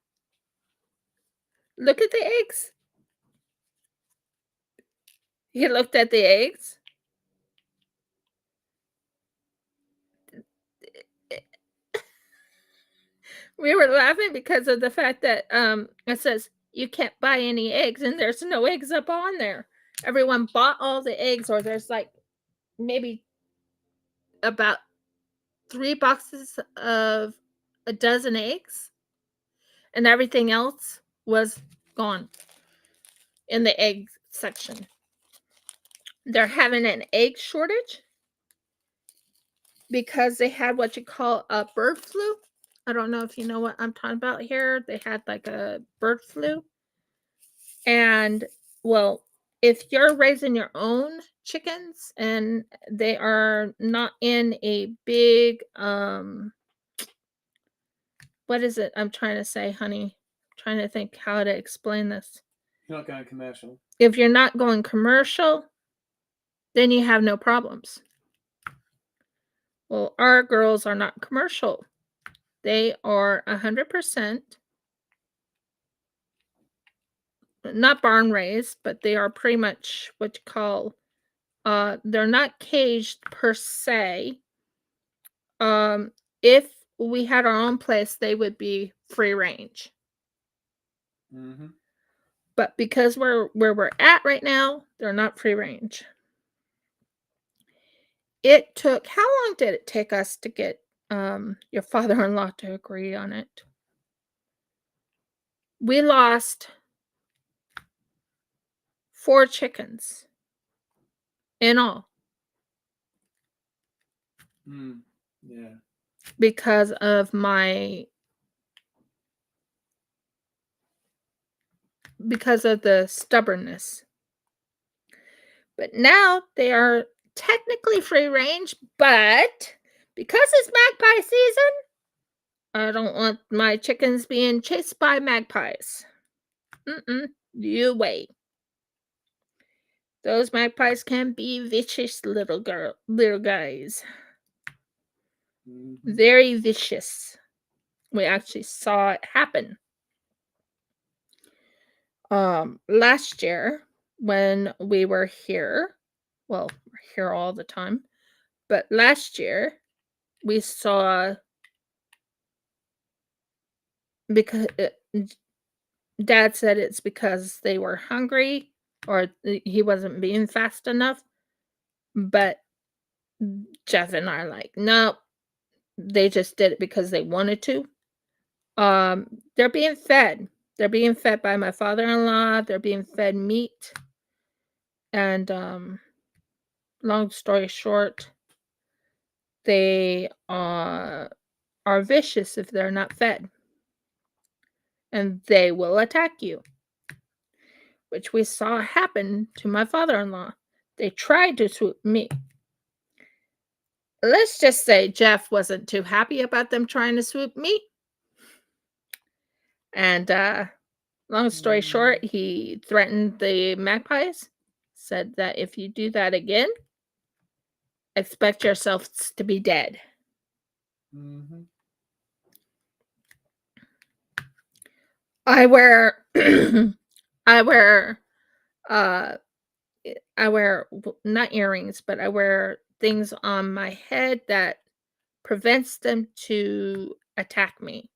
look at the eggs. He looked at the eggs. We were laughing because of the fact that it says you can't buy any eggs, and there's no eggs up on there. Everyone bought all the eggs, or there's like maybe about 3 boxes of a dozen eggs, and everything else was gone in the egg section. They're having an egg shortage because they had what you call a bird flu. I don't know if you know what I'm talking about here. They had like a bird flu. And well, if you're raising your own chickens and they are not in a big what is it I'm trying to say, honey? I'm trying to think how to explain this. You're not going commercial. If you're not going commercial, then you have no problems. Well, our girls are not commercial. They are 100% not barn raised, but they are pretty much what you call they're not caged per se. If we had our own place, they would be free range. Mm-hmm. But because where we're at right now, they're not free range. It took, how long did it take us to get your father-in-law to agree on it? We lost 4 chickens in all Yeah. because of the stubbornness. But now they are technically free range, but because it's magpie season, I don't want my chickens being chased by magpies. You wait. Those magpies can be vicious little guys. Mm-hmm. Very vicious. We actually saw it happen. Last year when we were here, well, we're here all the time, but last year we saw, because Dad said it's because they were hungry or he wasn't being fast enough, but Jeff and I are like, no, they just did it because they wanted to. They're being fed. They're being fed by my father-in-law. They're being fed meat. And long story short, they are vicious if they're not fed. And they will attack you, which we saw happen to my father-in-law. They tried to swoop me. Let's just say Jeff wasn't too happy about them trying to swoop me. And long story short, he threatened the magpies, said that if you do that again, expect yourselves to be dead. Mm-hmm. I wear not earrings, but I wear things on my head that prevents them to attack me.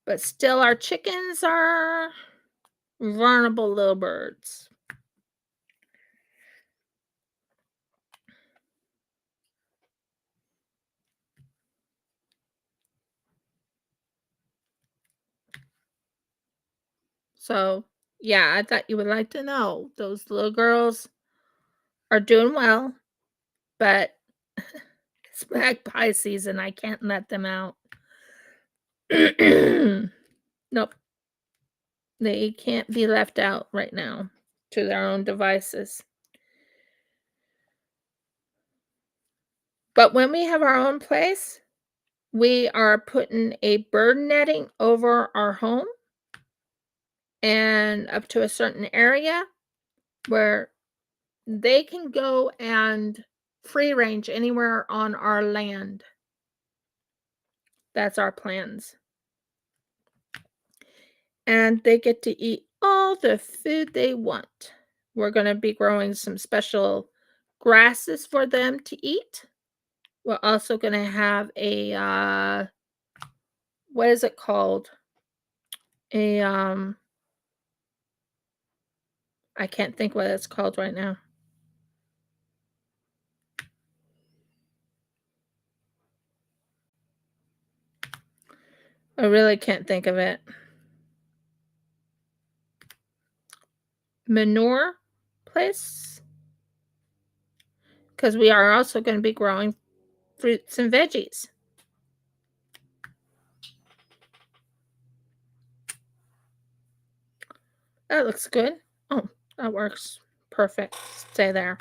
But still, our chickens are vulnerable little birds. So, yeah, I thought you would like to know. Those little girls are doing well, but it's magpie season. I can't let them out. Nope. They can't be left out right now to their own devices. But when we have our own place, we are putting a bird netting over our home. and up to a certain area where they can go and free range anywhere on our land. That's our plans. And they get to eat all the food they want. We're going to be growing some special grasses for them to eat. We're also going to have a what is it called? I can't think what it's called right now. I really can't think of it. Manure place? Because we are also going to be growing fruits and veggies. That looks good. Oh, that works. Perfect. Stay there.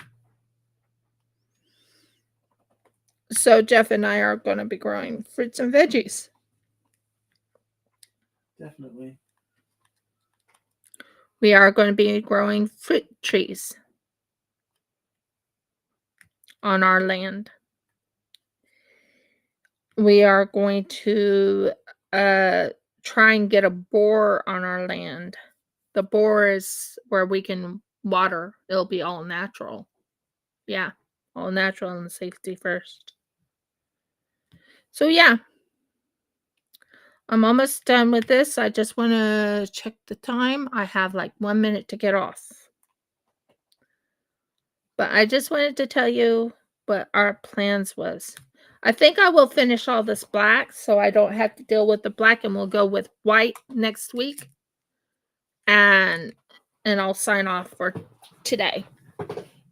So Jeff and I are going to be growing fruits and veggies. Definitely. We are going to be growing fruit trees on our land. We are going to try and get a bore on our land. The bore is where we can water. It'll be all natural. Yeah, all natural and safety first. So yeah, I'm almost done with this. I just want to check the time. I have like 1 minute to get off. But I just wanted to tell you what our plans was. I think I will finish all this black so I don't have to deal with the black, and we'll go with white next week. And I'll sign off for today.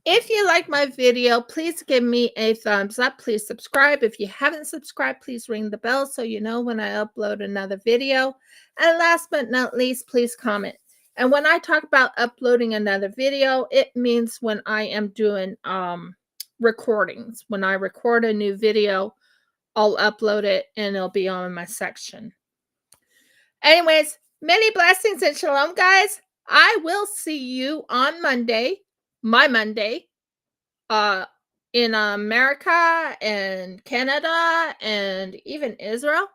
If you like my video, please give me a thumbs up. Please subscribe. If you haven't subscribed, please ring the bell so you know when I upload another video. And last but not least, please comment. And when I talk about uploading another video, it means when I am doing recordings. When I record a new video, I'll upload it and it'll be on my section. Anyways, many blessings and shalom, guys. I will see you on Monday, my Monday, in America and Canada and even Israel,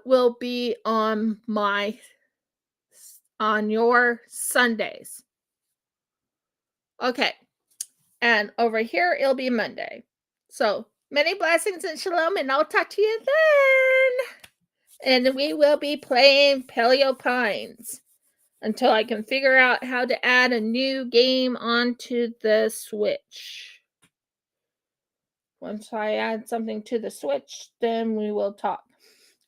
will be on your Sundays. Okay. And over here, it'll be Monday. So many blessings and shalom, and I'll talk to you then. And we will be playing Paleo Pines until I can figure out how to add a new game onto the Switch. Once I add something to the Switch, then we will talk.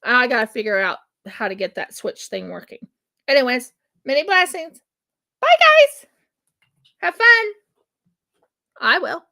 I got to figure out how to get that Switch thing working. Anyways, many blessings. Bye, guys. Have fun. I will.